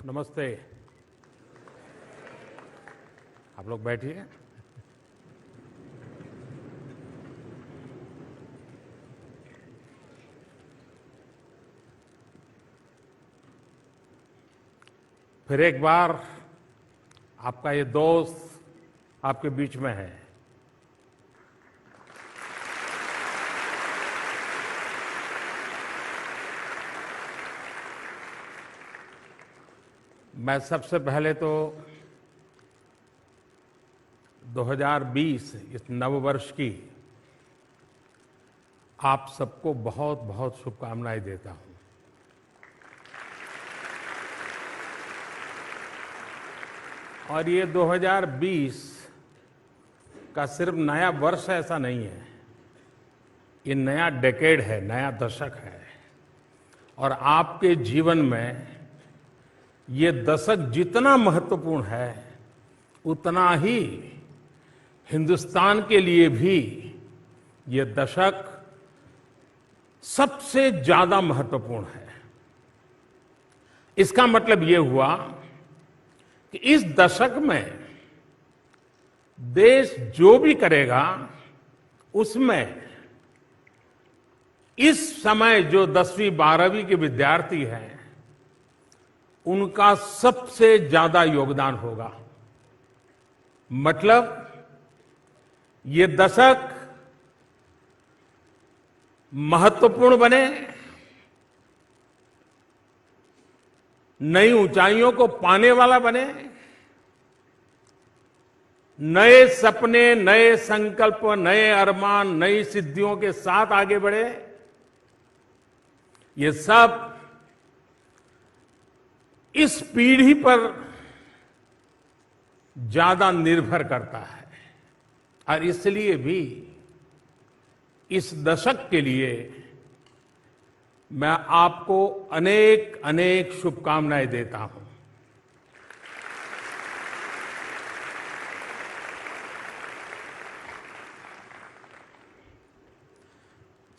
नमस्ते। आप लोग बैठिए। फिर एक बार आपका ये दोस्त आपके बीच में है। मैं सबसे पहले तो 2020 इस नववर्ष की आप सबको बहुत बहुत शुभकामनाएं देता हूं। और ये 2020 का सिर्फ नया वर्ष ऐसा नहीं है, ये नया डेकेड है, नया दशक है। और आपके जीवन में ये दशक जितना महत्वपूर्ण है उतना ही हिंदुस्तान के लिए भी ये दशक सबसे ज्यादा महत्वपूर्ण है। इसका मतलब ये हुआ कि इस दशक में देश जो भी करेगा उसमें इस समय जो 10वीं 12वीं के विद्यार्थी हैं उनका सबसे ज्यादा योगदान होगा। मतलब ये दशक महत्वपूर्ण बने, नई ऊंचाइयों को पाने वाला बने, नए सपने, नए संकल्प, नए अरमान, नई सिद्धियों के साथ आगे बढ़े। ये सब इस पीढ़ी पर ज्यादा निर्भर करता है। और इसलिए भी इस दशक के लिए मैं आपको अनेक अनेक शुभकामनाएं देता हूं।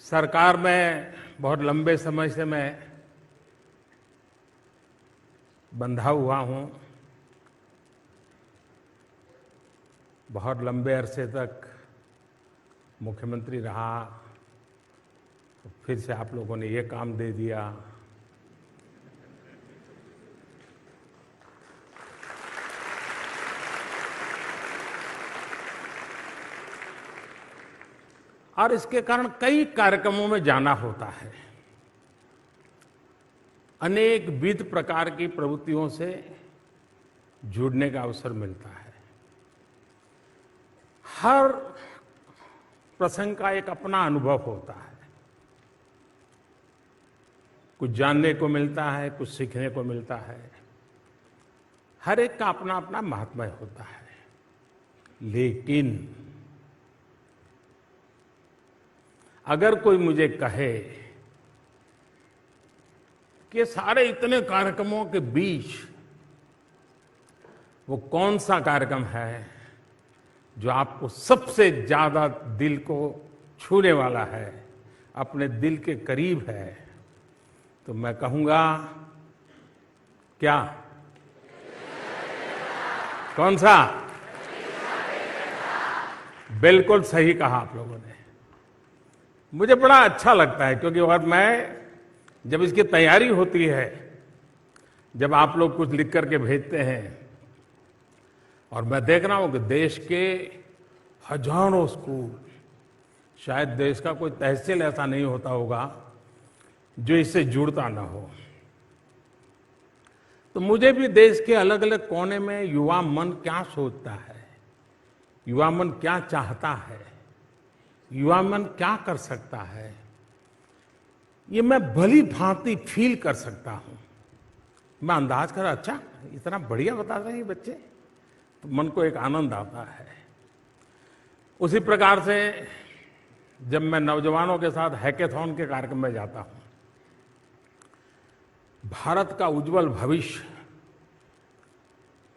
सरकार में बहुत लंबे समय से मैं बंधा हुआ हूं। बहुत लंबे अरसे तक मुख्यमंत्री रहा, तो फिर से आप लोगों ने ये काम दे दिया। और इसके कारण कई कार्यक्रमों में जाना होता है, अनेक विविध प्रकार की प्रवृत्तियों से जुड़ने का अवसर मिलता है। हर प्रसंग का एक अपना अनुभव होता है, कुछ जानने को मिलता है, कुछ सीखने को मिलता है। हर एक का अपना अपना महात्म्य होता है। लेकिन अगर कोई मुझे कहे कि सारे इतने कार्यक्रमों के बीच वो कौन सा कार्यक्रम है जो आपको सबसे ज्यादा दिल को छूने वाला है, अपने दिल के करीब है, तो मैं कहूंगा क्या? कौन सा? बिल्कुल सही कहा आप लोगों ने। मुझे बड़ा अच्छा लगता है क्योंकि और मैं जब इसकी तैयारी होती है, जब आप लोग कुछ लिख करके भेजते हैं और मैं देख रहा हूं कि देश के हजारों स्कूल, शायद देश का कोई तहसील ऐसा नहीं होता होगा जो इससे जुड़ता ना हो, तो मुझे भी देश के अलग अलग कोने में युवा मन क्या सोचता है, युवा मन क्या चाहता है, युवा मन क्या कर सकता है, ये मैं भली भांति फील कर सकता हूं। मैं अंदाज कर, अच्छा इतना बढ़िया बता रहे हैं ये बच्चे, तो मन को एक आनंद आता है। उसी प्रकार से जब मैं नौजवानों के साथ हैकेथॉन के कार्यक्रम में जाता हूं, भारत का उज्जवल भविष्य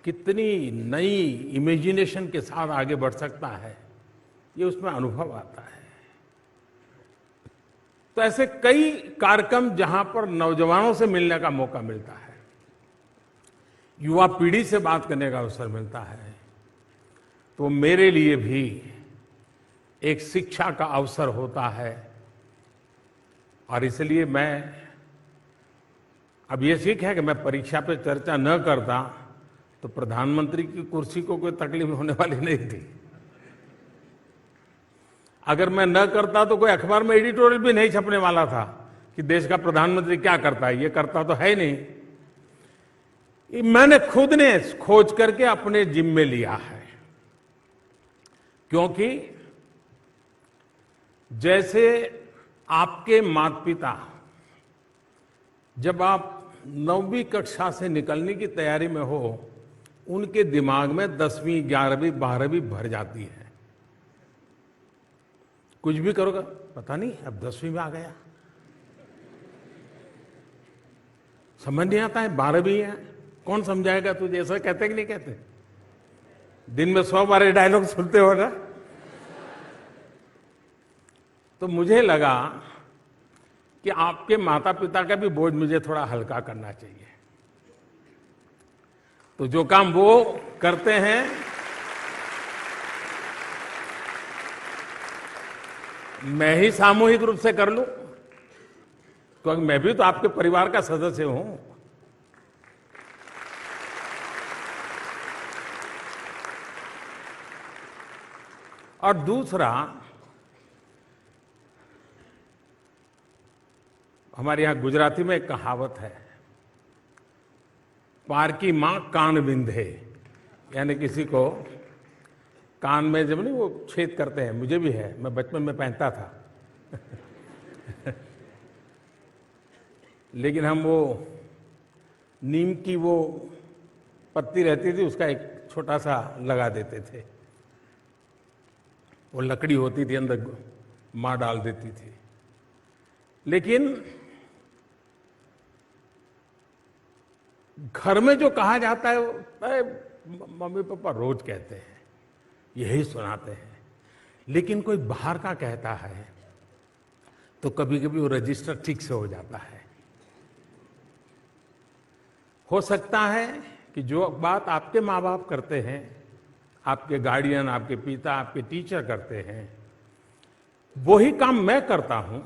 कितनी नई इमेजिनेशन के साथ आगे बढ़ सकता है, ये उसमें अनुभव आता है। तो ऐसे कई कार्यक्रम जहां पर नौजवानों से मिलने का मौका मिलता है। युवा पीढ़ी से बात करने का अवसर मिलता है, तो मेरे लिए भी एक शिक्षा का अवसर होता है। और इसलिए मैं अब ये सीख है कि मैं परीक्षा पे चर्चा न करता तो प्रधानमंत्री की कुर्सी को कोई तकलीफ होने वाली नहीं थी। अगर मैं न करता तो कोई अखबार में एडिटोरियल भी नहीं छपने वाला था कि देश का प्रधानमंत्री क्या करता है, ये करता तो है नहीं। मैंने खुद ने खोज करके अपने जिम्मे लिया है, क्योंकि जैसे आपके माता पिता जब आप 9वीं कक्षा से निकलने की तैयारी में हो, उनके दिमाग में 10वीं 11वीं 12वीं भर जाती है। कुछ भी करोगे, पता नहीं अब 10वीं में आ गया, समझ नहीं आता है, 12वीं है, कौन समझाएगा तुझे? ऐसा कहते कि नहीं कहते? दिन में 100 बार ये डायलॉग सुनते हो ना। तो मुझे लगा कि आपके माता पिता का भी बोझ मुझे थोड़ा हल्का करना चाहिए। तो जो काम वो करते हैं, मैं ही सामूहिक रूप से कर लूं, क्योंकि मैं भी तो आपके परिवार का सदस्य हूं। और दूसरा, हमारे यहां गुजराती में एक कहावत है, पार की मां कान विंधे, यानी किसी को कान में जब नहीं वो छेद करते हैं, मुझे भी है, मैं बचपन में पहनता था। लेकिन हम वो नीम की वो पत्ती रहती थी, उसका एक छोटा सा लगा देते थे, वो लकड़ी होती थी, अंदर मां डाल देती थी। लेकिन घर में जो कहा जाता है, मम्मी पापा रोज कहते हैं, यही सुनाते हैं। लेकिन कोई बाहर का कहता है तो कभी कभी वो रजिस्टर ठीक से हो जाता है। हो सकता है कि जो बात आपके माँ बाप करते हैं, आपके गार्डियन, आपके पिता, आपके टीचर करते हैं, वही काम मैं करता हूं,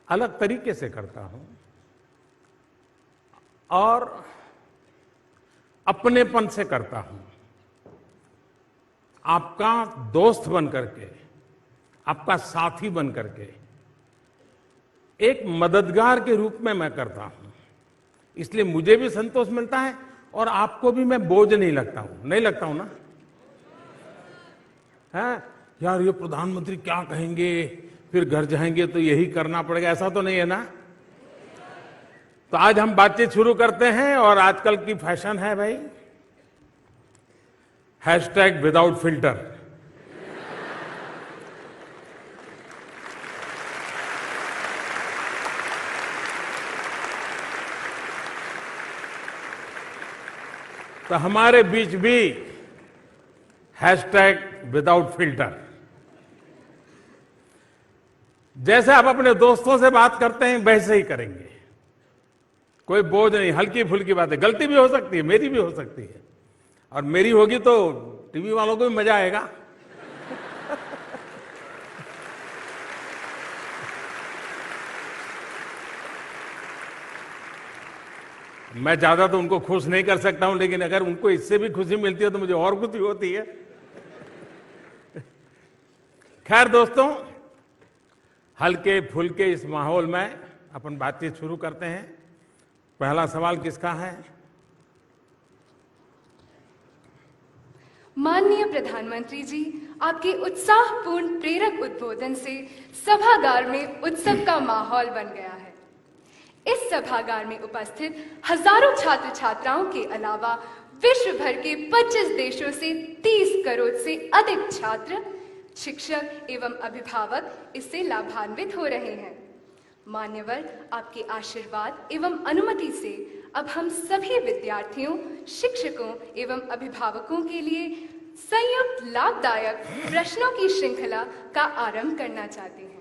अलग तरीके से करता हूं और अपनेपन से करता हूं। आपका दोस्त बन करके, आपका साथी बन करके, एक मददगार के रूप में मैं करता हूं। इसलिए मुझे भी संतोष मिलता है और आपको भी मैं बोझ नहीं लगता हूं। नहीं लगता हूं ना? है यार, ये प्रधानमंत्री क्या कहेंगे, फिर घर जाएंगे तो यही करना पड़ेगा, ऐसा तो नहीं है ना? तो आज हम बातचीत शुरू करते हैं। और आजकल की फैशन है भाई, हैशटैग विदाउट फिल्टर। तो हमारे बीच भी हैशटैग विदाउट फिल्टर। जैसे आप अपने दोस्तों से बात करते हैं, वैसे ही करेंगे। कोई बोझ नहीं, हल्की फुल्की बातें। गलती भी हो सकती है, मेरी भी हो सकती है, और मेरी होगी तो टीवी वालों को भी मजा आएगा। मैं ज्यादा तो उनको खुश नहीं कर सकता हूं, लेकिन अगर उनको इससे भी खुशी मिलती है तो मुझे और खुशी होती है। खैर दोस्तों, हल्के फुल्के इस माहौल में अपन बातचीत शुरू करते हैं। पहला सवाल किसका है? माननीय प्रधानमंत्री जी, आपके उत्साहपूर्ण प्रेरक उद्बोधन से सभागार में उत्सव का माहौल बन गया है। इस सभागार में उपस्थित हजारों छात्र छात्राओं के अलावा विश्व भर के 25 देशों से 30 करोड़ से अधिक छात्र, शिक्षक एवं अभिभावक इससे लाभान्वित हो रहे हैं। मान्यवर, आपके आशीर्वाद एवं अनुमति से अब हम सभी विद्यार्थियों, शिक्षकों एवं अभिभावकों के लिए संयुक्त लाभदायक प्रश्नों की श्रृंखला का आरंभ करना चाहते हैं।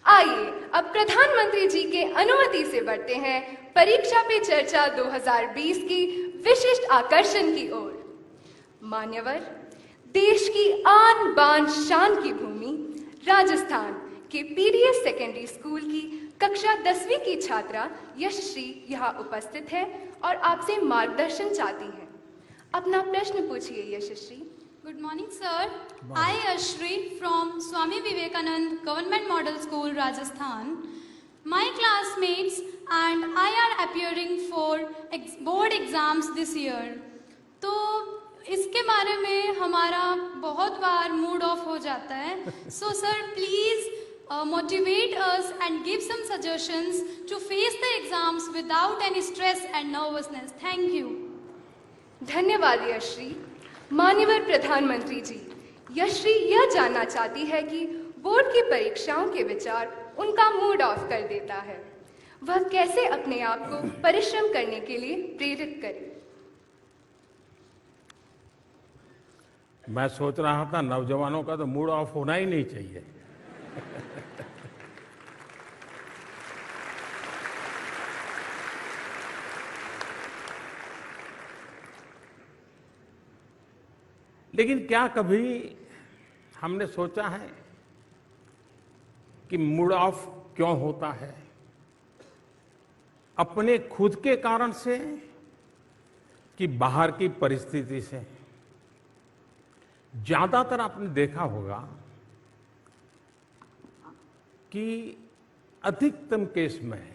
आइए अब प्रधानमंत्री जी के अनुमति से बढ़ते हैं परीक्षा पे चर्चा 2020 की विशिष्ट आकर्षण की ओर। मान्यवर, देश की आन बान शान की भूमि राजस्थान के पीडीएस सेकेंडरी स्कूल की कक्षा 10वीं की छात्रा यशश्री यहाँ उपस्थित है और आपसे मार्गदर्शन चाहती हैं। अपना प्रश्न पूछिए Yashashri. Good morning, sir. I, Ashri, from Swami Vivekanand Government Model School, Rajasthan. My classmates and I are appearing for board exams this year. तो इसके बारे में हमारा बहुत बार मूड ऑफ हो जाता है. So, sir, please motivate us and give some suggestions to face the exams without any stress and nervousness. Thank you. धन्यवाद यशश्री। माननीय प्रधानमंत्री जी, यशश्री यह जानना चाहती है कि बोर्ड की परीक्षाओं के विचार उनका मूड ऑफ कर देता है। वह कैसे अपने आप को परिश्रम करने के लिए प्रेरित करे? मैं सोच रहा था नौजवानों का तो मूड ऑफ होना ही नहीं चाहिए। लेकिन क्या कभी हमने सोचा है कि मूड ऑफ क्यों होता है? अपने खुद के कारण से कि बाहर की परिस्थिति से? ज्यादातर आपने देखा होगा कि अधिकतम केस में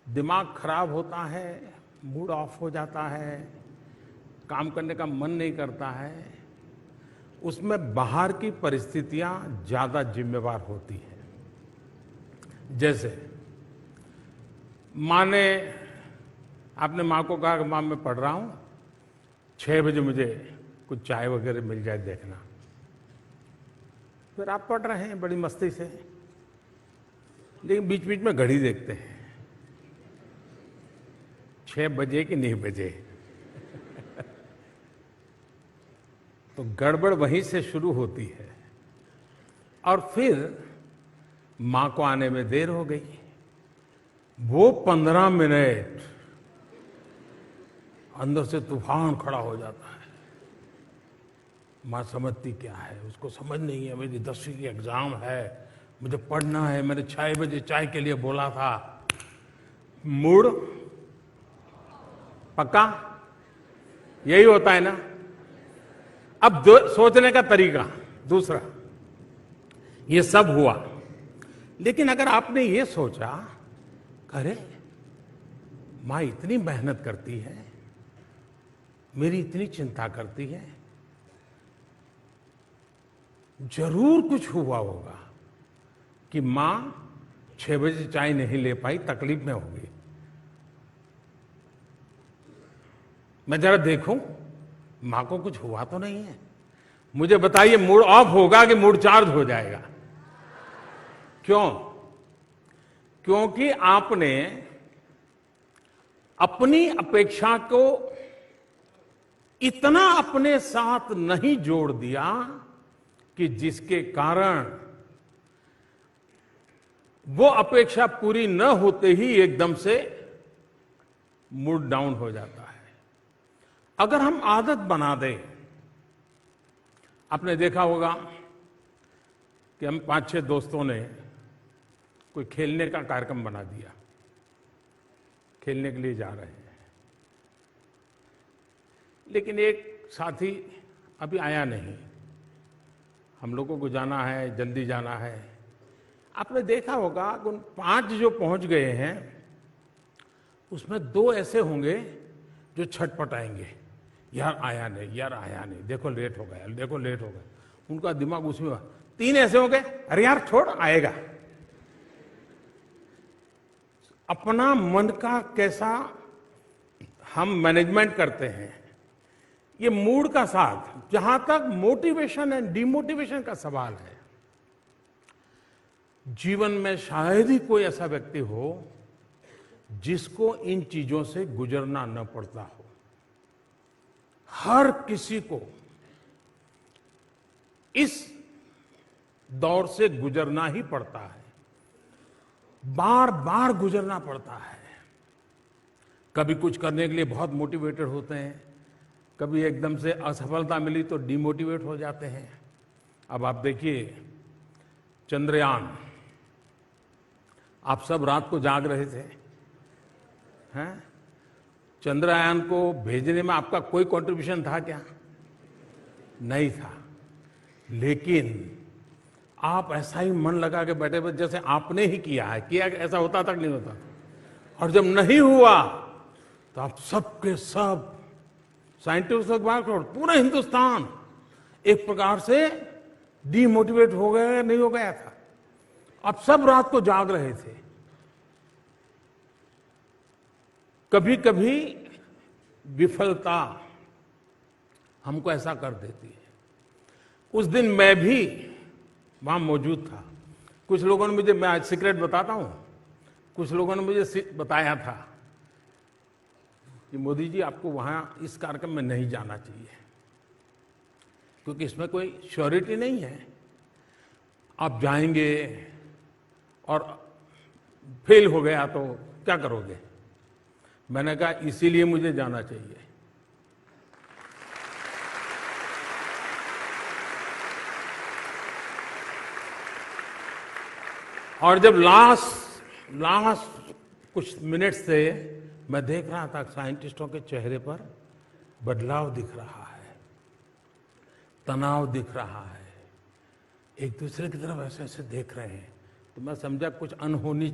दिमाग खराब होता है, मूड ऑफ हो जाता है, काम करने का मन नहीं करता है, उसमें बाहर की परिस्थितियां ज्यादा जिम्मेवार होती हैं। जैसे माँ ने, आपने माँ को कहा कि माँ मैं पढ़ रहा हूं, 6 बजे मुझे कुछ चाय वगैरह मिल जाए देखना। फिर आप पढ़ रहे हैं बड़ी मस्ती से, लेकिन बीच बीच में घड़ी देखते हैं 6 बजे कि नहीं बजे। तो गड़बड़ वहीं से शुरू होती है और फिर मां को आने में देर हो गई। वो 15 मिनट अंदर से तूफान खड़ा हो जाता है। मां समझती क्या है, उसको समझ नहीं है मेरी 10वीं की एग्जाम है, मुझे पढ़ना है, मैंने 6 बजे चाय के लिए बोला था। मूड पक्का यही होता है ना। अब सोचने का तरीका दूसरा, ये सब हुआ, लेकिन अगर आपने ये सोचा, अरे मां इतनी मेहनत करती है, मेरी इतनी चिंता करती है, जरूर कुछ हुआ होगा कि मां 6 बजे चाय नहीं ले पाई, तकलीफ में होगी। मैं जरा देखूं मां को कुछ हुआ तो नहीं है। मुझे बताइए, मूड ऑफ होगा कि मूड चार्ज हो जाएगा? क्यों? क्योंकि आपने अपनी अपेक्षा को इतना अपने साथ नहीं जोड़ दिया कि जिसके कारण वो अपेक्षा पूरी न होते ही एकदम से मूड डाउन हो जाता है। अगर हम आदत बना दें, आपने देखा होगा कि हम 5-6 दोस्तों ने कोई खेलने का कार्यक्रम बना दिया, खेलने के लिए जा रहे हैं, लेकिन एक साथी अभी आया नहीं, हम लोगों को जाना है, जल्दी जाना है। आपने देखा होगा कि उन 5 जो पहुंच गए हैं उसमें 2 ऐसे होंगे जो छटपटाएंगे, यार आया नहीं, यार आया नहीं, देखो लेट हो गया, देखो लेट हो गया। उनका दिमाग उसमें। 3 ऐसे होंगे, अरे यार छोड़, आएगा। अपना मन का कैसा हम मैनेजमेंट करते हैं, ये मूड का साथ। जहां तक मोटिवेशन एंड डिमोटिवेशन का सवाल है, जीवन में शायद ही कोई ऐसा व्यक्ति हो जिसको इन चीजों से गुजरना न पड़ता हो। हर किसी को इस दौर से गुजरना ही पड़ता है, बार बार गुजरना पड़ता है। कभी कुछ करने के लिए बहुत मोटिवेटेड होते हैं, कभी एकदम से असफलता मिली तो डिमोटिवेट हो जाते हैं। अब आप देखिए चंद्रयान, आप सब रात को जाग रहे थे, हैं? चंद्रयान को भेजने में आपका कोई कंट्रीब्यूशन था क्या? नहीं था। लेकिन आप ऐसा ही मन लगा के बैठे हुए जैसे आपने ही किया है। किया ऐसा होता तक नहीं होता था। और जब नहीं हुआ तो आप सबके सब साइंटिस्टों के बाद पूरा हिंदुस्तान एक प्रकार से डीमोटिवेट हो गया, नहीं हो गया था। अब सब रात को जाग रहे थे। कभी कभी विफलता हमको ऐसा कर देती है। उस दिन मैं भी वहां मौजूद था। कुछ लोगों ने मुझे, मैं आज सीक्रेट बताता हूं, कुछ लोगों ने मुझे बताया था कि मोदी जी आपको वहां इस कार्यक्रम में नहीं जाना चाहिए क्योंकि इसमें कोई श्योरिटी नहीं है, आप जाएंगे और फेल हो गया तो क्या करोगे। मैंने कहा इसीलिए मुझे जाना चाहिए। और जब लास्ट कुछ मिनट से मैं देख रहा था साइंटिस्टों के चेहरे पर बदलाव दिख रहा है, तनाव दिख रहा है, एक दूसरे की तरफ ऐसे ऐसे देख रहे हैं, तो मैं समझा कुछ अनहोनी,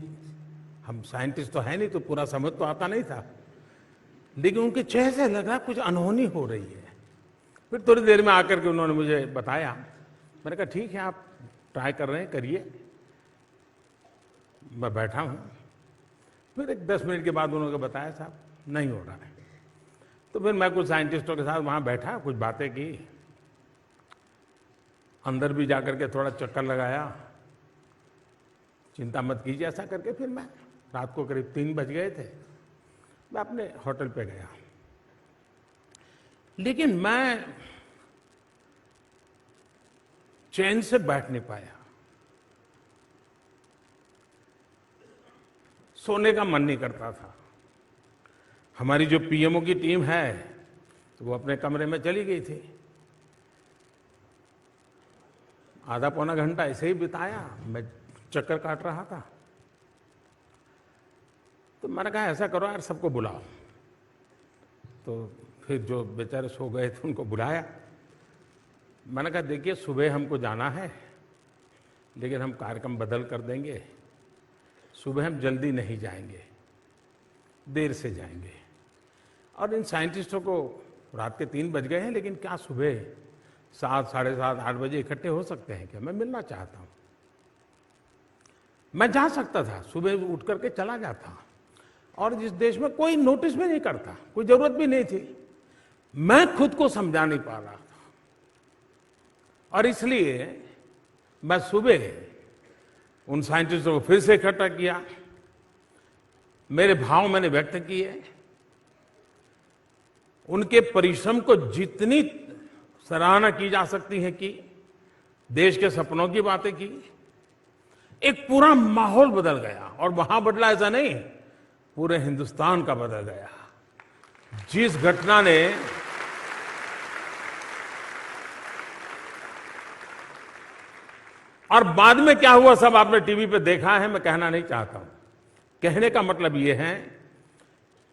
हम साइंटिस्ट तो है नहीं तो पूरा समझ तो आता नहीं था, लेकिन उनके चेहरे से लगा कुछ अनहोनी हो रही है। फिर थोड़ी देर में आकर के उन्होंने मुझे बताया। मैंने कहा ठीक है, आप ट्राई कर रहे हैं, करिए। मैं बैठा हूं। फिर एक 10 मिनट के बाद उन्होंने बताया साहब नहीं हो रहा है। तो फिर मैं कुछ साइंटिस्टों के साथ वहां बैठा, कुछ बातें की, अंदर भी जाकर के थोड़ा चक्कर लगाया, चिंता मत कीजिए ऐसा करके। फिर मैं रात को करीब 3 बज गए थे, मैं अपने होटल पे गया। लेकिन मैं चैन से बैठ नहीं पाया, सोने का मन नहीं करता था। हमारी जो पीएमओ की टीम है तो वो अपने कमरे में चली गई थी। आधा पौना घंटा ऐसे ही बिताया, मैं चक्कर काट रहा था। तो मैंने कहा ऐसा करो यार, सबको बुलाओ। तो फिर जो बेचारे सो गए थे उनको बुलाया। मैंने कहा देखिए सुबह हमको जाना है, लेकिन हम कार्यक्रम बदल कर देंगे। सुबह हम जल्दी नहीं जाएंगे, देर से जाएंगे। और इन साइंटिस्टों को रात के 3 बज गए हैं, लेकिन क्या सुबह 7, साढ़े 7, 8 बजे इकट्ठे हो सकते हैं क्या? मैं मिलना चाहता हूं। मैं जा सकता था, सुबह उठ करके चला जाता। और जिस देश में कोई नोटिस भी नहीं करता, कोई जरूरत भी नहीं थी, मैं खुद को समझा नहीं पा रहा था। और इसलिए मैं सुबह उन साइंटिस्टों को फिर से इकट्ठा किया, मेरे भाव मैंने व्यक्त किए, उनके परिश्रम को जितनी सराहना की जा सकती है की, देश के सपनों की बातें की। एक पूरा माहौल बदल गया, और वहां बदला ऐसा नहीं, पूरे हिंदुस्तान का बदल गया। जिस घटना ने और बाद में क्या हुआ सब आपने टीवी पे देखा है, मैं कहना नहीं चाहता हूं। कहने का मतलब यह है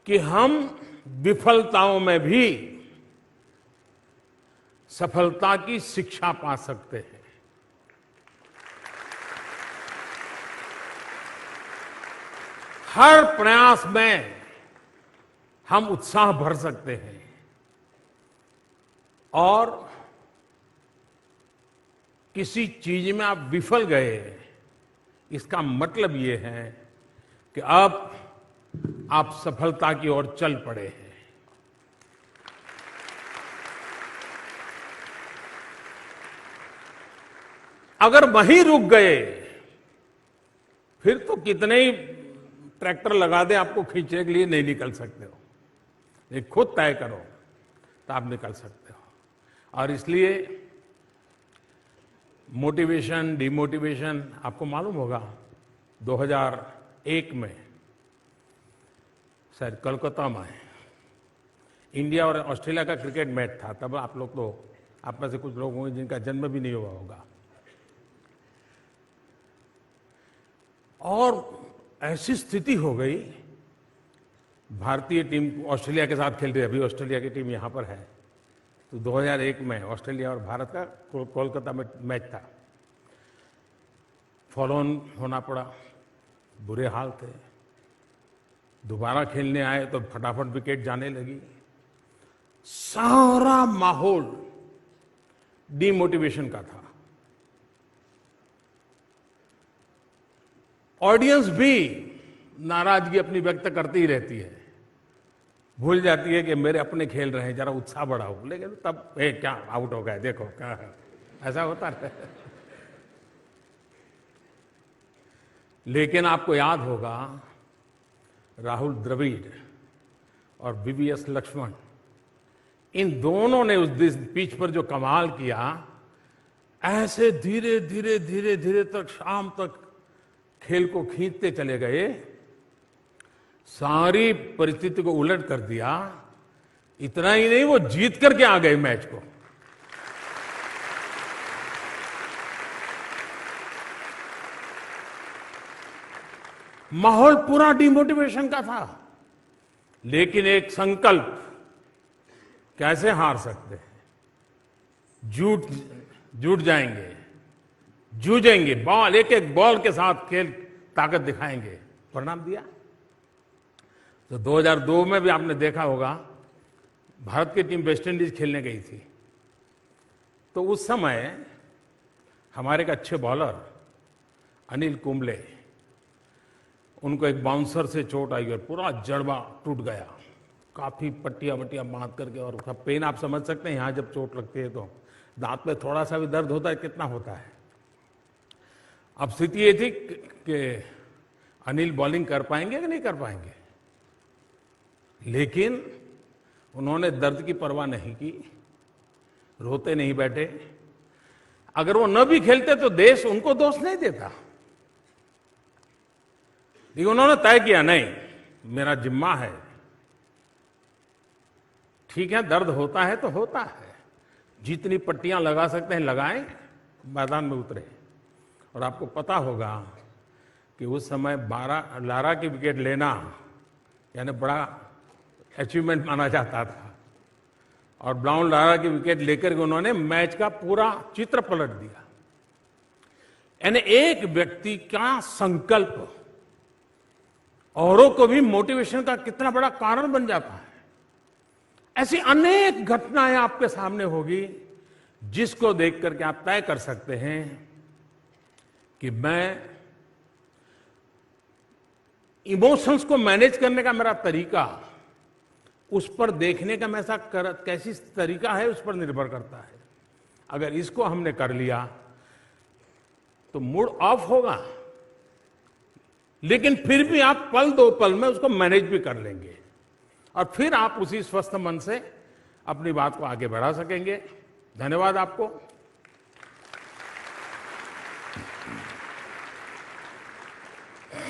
कि हम विफलताओं में भी सफलता की शिक्षा पा सकते हैं। हर प्रयास में हम उत्साह भर सकते हैं। और किसी चीज में आप विफल गए, इसका मतलब यह है कि अब आप सफलता की ओर चल पड़े हैं। अगर वहीं रुक गए, फिर तो कितने ही ट्रैक्टर लगा दे, आपको खींचने के लिए नहीं निकल सकते हो। ये खुद तय करो तो आप निकल सकते हो। और इसलिए मोटिवेशन, डिमोटिवेशन, आपको मालूम होगा 2001 में शायद कोलकाता में इंडिया और ऑस्ट्रेलिया का क्रिकेट मैच था। तब आप लोग तो, आप में से कुछ लोग होंगे जिनका जन्म भी नहीं हुआ होगा। और ऐसी स्थिति हो गई, भारतीय टीम ऑस्ट्रेलिया के साथ खेल रही है, अभी ऑस्ट्रेलिया की टीम यहाँ पर है। तो 2001 में ऑस्ट्रेलिया और भारत का कोलकाता में मैच था। फॉलो ऑन होना पड़ा, बुरे हाल थे। दोबारा खेलने आए तो फटाफट विकेट जाने लगी। सारा माहौल डिमोटिवेशन का था। ऑडियंस भी नाराजगी अपनी व्यक्त करती ही रहती है, भूल जाती है कि मेरे अपने खेल रहे हैं, जरा उत्साह बढ़ाओ। लेकिन तब क्या आउट हो गए, देखो क्या है, ऐसा होता है। लेकिन आपको याद होगा राहुल द्रविड़ और वीवीएस लक्ष्मण, इन दोनों ने उस पिच पर जो कमाल किया, ऐसे धीरे धीरे धीरे धीरे तक शाम तक खेल को खींचते चले गए, सारी परिस्थिति को उलट कर दिया। इतना ही नहीं, वो जीत करके आ गए मैच को। माहौल पूरा डिमोटिवेशन का था, लेकिन एक संकल्प, कैसे हार सकते हैं, जुट जाएंगे, जूझेंगे, बॉल एक एक बॉल के साथ खेल ताकत दिखाएंगे। परिणाम दिया। तो 2002 में भी आपने देखा होगा, भारत की टीम वेस्ट इंडीज खेलने गई थी। तो उस समय हमारे एक अच्छे बॉलर अनिल कुंबले, उनको एक बाउंसर से चोट आई और पूरा जड़बा टूट गया, काफी पट्टियां वट्टियां बांध करके। और उसका पेन आप समझ सकते हैं, यहां जब चोट लगती है तो दांत में थोड़ा सा भी दर्द होता है, कितना होता है। अब स्थिति ये थी कि अनिल बॉलिंग कर पाएंगे कि नहीं कर पाएंगे, लेकिन उन्होंने दर्द की परवाह नहीं की, रोते नहीं बैठे। अगर वो न भी खेलते तो देश उनको दोष नहीं देता, लेकिन उन्होंने तय किया, नहीं, मेरा जिम्मा है। ठीक है, दर्द होता है तो होता है, जितनी पट्टियां लगा सकते हैं लगाएं, मैदान में उतरे। और आपको पता होगा कि उस समय 12 लारा की विकेट लेना यानी बड़ा अचीवमेंट माना जाता था, और ब्राउन लारा की विकेट लेकर के उन्होंने मैच का पूरा चित्र पलट दिया। यानी एक व्यक्ति का संकल्प औरों को भी मोटिवेशन का कितना बड़ा कारण बन जाता है। ऐसी अनेक घटनाएं आपके सामने होगी, जिसको देख करके आप तय कर सकते हैं कि मैं इमोशंस को मैनेज करने का मेरा तरीका, उस पर देखने का मैं कैसी तरीका है, उस पर निर्भर करता है। अगर इसको हमने कर लिया तो मूड ऑफ होगा, लेकिन फिर भी आप पल दो पल में उसको मैनेज भी कर लेंगे, और फिर आप उसी स्वस्थ मन से अपनी बात को आगे बढ़ा सकेंगे। धन्यवाद आपको।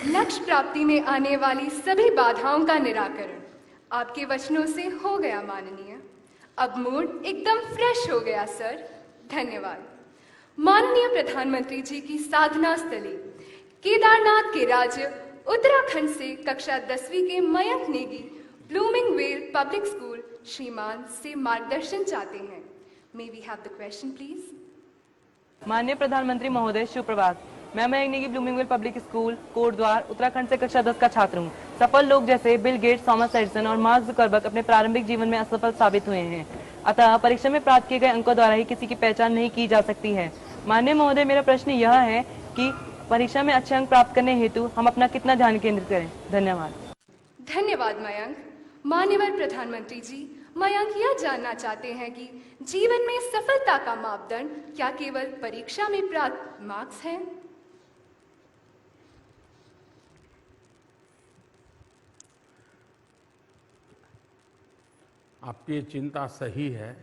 लक्ष्य प्राप्ति में आने वाली सभी बाधाओं का निराकरण आपके वचनों से हो गया माननीय। अब मूड एकदम फ्रेश हो गया सर, धन्यवाद। माननीय प्रधानमंत्री जी की साधना स्थली केदारनाथ के राज्य उत्तराखंड से कक्षा 10वीं के Mayank Negi blooming vale public school श्रीमान से मार्गदर्शन चाहते हैं। May we have the question please. माननीय प्रधानमंत्री महोदय, सुप्रभात। मैं Mayank Negi blooming vale public school Kotdwar Uttarakhand से कक्षा 10 का छात्र हूँ। सफल लोग जैसे बिल गेट्स, थॉमस एडिसन और मार्क जुकरबर्ग अपने प्रारंभिक जीवन में असफल साबित हुए हैं, अतः परीक्षा में प्राप्त किए गए अंकों द्वारा ही किसी की पहचान नहीं की जा सकती है। माननीय महोदय, मेरा प्रश्न यह है कि परीक्षा में अच्छे अंक प्राप्त करने हेतु हम अपना कितना ध्यान केंद्रित करें? धन्यवाद। धन्यवाद मयंक। माननीय प्रधानमंत्री जी, मयंक यह जानना चाहते हैं कि जीवन में सफलता का मापदंड क्या केवल परीक्षा में प्राप्त मार्क्स हैं? आपकी ये चिंता सही है,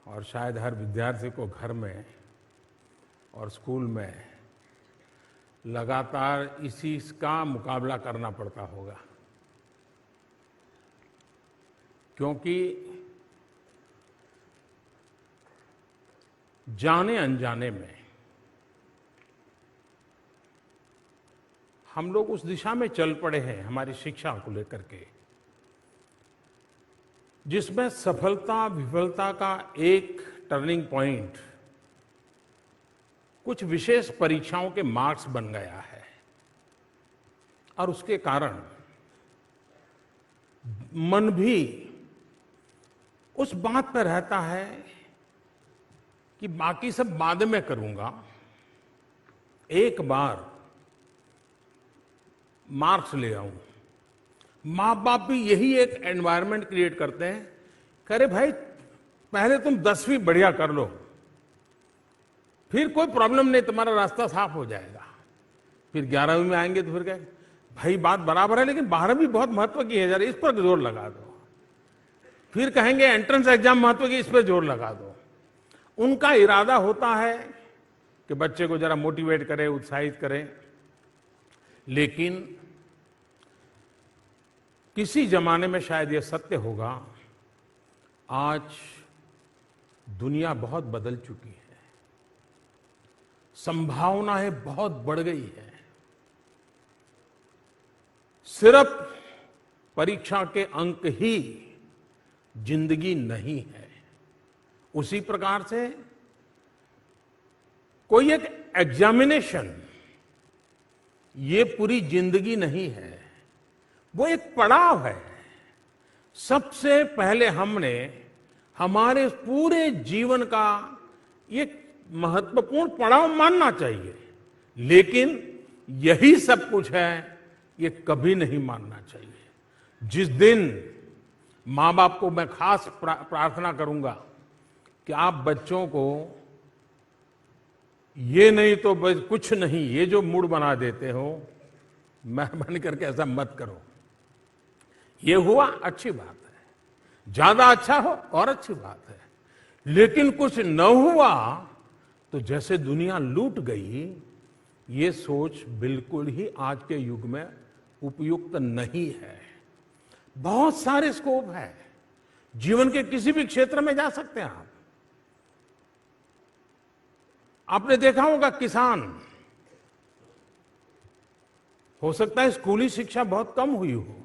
और शायद हर विद्यार्थी को घर में और स्कूल में लगातार इसी का मुकाबला करना पड़ता होगा। क्योंकि जाने अनजाने में हम लोग उस दिशा में चल पड़े हैं हमारी शिक्षा को लेकर के, जिसमें सफलता विफलता का एक टर्निंग पॉइंट कुछ विशेष परीक्षाओं के मार्क्स बन गया है। और उसके कारण मन भी उस बात पर रहता है कि बाकी सब बाद में करूंगा, एक बार मार्क्स ले आऊं। मां बाप भी यही एक एनवायरनमेंट क्रिएट करते हैं, करे भाई पहले तुम 10वीं बढ़िया कर लो, फिर कोई प्रॉब्लम नहीं, तुम्हारा रास्ता साफ हो जाएगा। फिर 11वीं में आएंगे तो फिर कहें भाई बात बराबर है लेकिन 12वीं बहुत महत्व की है, जरा इस पर जोर लगा दो। फिर कहेंगे एंट्रेंस एग्जाम महत्व की, इस पर जोर लगा दो। उनका इरादा होता है कि बच्चे को जरा मोटिवेट करें, उत्साहित करें, लेकिन किसी जमाने में शायद यह सत्य होगा, आज दुनिया बहुत बदल चुकी है, संभावनाएं बहुत बढ़ गई है। सिर्फ परीक्षा के अंक ही जिंदगी नहीं है। उसी प्रकार से कोई एक एग्जामिनेशन ये पूरी जिंदगी नहीं है, वो एक पड़ाव है। सबसे पहले हमने हमारे पूरे जीवन का ये महत्वपूर्ण पड़ाव मानना चाहिए, लेकिन यही सब कुछ है ये कभी नहीं मानना चाहिए। जिस दिन मां बाप को मैं खास प्रार्थना करूंगा कि आप बच्चों को ये नहीं तो बस कुछ नहीं, ये जो मूड बना देते हो, मेहरबानी करके ऐसा मत करो। ये हुआ अच्छी बात है, ज्यादा अच्छा हो और अच्छी बात है, लेकिन कुछ न हुआ तो जैसे दुनिया लूट गई, ये सोच बिल्कुल ही आज के युग में उपयुक्त नहीं है। बहुत सारे स्कोप है, जीवन के किसी भी क्षेत्र में जा सकते हैं आप। आपने देखा होगा किसान, हो सकता है स्कूली शिक्षा बहुत कम हुई हो,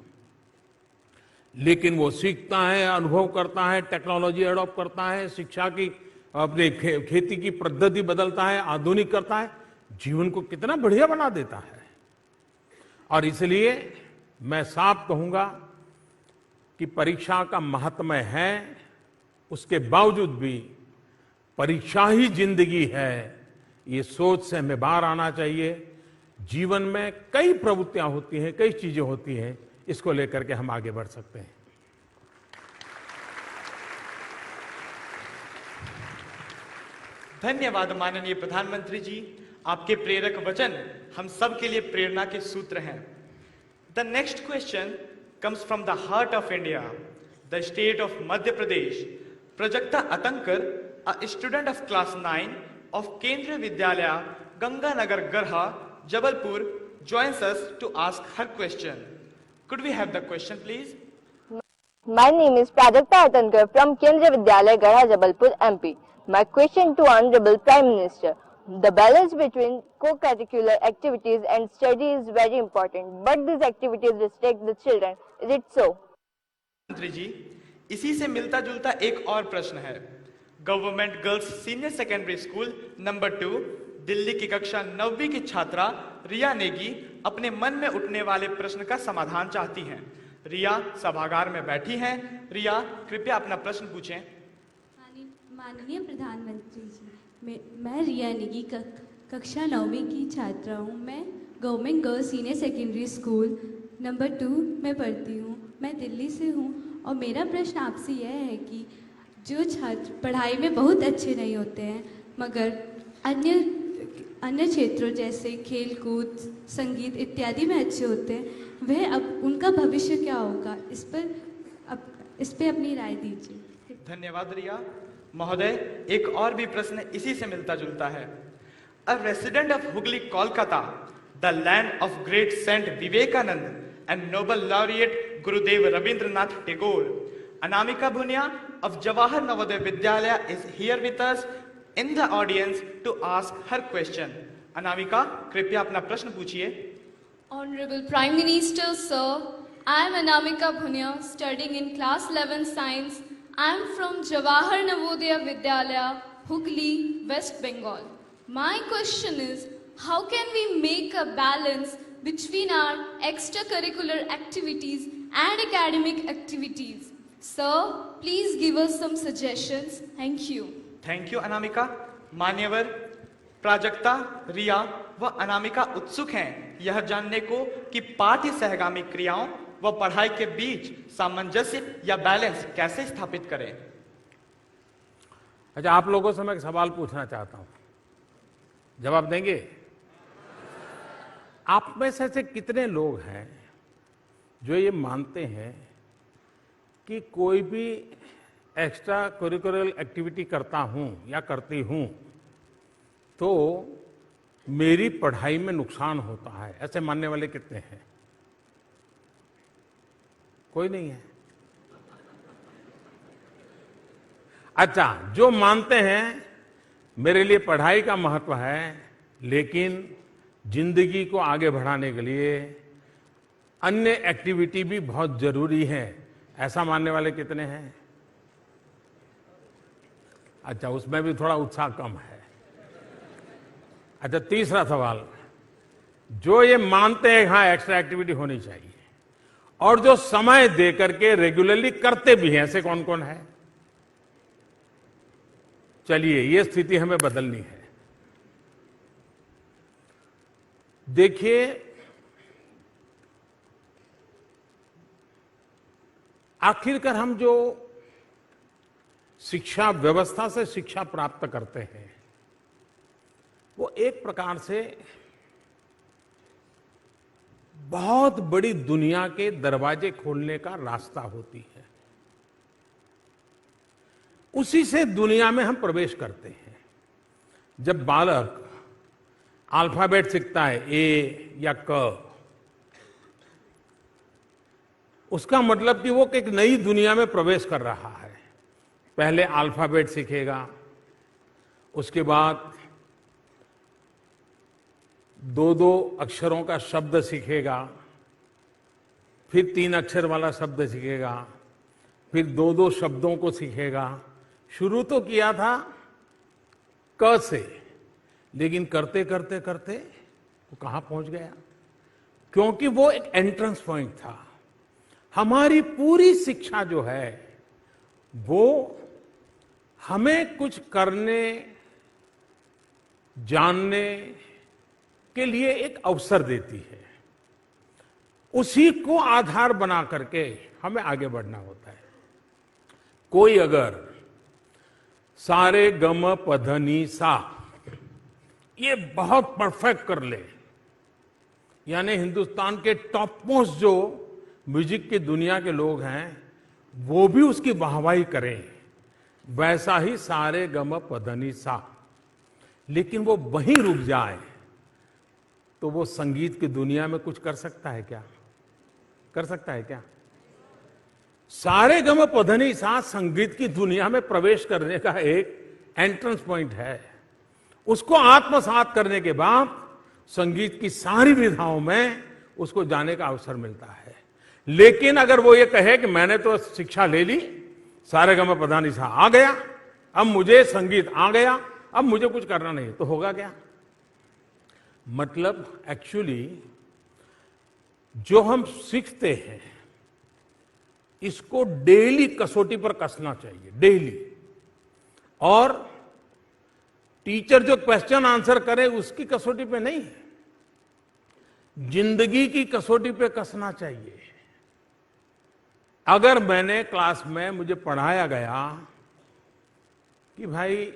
लेकिन वो सीखता है, अनुभव करता है, टेक्नोलॉजी एडॉप्ट करता है, शिक्षा की अपने खेती की पद्धति बदलता है, आधुनिक करता है, जीवन को कितना बढ़िया बना देता है। और इसलिए मैं साफ कहूंगा कि परीक्षा का महात्म्य है, उसके बावजूद भी परीक्षा ही जिंदगी है, ये सोच से हमें बाहर आना चाहिए। जीवन में कई प्रवृत्तियां होती हैं, कई चीजें होती हैं, इसको लेकर के हम आगे बढ़ सकते हैं। धन्यवाद माननीय प्रधानमंत्री जी, आपके प्रेरक वचन हम सब के लिए प्रेरणा के सूत्र हैं। The next question comes from the heart of India, the state of Madhya Pradesh. Prajakta Atankar, a student of class 9 of Kendriya Vidyalaya, Ganganagar Garha, Jabalpur, joins us to ask her question. Could we have the question, please? My name is Prajakta Atankar from Kendriya Vidyalaya, Garha, Jabalpur, MP. My question to Honorable Prime Minister. The balance between co-curricular activities and study is very important, but these activities restrict the children. Is it so? मंत्री जी, इसी से मिलता जुलता एक और प्रश्न है। Government girls senior secondary school number 2 Delhi की कक्षा 9वीं की छात्रा रिया नेगी अपने मन में उठने वाले प्रश्न का समाधान चाहती हैं। रिया सभागार में बैठी हैं। रिया, कृपया अपना प्रश्न पूछें। माननीय प्रधानमंत्री जी, मैं रिया नेगी कक्षा 9वीं की छात्रा हूँ। मैं government girls senior secondary school number 2 में पढ़ती हूँ। मैं दिल्ली से हूँ और मेरा प्रश्न आपसे यह है कि जो छात्र पढ़ाई में बहुत अच्छे नहीं होते हैं मगर अन्य क्षेत्रों जैसे खेल कूद, संगीत इत्यादि में अच्छे होते हैं, वह अब उनका भविष्य क्या होगा, इस पर अपनी राय दीजिए। धन्यवाद रिया। महोदय, एक और भी प्रश्न इसी से मिलता जुलता है। A resident of Hooghly Kolkata, the land of great saint Vivekananda and Nobel laureate Gurudev Rabindranath Tagore, Anamika Bhunia of Jawahar Navodaya Vidyalaya is here with us in the audience to ask her question. Anamika, कृपया अपना प्रश्न पूछिए. Honorable Prime Minister, sir, I am Anamika Bhunia, studying in class 11 science. I am from Jawahar Navodaya Vidyalaya, Hooghly, West Bengal. My question is, how can we make a balance between our extracurricular activities and academic activities? Sir, please give us some suggestions. Thank you. Thank you Anamika. मान्यवर प्राजक्ता, रिया व अनामिका उत्सुक हैं यह जानने को कि पाठ्य सहगामी क्रियाओं व पढ़ाई के बीच सामंजस्य या बैलेंस कैसे स्थापित करें. अच्छा, आप लोगों से मैं एक सवाल पूछना चाहता हूं, जवाब देंगे? आप में से ऐसे कितने लोग हैं जो ये मानते हैं कि कोई भी एक्स्ट्रा करिकुलर एक्टिविटी करता हूं या करती हूं तो मेरी पढ़ाई में नुकसान होता है? ऐसे मानने वाले कितने हैं? कोई नहीं है. अच्छा, जो मानते हैं मेरे लिए पढ़ाई का महत्व है लेकिन जिंदगी को आगे बढ़ाने के लिए अन्य एक्टिविटी भी बहुत जरूरी है, ऐसा मानने वाले कितने हैं? अच्छा, उसमें भी थोड़ा उत्साह कम है. अच्छा, तीसरा सवाल, जो ये मानते हैं हाँ एक्स्ट्रा एक्टिविटी होनी चाहिए और जो समय दे करके रेगुलरली करते भी हैं, ऐसे कौन कौन है? चलिए, ये स्थिति हमें बदलनी है. देखिए, आखिरकार हम जो शिक्षा व्यवस्था से शिक्षा प्राप्त करते हैं वो एक प्रकार से बहुत बड़ी दुनिया के दरवाजे खोलने का रास्ता होती है. उसी से दुनिया में हम प्रवेश करते हैं. जब बालक अल्फाबेट सीखता है, ए या क, उसका मतलब कि वो एक नई दुनिया में प्रवेश कर रहा है. पहले अल्फाबेट सीखेगा, उसके बाद दो दो अक्षरों का शब्द सीखेगा, फिर 3 अक्षर वाला शब्द सीखेगा, फिर दो दो शब्दों को सीखेगा. शुरू तो किया था क से, लेकिन करते करते करते वो कहां पहुंच गया? क्योंकि वो एक एंट्रेंस पॉइंट था. हमारी पूरी शिक्षा जो है वो हमें कुछ करने, जानने के लिए एक अवसर देती है. उसी को आधार बना करके हमें आगे बढ़ना होता है. कोई अगर सारे गम पधनी सा ये बहुत परफेक्ट कर ले, यानी हिंदुस्तान के टॉप मोस्ट जो म्यूजिक की दुनिया के लोग हैं वो भी उसकी वाहवाही करें, वैसा ही सारे गम पधनी सा, लेकिन वो वहीं रुक जाए तो वो संगीत की दुनिया में कुछ कर सकता है क्या? कर सकता है क्या? सारे गम पधनी सा संगीत की दुनिया में प्रवेश करने का एक एंट्रेंस पॉइंट है. उसको आत्मसात करने के बाद संगीत की सारी विधाओं में उसको जाने का अवसर मिलता है. लेकिन अगर वो ये कहे कि मैंने तो शिक्षा ले ली, सारे गम पधनी सा आ गया, अब मुझे संगीत आ गया, अब मुझे कुछ करना नहीं, तो होगा क्या? मतलब एक्चुअली जो हम सीखते हैं इसको डेली कसौटी पर कसना चाहिए, डेली. और टीचर जो क्वेश्चन आंसर करे उसकी कसौटी पे नहीं, जिंदगी की कसौटी पे कसना चाहिए. अगर मैंने क्लास में मुझे पढ़ाया गया कि भाई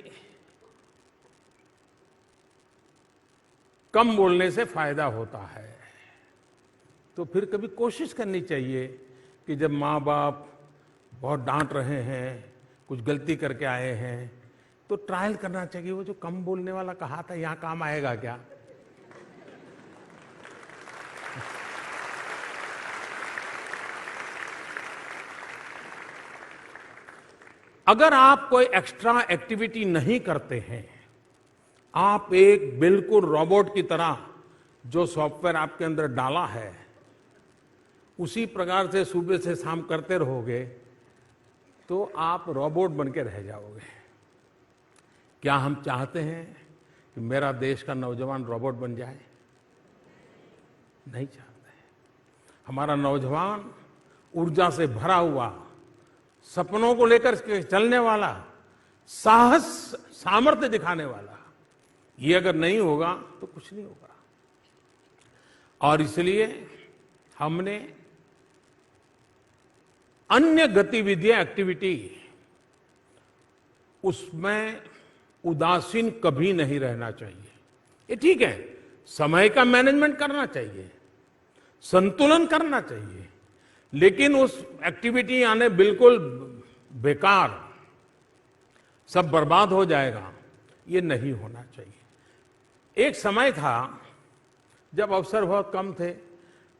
कम बोलने से फायदा होता है, तो फिर कभी कोशिश करनी चाहिए कि जब माँ बाप बहुत डांट रहे हैं, कुछ गलती करके आए हैं, तो ट्रायल करना चाहिए. वो जो कम बोलने वाला कहा था यहां काम आएगा क्या? अगर आप कोई एक्स्ट्रा एक्टिविटी नहीं करते हैं, आप एक बिल्कुल रोबोट की तरह जो सॉफ्टवेयर आपके अंदर डाला है उसी प्रकार से सुबह से शाम करते रहोगे तो आप रोबोट बन के रह जाओगे। क्या हम चाहते हैं कि मेरा देश का नौजवान रोबोट बन जाए? नहीं चाहते हैं। हमारा नौजवान ऊर्जा से भरा हुआ, सपनों को लेकर के चलने वाला, साहस सामर्थ्य दिखाने वाला, ये अगर नहीं होगा तो कुछ नहीं होगा। और इसलिए हमने अन्य गतिविधियां, एक्टिविटी, उसमें उदासीन कभी नहीं रहना चाहिए। ये ठीक है, समय का मैनेजमेंट करना चाहिए, संतुलन करना चाहिए, लेकिन उस एक्टिविटी यानी बिल्कुल बेकार, सब बर्बाद हो जाएगा, ये नहीं होना चाहिए। एक समय था जब अवसर बहुत कम थे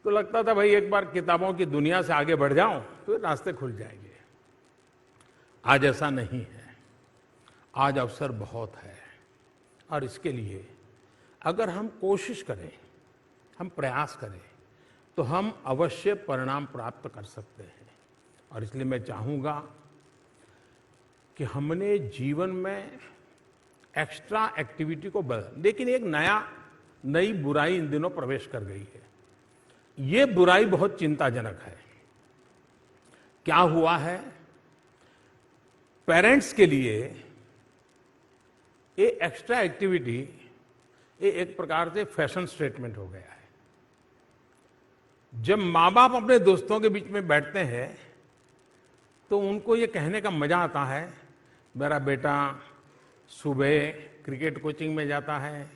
तो लगता था भाई एक बार किताबों की दुनिया से आगे बढ़ जाऊं तो रास्ते खुल जाएंगे। आज ऐसा नहीं है, आज अवसर बहुत है और इसके लिए अगर हम कोशिश करें, हम प्रयास करें तो हम अवश्य परिणाम प्राप्त कर सकते हैं। और इसलिए मैं चाहूंगा कि हमने जीवन में एक्स्ट्रा एक्टिविटी को लेकिन एक नई बुराई इन दिनों प्रवेश कर गई है। ये बुराई बहुत चिंताजनक है। क्या हुआ है, पेरेंट्स के लिए ये एक्स्ट्रा एक्टिविटी ये एक प्रकार से फैशन स्टेटमेंट हो गया है। जब माँ बाप अपने दोस्तों के बीच में बैठते हैं तो उनको ये कहने का मजा आता है, मेरा बेटा सुबह क्रिकेट कोचिंग में जाता है,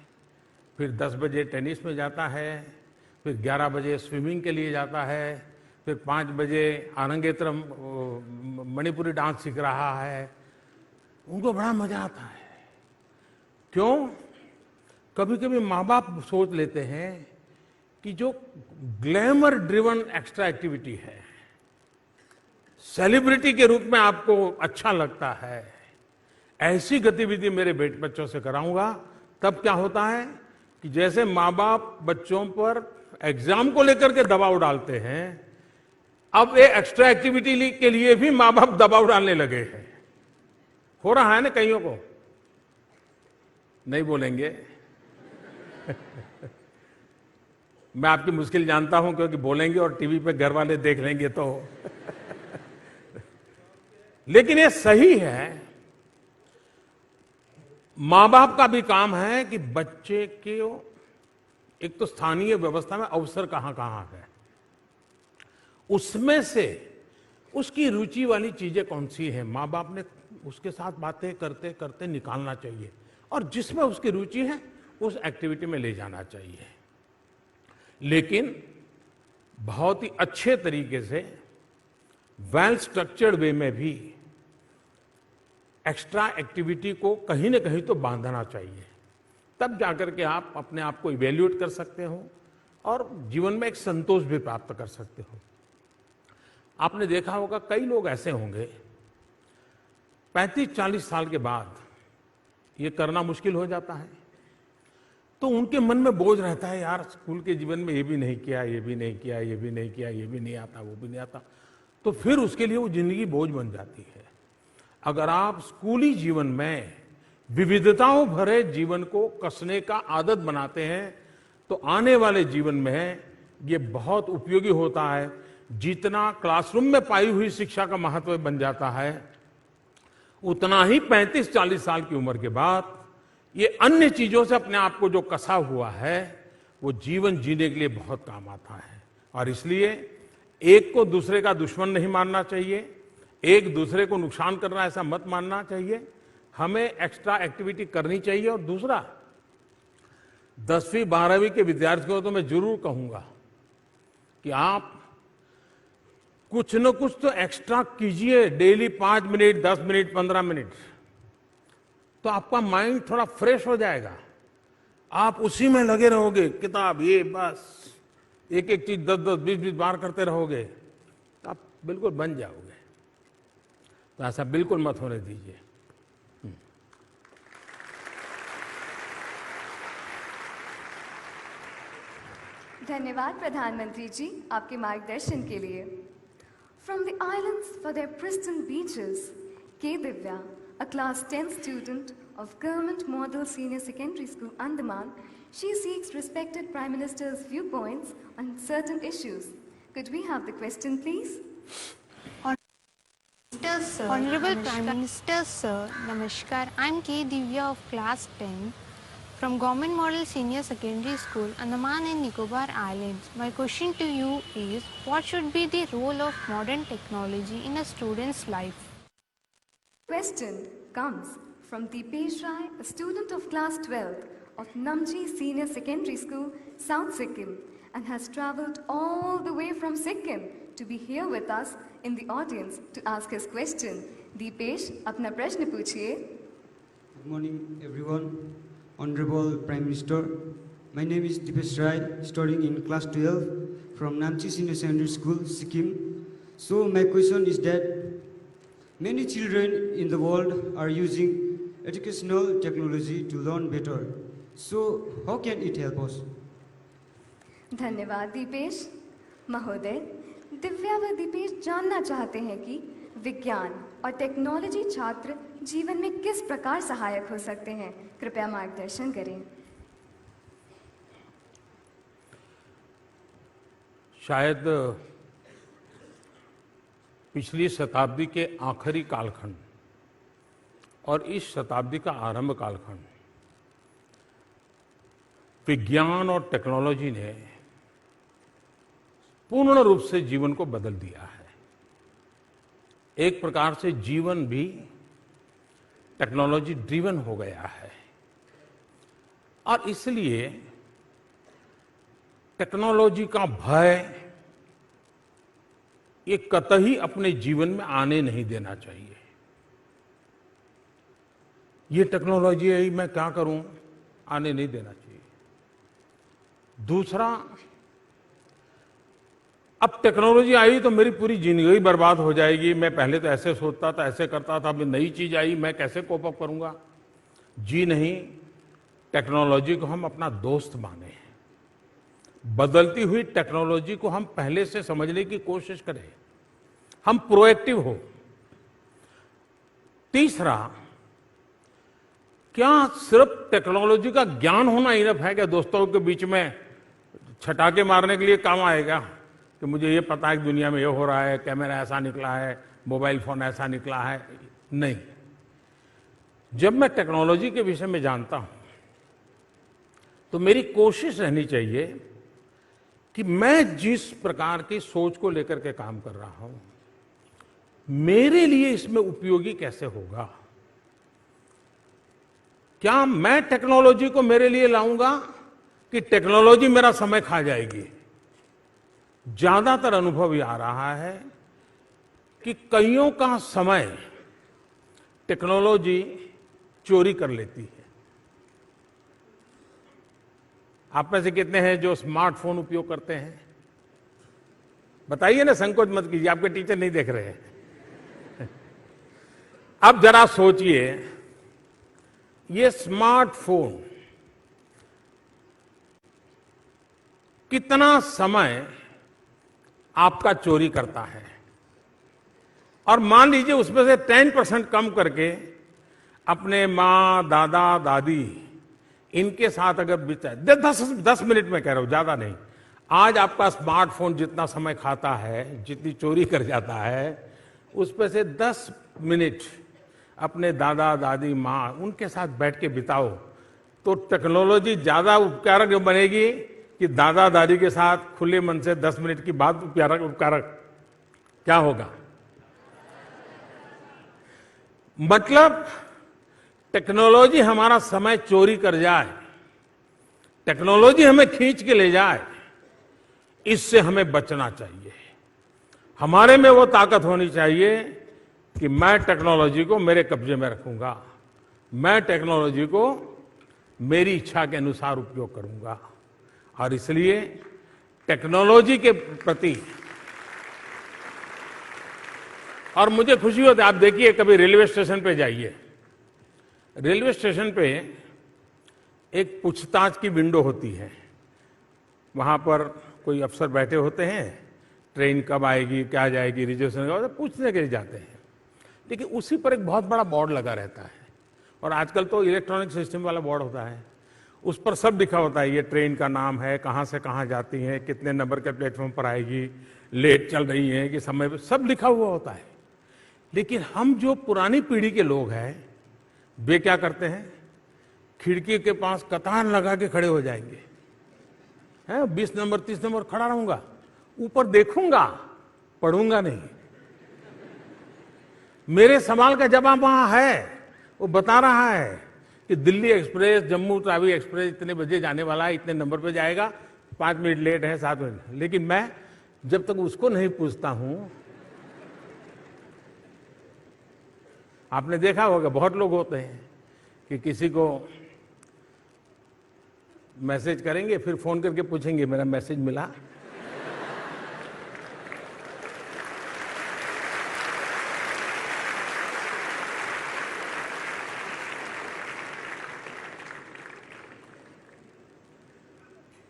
फिर 10 बजे टेनिस में जाता है, फिर 11 बजे स्विमिंग के लिए जाता है, फिर 5 बजे आरंगेत्रम मणिपुरी डांस सीख रहा है। उनको बड़ा मजा आता है। क्यों? कभी कभी माँ बाप सोच लेते हैं कि जो ग्लैमर ड्रिवन एक्स्ट्रा एक्टिविटी है, सेलिब्रिटी के रूप में आपको अच्छा लगता है, ऐसी गतिविधि मेरे बच्चों से कराऊंगा। तब क्या होता है कि जैसे माँ बाप बच्चों पर एग्जाम को लेकर के दबाव डालते हैं, अब ये एक्स्ट्रा एक्टिविटी के लिए भी माँ बाप दबाव डालने लगे हैं। हो रहा है ना कईयों को? नहीं बोलेंगे? मैं आपकी मुश्किल जानता हूं, क्योंकि बोलेंगे और टीवी पे घर वाले देख लेंगे तो लेकिन ये सही है। मां बाप का भी काम है कि बच्चे के एक तो स्थानीय व्यवस्था में अवसर कहां कहां है, उसमें से उसकी रुचि वाली चीजें कौन सी हैं, मां बाप ने उसके साथ बातें करते करते निकालना चाहिए और जिसमें उसकी रुचि है उस एक्टिविटी में ले जाना चाहिए। लेकिन बहुत ही अच्छे तरीके से वेल स्ट्रक्चर्ड वे में भी एक्स्ट्रा एक्टिविटी को कहीं ना कहीं तो बांधना चाहिए। तब जाकर के आप अपने आप को इवेल्युएट कर सकते हो और जीवन में एक संतोष भी प्राप्त कर सकते हो। आपने देखा होगा कई लोग ऐसे होंगे 35-40 साल के बाद ये करना मुश्किल हो जाता है, तो उनके मन में बोझ रहता है, यार स्कूल के जीवन में ये भी नहीं किया, ये भी नहीं किया, ये भी नहीं किया, ये भी नहीं आता, वो भी नहीं आता, तो फिर उसके लिए वो जिंदगी बोझ बन जाती है। अगर आप स्कूली जीवन में विविधताओं भरे जीवन को कसने का आदत बनाते हैं तो आने वाले जीवन में ये बहुत उपयोगी होता है। जितना क्लासरूम में पाई हुई शिक्षा का महत्व बन जाता है, उतना ही 35-40 साल की उम्र के बाद ये अन्य चीजों से अपने आप को जो कसा हुआ है वो जीवन जीने के लिए बहुत काम आता है। और इसलिए एक को दूसरे का दुश्मन नहीं मानना चाहिए, एक दूसरे को नुकसान करना ऐसा मत मानना चाहिए। हमें एक्स्ट्रा एक्टिविटी करनी चाहिए। और दूसरा, 10वीं 12वीं के विद्यार्थियों को तो मैं जरूर कहूंगा कि आप कुछ न कुछ तो एक्स्ट्रा कीजिए, डेली 5 मिनट, 10 मिनट, 15 मिनट, तो आपका माइंड थोड़ा फ्रेश हो जाएगा। आप उसी में लगे रहोगे, किताब ये बस एक एक चीज 10-10, 20-20 बार करते रहोगे तो आप बिल्कुल बन जाओगे। तो ऐसा बिल्कुल मत होने दीजिए। धन्यवाद प्रधानमंत्री जी आपके मार्गदर्शन के लिए। From the islands for their pristine beaches, K. Divya, a class 10 student of Government Model Senior Secondary School, Andaman, she seeks respected Prime Minister's viewpoints on certain issues. Could we have the question, please? Honorable Prime Minister Sir, Namaskar. I am K. Divya of class 10 from Government Model Senior Secondary School, Andaman and Nicobar Islands. My question to you is, what should be the role of modern technology in a student's life? Question comes from Deepesh Rai, a student of class 12 of Namchi Senior Secondary School, South Sikkim, and has travelled all the way from Sikkim to be here with us in the audience to ask his question. Deepesh, अपना प्रश्न पूछिए। Good morning, everyone. Honorable Prime Minister, my name is Deepesh Rai, studying in class 12 from Namchi Senior Secondary School, Sikkim. So my question is that many children in the world are using educational technology to learn better. So how can it help us? धन्यवाद दीपेश महोदय। दिव्या व दीपेश जानना चाहते हैं कि विज्ञान और technology छात्र जीवन में किस प्रकार सहायक हो सकते हैं। कृपया मार्गदर्शन करें। शायद पिछली शताब्दी के आखिरी कालखंड और इस शताब्दी का आरंभ कालखंड विज्ञान और टेक्नोलॉजी ने पूर्ण रूप से जीवन को बदल दिया है। एक प्रकार से जीवन भी टेक्नोलॉजी ड्रिवन हो गया है और इसलिए टेक्नोलॉजी का भय ये कतई अपने जीवन में आने नहीं देना चाहिए। ये टेक्नोलॉजी है, मैं क्या करूं, आने नहीं देना चाहिए। दूसरा, अब टेक्नोलॉजी आई तो मेरी पूरी जिंदगी बर्बाद हो जाएगी, मैं पहले तो ऐसे सोचता था, ऐसे करता था, अब नई चीज आई, मैं कैसे कोप अप करूंगा। जी नहीं, टेक्नोलॉजी को हम अपना दोस्त माने, बदलती हुई टेक्नोलॉजी को हम पहले से समझने की कोशिश करें, हम प्रोएक्टिव हो। तीसरा, क्या सिर्फ टेक्नोलॉजी का ज्ञान होना इनफ है? क्या दोस्तों के बीच में छटाके मारने के लिए काम आएगा कि मुझे ये पता है कि दुनिया में ये हो रहा है, कैमरा ऐसा निकला है, मोबाइल फोन ऐसा निकला है? नहीं। जब मैं टेक्नोलॉजी के विषय में जानता हूं तो मेरी कोशिश रहनी चाहिए कि मैं जिस प्रकार की सोच को लेकर के काम कर रहा हूं, मेरे लिए इसमें उपयोगी कैसे होगा। क्या मैं टेक्नोलॉजी को मेरे लिए लाऊंगा कि टेक्नोलॉजी मेरा समय खा जाएगी? ज्यादातर अनुभव ये आ रहा है कि कईयों का समय टेक्नोलॉजी चोरी कर लेती है। आप में से कितने हैं जो स्मार्टफोन उपयोग करते हैं? बताइए ना, संकोच मत कीजिए, आपके टीचर नहीं देख रहे हैं। अब जरा सोचिए, ये स्मार्टफोन कितना समय आपका चोरी करता है, और मान लीजिए उसमें से 10% कम करके अपने माँ, दादा, दादी इनके साथ अगर बिताए 10 मिनट में कह रहा हूं, ज्यादा नहीं। आज आपका स्मार्टफोन जितना समय खाता है, जितनी चोरी कर जाता है, उसमें से 10 मिनट अपने दादा, दादी, माँ उनके साथ बैठ के बिताओ तो टेक्नोलॉजी ज्यादा उपकारक बनेगी कि दादा दादी के साथ खुले मन से 10 मिनट की बात उपकारक क्या होगा? मतलब टेक्नोलॉजी हमारा समय चोरी कर जाए, टेक्नोलॉजी हमें खींच के ले जाए, इससे हमें बचना चाहिए। हमारे में वो ताकत होनी चाहिए कि मैं टेक्नोलॉजी को मेरे कब्जे में रखूंगा, मैं टेक्नोलॉजी को मेरी इच्छा के अनुसार उपयोग करूंगा। और इसलिए टेक्नोलॉजी के प्रति और मुझे खुशी होती है, आप देखिए कभी रेलवे स्टेशन पे जाइए, रेलवे स्टेशन पे एक पूछताछ की विंडो होती है, वहां पर कोई अफसर बैठे होते हैं, ट्रेन कब आएगी, क्या जाएगी, रिजर्वेशन का पूछने के लिए जाते हैं। लेकिन उसी पर एक बहुत बड़ा बोर्ड लगा रहता है, और आजकल तो इलेक्ट्रॉनिक सिस्टम वाला बोर्ड होता है, उस पर सब लिखा होता है, ये ट्रेन का नाम है, कहाँ से कहाँ जाती है, कितने नंबर के प्लेटफॉर्म पर आएगी, लेट चल रही है कि समय पर, सब लिखा हुआ होता है। लेकिन हम जो पुरानी पीढ़ी के लोग हैं, वे क्या करते हैं, खिड़की के पास कतार लगा के खड़े हो जाएंगे, हैं 20 नंबर 30 नंबर खड़ा रहूंगा, ऊपर देखूंगा, पढ़ूंगा नहीं। मेरे सवाल का जवाब वहां है, वो बता रहा है कि दिल्ली एक्सप्रेस, जम्मू तावी एक्सप्रेस इतने बजे जाने वाला है, इतने नंबर पे जाएगा, 5 मिनट लेट है, 7 मिनट। लेकिन मैं जब तक उसको नहीं पूछता हूं, आपने देखा होगा बहुत लोग होते हैं कि किसी को मैसेज करेंगे, फिर फोन करके पूछेंगे मेरा मैसेज मिला।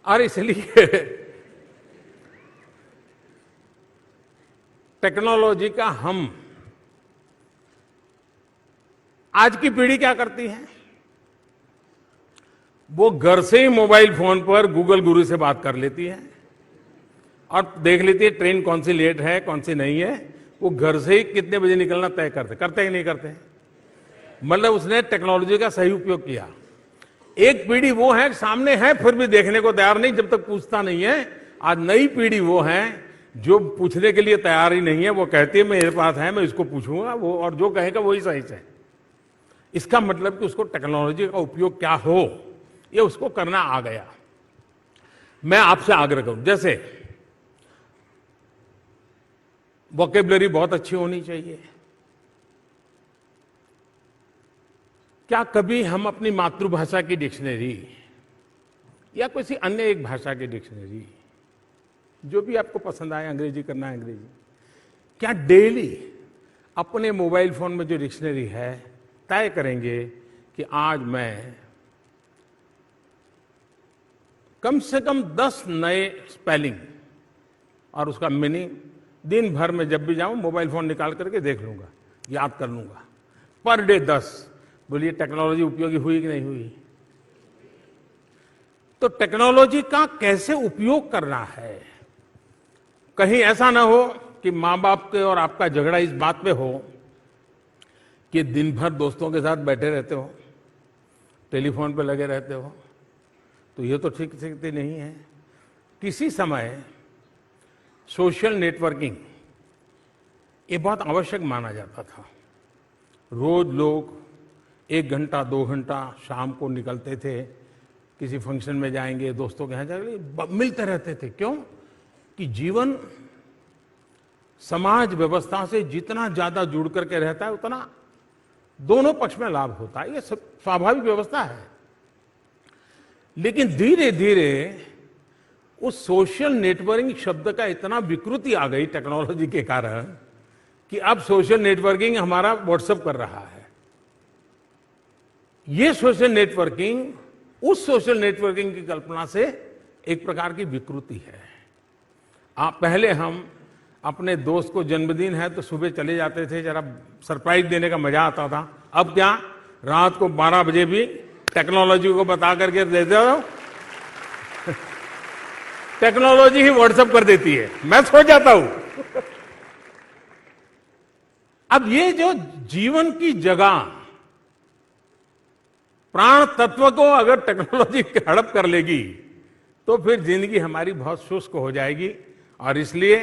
और इसलिए टेक्नोलॉजी का हम, आज की पीढ़ी क्या करती है, वो घर से ही मोबाइल फोन पर गूगल गुरु से बात कर लेती है और देख लेती है ट्रेन कौन सी लेट है, कौन सी नहीं है। वो घर से ही कितने बजे निकलना तय करते ही नहीं करते, मतलब उसने टेक्नोलॉजी का सही उपयोग किया। एक पीढ़ी वो है सामने है फिर भी देखने को तैयार नहीं, जब तक पूछता नहीं है। आज नई पीढ़ी वो है जो पूछने के लिए तैयार ही नहीं है, वो कहती है मेरे पास है, मैं इसको पूछूंगा, वो और जो कहेगा वही सही है। इसका मतलब कि उसको टेक्नोलॉजी का उपयोग क्या हो, ये उसको करना आ गया। मैं आपसे आग्रह करूं, जैसे वोकेबलरी बहुत अच्छी होनी चाहिए। क्या कभी हम अपनी मातृभाषा की डिक्शनरी या किसी अन्य एक भाषा की डिक्शनरी, जो भी आपको पसंद आए, अंग्रेजी करना है अंग्रेजी, क्या डेली अपने मोबाइल फोन में जो डिक्शनरी है तय करेंगे कि आज मैं कम से कम 10 नए स्पेलिंग और उसका मीनिंग दिन भर में जब भी जाऊं मोबाइल फोन निकाल करके देख लूंगा, याद कर लूंगा, पर डे 10। बोलिए टेक्नोलॉजी उपयोगी हुई कि नहीं हुई? तो टेक्नोलॉजी का कैसे उपयोग करना है, कहीं ऐसा ना हो कि माँ बाप के और आपका झगड़ा इस बात पे हो कि दिन भर दोस्तों के साथ बैठे रहते हो, टेलीफोन पे लगे रहते हो, तो ये तो ठीक नहीं है। किसी समय सोशल नेटवर्किंग ये बहुत आवश्यक माना जाता था। रोज लोग 1 घंटा 2 घंटा शाम को निकलते थे, किसी फंक्शन में जाएंगे, दोस्तों के यहाँ जाएंगे, मिलते रहते थे। क्यों? कि जीवन समाज व्यवस्था से जितना ज्यादा जुड़ करके रहता है उतना दोनों पक्ष में लाभ होता है, ये स्वाभाविक व्यवस्था है। लेकिन धीरे धीरे उस सोशल नेटवर्किंग शब्द का इतना विकृति आ गई टेक्नोलॉजी के कारण कि अब सोशल नेटवर्किंग हमारा व्हाट्सएप कर रहा है। ये सोशल नेटवर्किंग उस सोशल नेटवर्किंग की कल्पना से एक प्रकार की विकृति है। पहले हम अपने दोस्त को जन्मदिन है तो सुबह चले जाते थे, जरा सरप्राइज देने का मजा आता था। अब क्या, रात को 12 बजे भी टेक्नोलॉजी को बता करके दे दो, टेक्नोलॉजी ही व्हाट्सएप कर देती है, मैं सो जाता हूं। अब ये जो जीवन की जगह प्राण तत्व को अगर टेक्नोलॉजी हड़प कर लेगी तो फिर जिंदगी हमारी बहुत शुष्क हो जाएगी। और इसलिए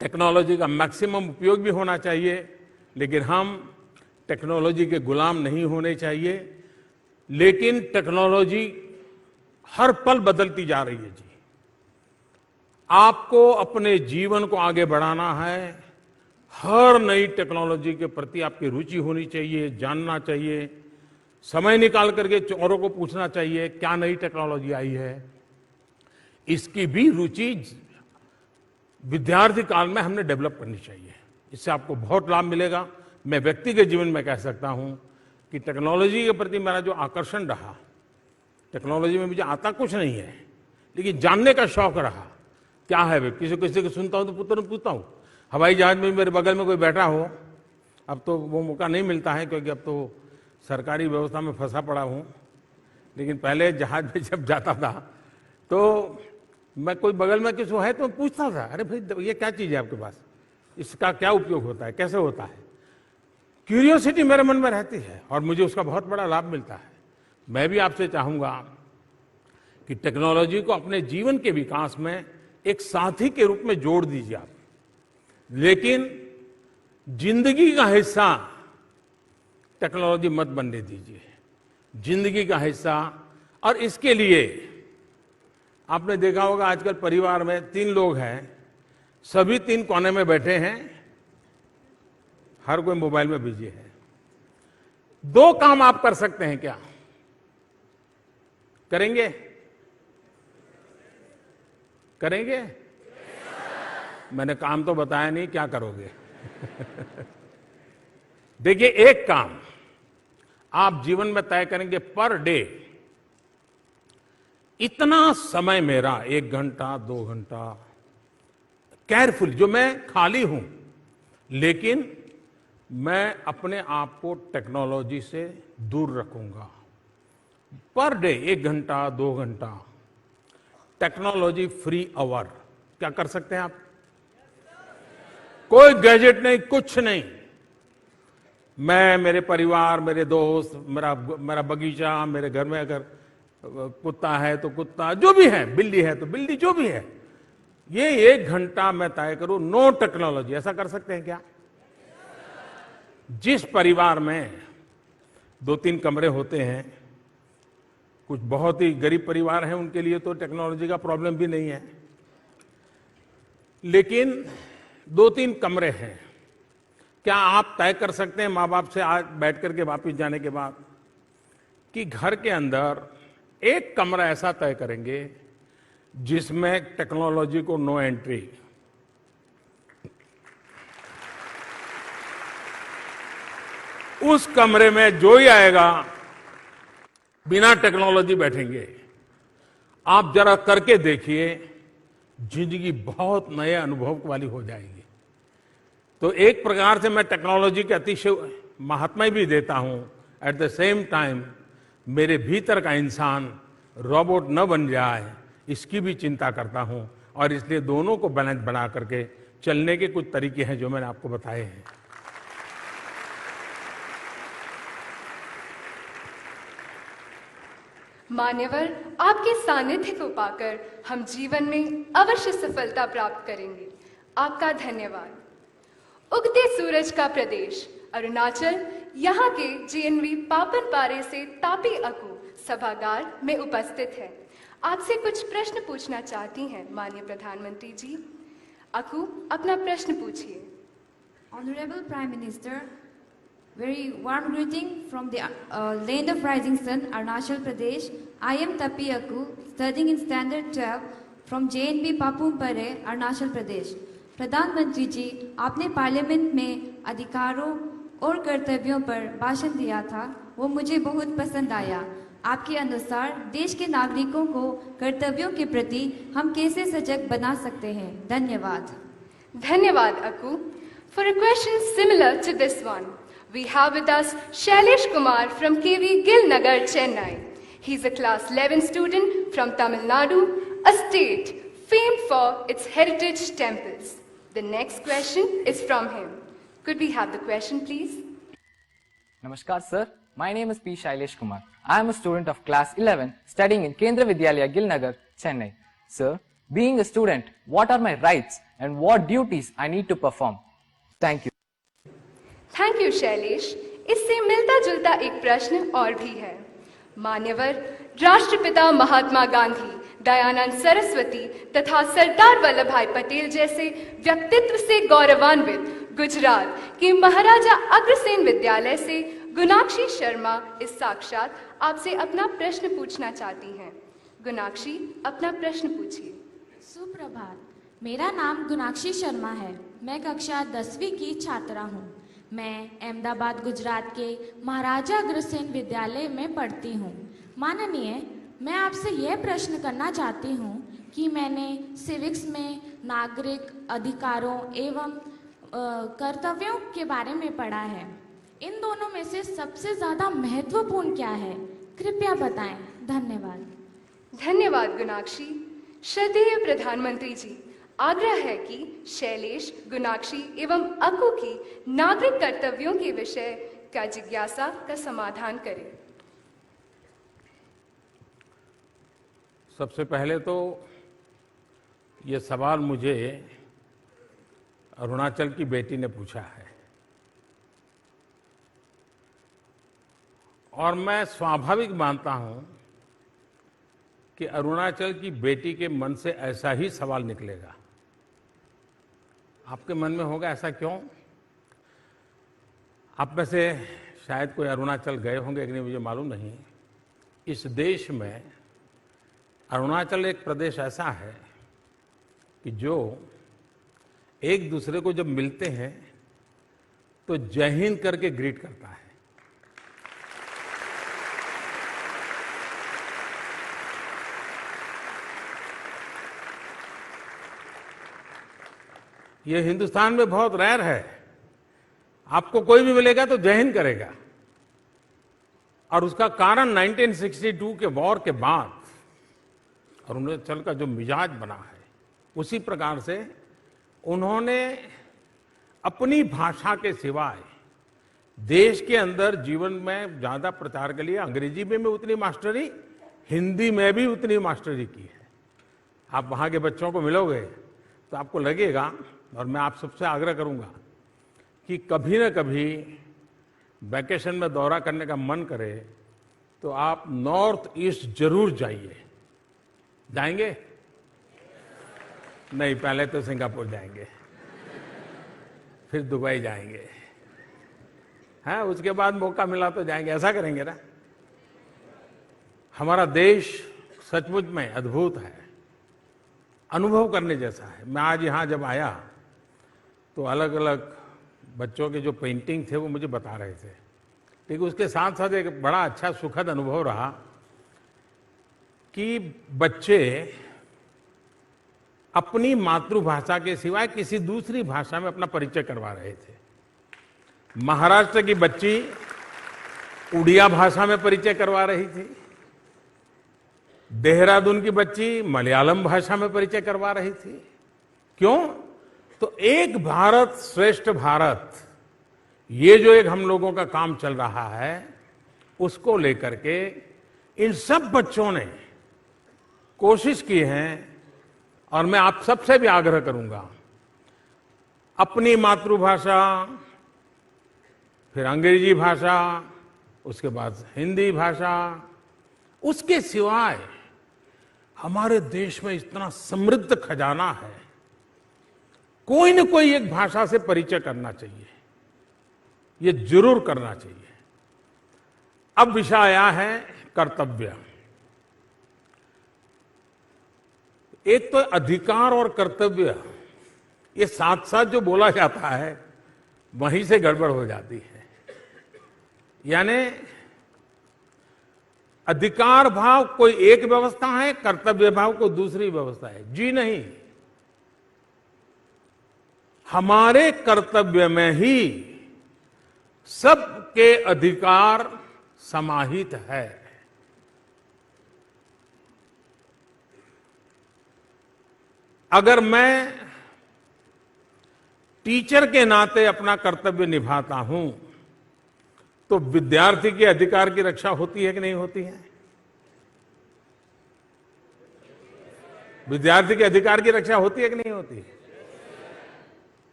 टेक्नोलॉजी का मैक्सिमम उपयोग भी होना चाहिए, लेकिन हम टेक्नोलॉजी के गुलाम नहीं होने चाहिए। लेकिन टेक्नोलॉजी हर पल बदलती जा रही है जी। आपको अपने जीवन को आगे बढ़ाना है, हर नई टेक्नोलॉजी के प्रति आपकी रुचि होनी चाहिए, जानना चाहिए, समय निकाल करके औरों को पूछना चाहिए क्या नई टेक्नोलॉजी आई है। इसकी भी रुचि विद्यार्थी काल में हमने डेवलप करनी चाहिए। इससे आपको बहुत लाभ मिलेगा। मैं व्यक्तिगत जीवन में कह सकता हूं कि टेक्नोलॉजी के प्रति मेरा जो आकर्षण रहा, टेक्नोलॉजी में मुझे आता कुछ नहीं है, लेकिन जानने का शौक रहा। क्या है वे, किसी को सुनता हूं तो तुरंत पूछता हूं। हवाई जहाज में मेरे बगल में कोई बैठा हो, अब तो वो मौका नहीं मिलता है क्योंकि अब तो सरकारी व्यवस्था में फंसा पड़ा हूं, लेकिन पहले जहाज में जब जाता था तो मैं कोई बगल में किसी है तो पूछता था, अरे भाई ये क्या चीज़ है आपके पास, इसका क्या उपयोग होता है, कैसे होता है। क्यूरियोसिटी मेरे मन में रहती है और मुझे उसका बहुत बड़ा लाभ मिलता है। मैं भी आपसे चाहूँगा कि टेक्नोलॉजी को अपने जीवन के विकास में एक साथी के रूप में जोड़ दीजिए आप, लेकिन जिंदगी का हिस्सा टेक्नोलॉजी मत बनने दीजिए, जिंदगी का हिस्सा। और इसके लिए आपने देखा होगा आजकल परिवार में 3 लोग हैं, सभी 3 कोने में बैठे हैं, हर कोई मोबाइल में बिजी है। 2 काम आप कर सकते हैं, क्या करेंगे? करेंगे? मैंने काम तो बताया नहीं, क्या करोगे? देखिए, एक काम आप जीवन में तय करेंगे, पर डे इतना समय मेरा 1 घंटा 2 घंटा केयरफुल, जो मैं खाली हूं, लेकिन मैं अपने आप को टेक्नोलॉजी से दूर रखूंगा। पर डे 1 घंटा 2 घंटा टेक्नोलॉजी फ्री आवर। क्या कर सकते हैं आप? कोई गैजेट नहीं, कुछ नहीं। मैं, मेरे परिवार, मेरे दोस्त, मेरा बगीचा, मेरे घर में अगर कुत्ता है तो कुत्ता, जो भी है, बिल्ली है तो बिल्ली, जो भी है, ये 1 घंटा मैं तय करूं नो टेक्नोलॉजी। ऐसा कर सकते हैं क्या? जिस परिवार में 2-3 कमरे होते हैं, कुछ बहुत ही गरीब परिवार हैं, उनके लिए तो टेक्नोलॉजी का प्रॉब्लम भी नहीं है, लेकिन 2-3 कमरे हैं, क्या आप तय कर सकते हैं माँ बाप से आज बैठ करके वापिस जाने के बाद कि घर के अंदर 1 कमरा ऐसा तय करेंगे जिसमें टेक्नोलॉजी को नो एंट्री। उस कमरे में जो ही आएगा बिना टेक्नोलॉजी बैठेंगे। आप जरा करके देखिए, जिंदगी बहुत नए अनुभव वाली हो जाएगी। तो एक प्रकार से मैं टेक्नोलॉजी के अतिशय महात्मा भी देता हूं, एट द सेम टाइम मेरे भीतर का इंसान रोबोट न बन जाए, इसकी भी चिंता करता हूं। और इसलिए दोनों को बैलेंस बना करके चलने के कुछ तरीके हैं जो मैंने आपको बताए हैं। मान्यवर, आपके सानिध्य को पाकर हम जीवन में अवश्य सफलता प्राप्त करेंगे। आपका धन्यवाद। उगते सूरज का प्रदेश अरुणाचल, यहाँ के जेएनवी पापनपारे से तापी अकू सभागार में उपस्थित है। आपसे कुछ प्रश्न पूछना चाहती हैं माननीय प्रधानमंत्री जी। अकू, अपना प्रश्न पूछिए। Honorable Prime Minister, very warm greeting from the land of rising sun, Arunachal Pradesh. I am Tapi Aku, studying in Standard 12 from JNB Papumpare, Arunachal Pradesh. प्रधानमंत्री जी, आपने पार्लियामेंट में अधिकारों और कर्तव्यों पर भाषण दिया था, वो मुझे बहुत पसंद आया। आपके अनुसार देश के नागरिकों को कर्तव्यों के प्रति हम कैसे सजग बना सकते हैं? धन्यवाद। धन्यवाद अकू। For a question similar to this one, we have with us Shailesh Kumar from KV Gil Nagar, Chennai. He's a class 11 student from Tamil Nadu, a state famed for its heritage temples. The next question is from him. Could we have the question, please? Namaskar, sir. My name is P. Shailesh Kumar. I am a student of class 11 studying in Kendra Vidyalaya, Gilnagar, Chennai. Sir, being a student, what are my rights and what duties I need to perform? Thank you. Thank you, Shailesh. इससे मिलता जुलता एक प्रश्न और भी है। मान्यवर, राष्ट्रपिता महात्मा गांधी, दयानंद सरस्वती तथा सरदार वल्लभ भाई पटेल जैसे व्यक्तित्व से गौरवान्वित गुजरात के महाराजा अग्रसेन विद्यालय से गुनाक्षी शर्मा इस साक्षात आपसे अपना प्रश्न पूछना चाहती हैं। गुनाक्षी, अपना प्रश्न पूछिए। सुप्रभात। मेरा नाम गुनाक्षी शर्मा है। मैं कक्षा 10वीं की छात्रा हूँ। मैं अहमदाबाद गुजरात के महाराजा अग्रसेन विद्यालय में पढ़ती हूँ। माननीय, मैं आपसे यह प्रश्न करना चाहती हूँ कि मैंने सिविक्स में नागरिक अधिकारों एवं कर्तव्यों के बारे में पढ़ा है। इन दोनों में से सबसे ज़्यादा महत्वपूर्ण क्या है? कृपया बताएं। धन्यवाद। धन्यवाद गुनाक्षी। श्रद्धेय प्रधानमंत्री जी, आग्रह है कि शैलेश, गुनाक्षी एवं अक्कू की नागरिक कर्तव्यों के विषय का जिज्ञासा का समाधान करें। सबसे पहले तो ये सवाल मुझे अरुणाचल की बेटी ने पूछा है और मैं स्वाभाविक मानता हूं कि अरुणाचल की बेटी के मन से ऐसा ही सवाल निकलेगा। आपके मन में होगा ऐसा क्यों? आप में से शायद कोई अरुणाचल गए होंगे कि नहीं मुझे मालूम नहीं। इस देश में अरुणाचल एक प्रदेश ऐसा है कि जो एक दूसरे को जब मिलते हैं तो जय हिंद करके ग्रीट करता है। ये हिंदुस्तान में बहुत रेयर है। आपको कोई भी मिलेगा तो जय हिंद करेगा। और उसका कारण 1962 के वॉर के बाद अरुणाचल का जो मिजाज बना है, उसी प्रकार से उन्होंने अपनी भाषा के सिवाय देश के अंदर जीवन में ज्यादा प्रचार के लिए अंग्रेजी में उतनी मास्टरी, हिंदी में भी उतनी मास्टरी की है। आप वहां के बच्चों को मिलोगे तो आपको लगेगा, और मैं आप सबसे आग्रह करूंगा कि कभी न कभी वैकेशन में दौरा करने का मन करे तो आप नॉर्थ ईस्ट जरूर जाइए। जाएंगे? नहीं, पहले तो सिंगापुर जाएंगे, फिर दुबई जाएंगे, हैं, उसके बाद मौका मिला तो जाएंगे। ऐसा करेंगे ना? हमारा देश सचमुच में अद्भुत है, अनुभव करने जैसा है। मैं आज यहाँ जब आया तो अलग अलग बच्चों के जो पेंटिंग थे वो मुझे बता रहे थे, लेकिन उसके साथ साथ एक बड़ा अच्छा सुखद अनुभव रहा कि बच्चे अपनी मातृभाषा के सिवाय किसी दूसरी भाषा में अपना परिचय करवा रहे थे। महाराष्ट्र की बच्ची उड़िया भाषा में परिचय करवा रही थी, देहरादून की बच्ची मलयालम भाषा में परिचय करवा रही थी। क्यों? तो एक भारत श्रेष्ठ भारत, ये जो एक हम लोगों का काम चल रहा है, उसको लेकर के इन सब बच्चों ने कोशिश की है। और मैं आप सबसे भी आग्रह करूंगा, अपनी मातृभाषा, फिर अंग्रेजी भाषा, उसके बाद हिंदी भाषा, उसके सिवाय हमारे देश में इतना समृद्ध खजाना है, कोई न कोई एक भाषा से परिचय करना चाहिए, ये जरूर करना चाहिए। अब विषय आया है कर्तव्य। एक तो अधिकार और कर्तव्य, ये साथ साथ जो बोला जाता है वहीं से गड़बड़ हो जाती है। यानी अधिकार भाव कोई एक व्यवस्था है, कर्तव्य भाव कोई दूसरी व्यवस्था है। जी नहीं, हमारे कर्तव्य में ही सबके अधिकार समाहित है। अगर मैं टीचर के नाते अपना कर्तव्य निभाता हूं तो विद्यार्थी के अधिकार की रक्षा होती है कि नहीं होती है? विद्यार्थी के अधिकार की रक्षा होती है कि नहीं होती है?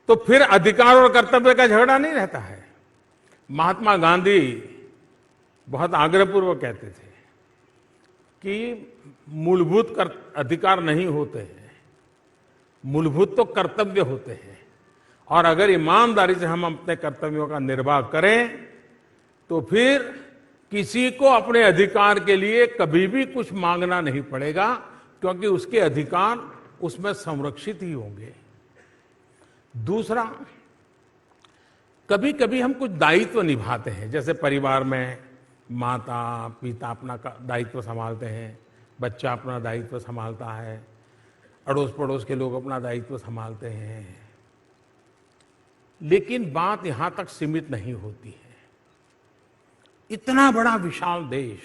तो फिर अधिकार और कर्तव्य का झगड़ा नहीं रहता है। महात्मा गांधी बहुत आग्रहपूर्वक कहते थे कि मूलभूत अधिकार नहीं होते हैं, मूलभूत तो कर्तव्य होते हैं। और अगर ईमानदारी से हम अपने कर्तव्यों का निर्वाह करें तो फिर किसी को अपने अधिकार के लिए कभी भी कुछ मांगना नहीं पड़ेगा, क्योंकि उसके अधिकार उसमें संरक्षित ही होंगे। दूसरा, कभी कभी हम कुछ दायित्व निभाते हैं, जैसे परिवार में माता पिता अपना दायित्व संभालते हैं, बच्चा अपना दायित्व संभालता है, अड़ोस पड़ोस के लोग अपना दायित्व संभालते हैं। लेकिन बात यहां तक सीमित नहीं होती है। इतना बड़ा विशाल देश,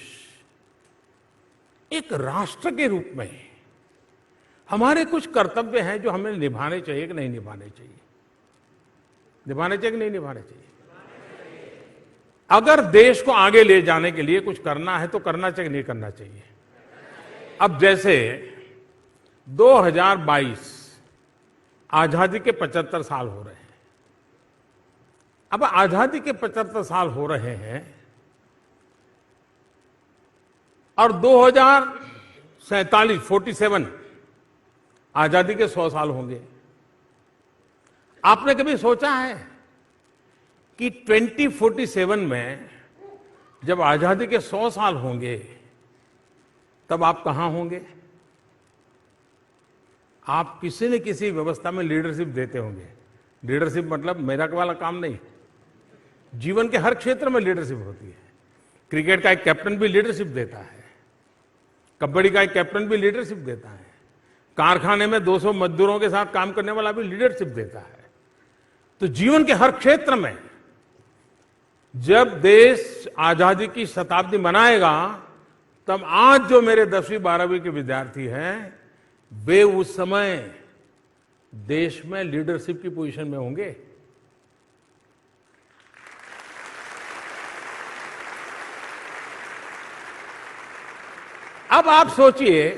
एक राष्ट्र के रूप में हमारे कुछ कर्तव्य हैं जो हमें निभाने चाहिए कि नहीं निभाने चाहिए? निभाने चाहिए कि नहीं निभाने चाहिए? अगर देश को आगे ले जाने के लिए कुछ करना है तो करना चाहिए नहीं करना चाहिए? अब जैसे 2022 आजादी के 75 साल हो रहे हैं। अब आजादी के 75 साल हो रहे हैं और 47 आजादी के 100 साल होंगे। आपने कभी सोचा है कि 2047 में जब आजादी के 100 साल होंगे तब आप कहां होंगे? आप किसी न किसी व्यवस्था में लीडरशिप देते होंगे। लीडरशिप मतलब मेरा वाला काम नहीं, जीवन के हर क्षेत्र में लीडरशिप होती है। क्रिकेट का एक कैप्टन भी लीडरशिप देता है, कबड्डी का एक कैप्टन भी लीडरशिप देता है, कारखाने में 200 मजदूरों के साथ काम करने वाला भी लीडरशिप देता है। तो जीवन के हर क्षेत्र में जब देश आजादी की शताब्दी मनाएगा तब आज जो मेरे 10वीं 12वीं के विद्यार्थी हैं वे उस समय देश में लीडरशिप की पोजीशन में होंगे। अब आप सोचिए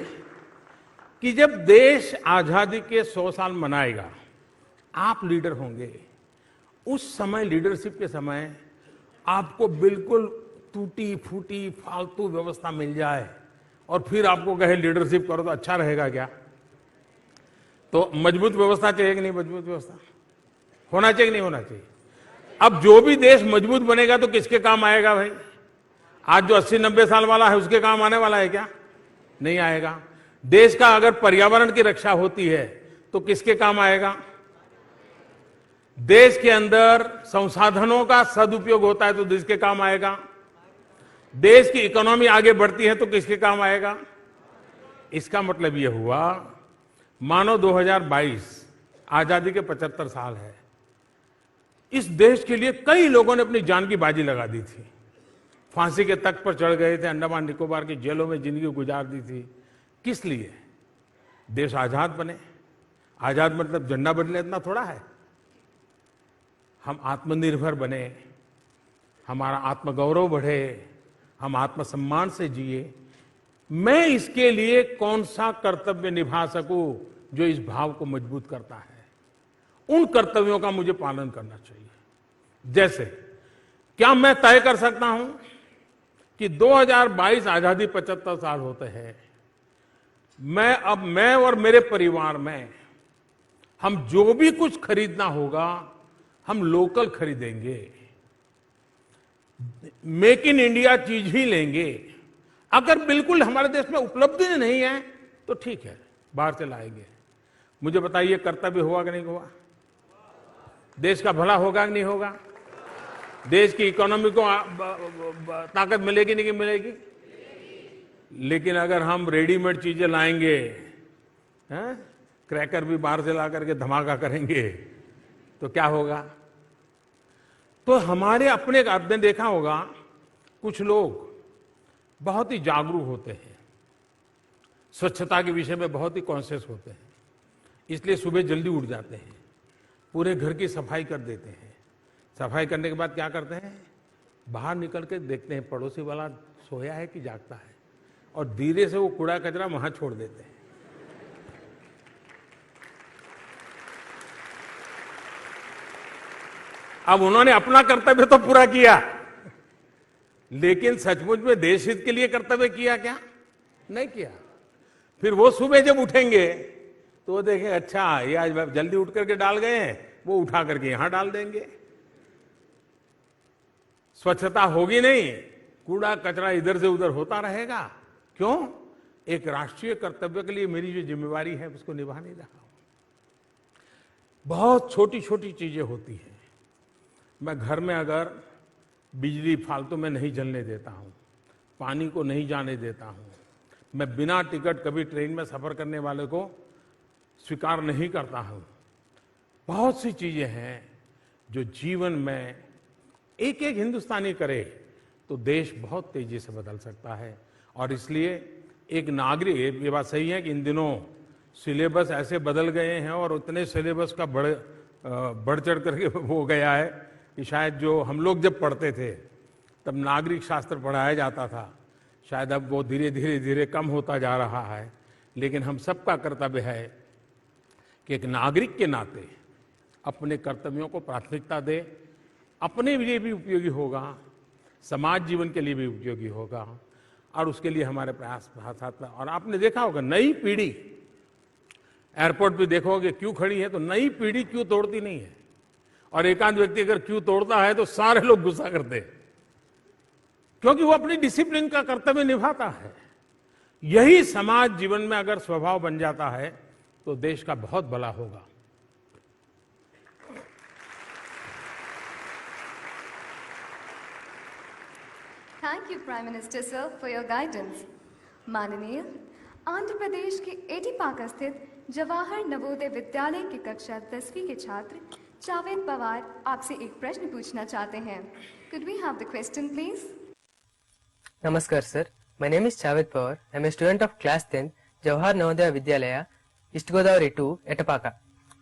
कि जब देश आजादी के 100 साल मनाएगा, आप लीडर होंगे। उस समय लीडरशिप के समय आपको बिल्कुल टूटी फूटी फालतू व्यवस्था मिल जाए और फिर आपको कहे लीडरशिप करो तो अच्छा रहेगा क्या? तो मजबूत व्यवस्था चाहिए कि नहीं? मजबूत व्यवस्था होना चाहिए कि नहीं होना चाहिए? अब जो भी देश मजबूत बनेगा तो किसके काम आएगा भाई? आज जो 80-90 साल वाला है उसके काम आने वाला है क्या? नहीं आएगा। देश का अगर पर्यावरण की रक्षा होती है तो किसके काम आएगा? देश के अंदर संसाधनों का सदुपयोग होता है तो किसके काम आएगा? देश की इकोनॉमी आगे बढ़ती है तो किसके काम आएगा? इसका मतलब यह हुआ, मानो 2022 आजादी के 75 साल है। इस देश के लिए कई लोगों ने अपनी जान की बाजी लगा दी थी, फांसी के तख्त पर चढ़ गए थे, अंडमान निकोबार की जेलों में जिंदगी गुजार दी थी। किस लिए? देश आजाद बने। आजाद मतलब झंडा बदले इतना थोड़ा है। हम आत्मनिर्भर बने, हमारा आत्मगौरव बढ़े, हम आत्मसम्मान से जिए। मैं इसके लिए कौन सा कर्तव्य निभा सकूं जो इस भाव को मजबूत करता है? उन कर्तव्यों का मुझे पालन करना चाहिए। जैसे क्या मैं तय कर सकता हूं कि 2022 आजादी 75 साल होते हैं, मैं और मेरे परिवार में हम जो भी कुछ खरीदना होगा हम लोकल खरीदेंगे, मेक इन इंडिया चीज ही लेंगे। अगर बिल्कुल हमारे देश में उपलब्धि नहीं है तो ठीक है, बाहर से लाएंगे। मुझे बताइए, कर्तव्य हुआ कि नहीं हुआ? देश का भला होगा कि नहीं होगा? देश की इकोनॉमी को ताकत मिलेगी नहीं कि मिलेगी? लेकिन अगर हम रेडीमेड चीजें लाएंगे, क्रैकर भी बाहर से ला करके धमाका करेंगे तो क्या होगा? तो हमारे अपने आपने देखा होगा कुछ लोग बहुत ही जागरूक होते हैं, स्वच्छता के विषय में बहुत ही कॉन्शियस होते हैं, इसलिए सुबह जल्दी उठ जाते हैं, पूरे घर की सफाई कर देते हैं। सफाई करने के बाद क्या करते हैं? बाहर निकल के देखते हैं पड़ोसी वाला सोया है कि जागता है, और धीरे से वो कूड़ा कचरा वहां छोड़ देते हैं। अब उन्होंने अपना कर्तव्य तो पूरा किया, लेकिन सचमुच में देश हित के लिए कर्तव्य किया क्या? नहीं किया। फिर वो सुबह जब उठेंगे तो वो देखेंगे, अच्छा ये आज जल्दी उठ करके डाल गए हैं, वो उठा करके यहां डाल देंगे। स्वच्छता होगी नहीं, कूड़ा कचरा इधर से उधर होता रहेगा। क्यों? एक राष्ट्रीय कर्तव्य के लिए मेरी जो जिम्मेवारी है उसको निभा नहीं रहा हूं। बहुत छोटी छोटी चीजें होती हैं। मैं घर में अगर बिजली फालतू में नहीं जलने देता हूं, पानी को नहीं जाने देता हूं, मैं बिना टिकट कभी ट्रेन में सफर करने वाले को स्वीकार नहीं करता हूं। बहुत सी चीजें हैं जो जीवन में एक एक हिंदुस्तानी करे तो देश बहुत तेजी से बदल सकता है। और इसलिए एक नागरिक, ये बात सही है कि इन दिनों सिलेबस ऐसे बदल गए हैं और उतने सिलेबस का बढ़ चढ़ करके हो गया है कि शायद जो हम लोग जब पढ़ते थे तब नागरिक शास्त्र पढ़ाया जाता था, शायद अब वो धीरे धीरे कम होता जा रहा है। लेकिन हम सबका कर्तव्य है कि एक नागरिक के नाते अपने कर्तव्यों को प्राथमिकता दे। अपने लिए भी उपयोगी होगा, समाज जीवन के लिए भी उपयोगी होगा, और उसके लिए हमारे प्रयास साथ। और आपने देखा होगा नई पीढ़ी, एयरपोर्ट पे देखोगे क्यों खड़ी है तो नई पीढ़ी क्यों तोड़ती नहीं है, और एकांत व्यक्ति अगर क्यों तोड़ता है तो सारे लोग गुस्सा करते हैं, क्योंकि वो अपनी डिसिप्लिन का कर्तव्य निभाता है। यही समाज जीवन में अगर स्वभाव बन जाता है तो देश का बहुत भला होगा। Thank you, Prime Minister, sir, for your guidance. माननीय, आंध्र प्रदेश के एटीपाका स्थित जवाहर नवोदय विद्यालय की कक्षा 10वीं के छात्र जावेद पवार आपसे एक प्रश्न पूछना चाहते हैं। Could we have the question, please? Namaskar, sir. My name is Javed Pawar. I am a student of class 10, Jawahar Navodaya Vidyalaya, East Godavari 2, Etapaka.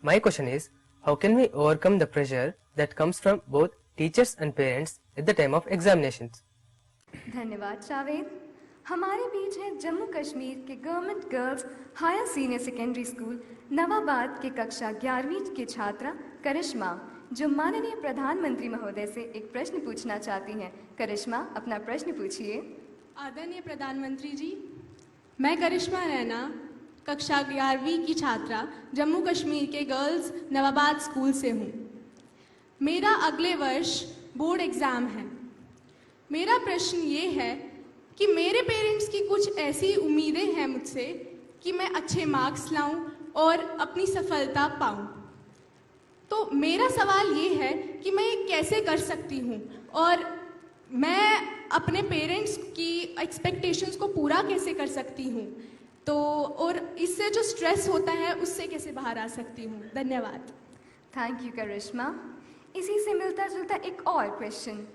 My question is, how can we overcome the pressure that comes from both teachers and parents at the time of examinations? धन्यवाद जावेद। हमारे बीच है जम्मू कश्मीर के government girls higher senior secondary school Nawabad के कक्षा 11वीं की छात्रा करिश्मा, जो माननीय प्रधानमंत्री महोदय से एक प्रश्न पूछना चाहती हैं। करिश्मा, अपना प्रश्न पूछिए। आदरणीय प्रधानमंत्री जी, मैं करिश्मा रैना कक्षा 11वीं की छात्रा जम्मू कश्मीर के गर्ल्स नवाबाद स्कूल से हूँ। मेरा अगले वर्ष बोर्ड एग्ज़ाम है। मेरा प्रश्न ये है कि मेरे पेरेंट्स की कुछ ऐसी उम्मीदें हैं मुझसे कि मैं अच्छे मार्क्स लाऊं और अपनी सफलता पाऊं। तो मेरा सवाल ये है कि मैं ये कैसे कर सकती हूं और मैं अपने पेरेंट्स की एक्सपेक्टेशंस को पूरा कैसे कर सकती हूं, तो और इससे जो स्ट्रेस होता है उससे कैसे बाहर आ सकती हूं। धन्यवाद। थैंक यू करिश्मा। इसी से मिलता जुलता एक और क्वेश्चन।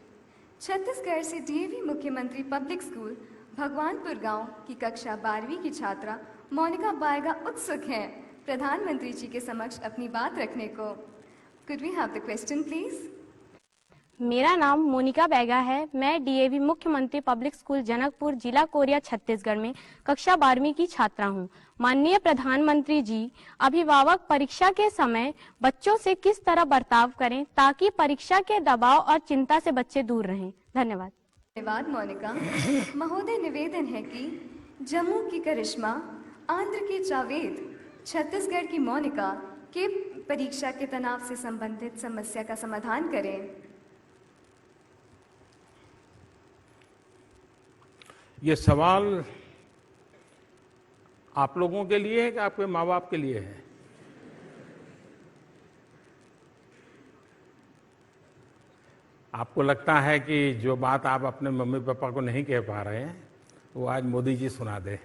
छत्तीसगढ़ से डीएवी मुख्यमंत्री पब्लिक स्कूल भगवानपुर गांव की कक्षा 12वीं की छात्रा मोनिका बायगा उत्सुक हैं प्रधानमंत्री जी के समक्ष अपनी बात रखने को। Could we have the question, please? मेरा नाम मोनिका बैगा है। मैं डीएवी मुख्यमंत्री पब्लिक स्कूल जनकपुर, जिला कोरिया, छत्तीसगढ़ में कक्षा 12वीं की छात्रा हूं। माननीय प्रधानमंत्री जी, अभिभावक परीक्षा के समय बच्चों से किस तरह बर्ताव करें ताकि परीक्षा के दबाव और चिंता से बच्चे दूर रहें? धन्यवाद। धन्यवाद मोनिका। महोदय, निवेदन है कि जम्मू की करिश्मा, आंध्र की जावेद, छत्तीसगढ़ की मोनिका के परीक्षा के तनाव से संबंधित समस्या का समाधान करें। ये सवाल आप लोगों के लिए है कि आपके माँ बाप के लिए है? आपको लगता है कि जो बात आप अपने मम्मी पापा को नहीं कह पा रहे हैं वो आज मोदी जी सुना दे।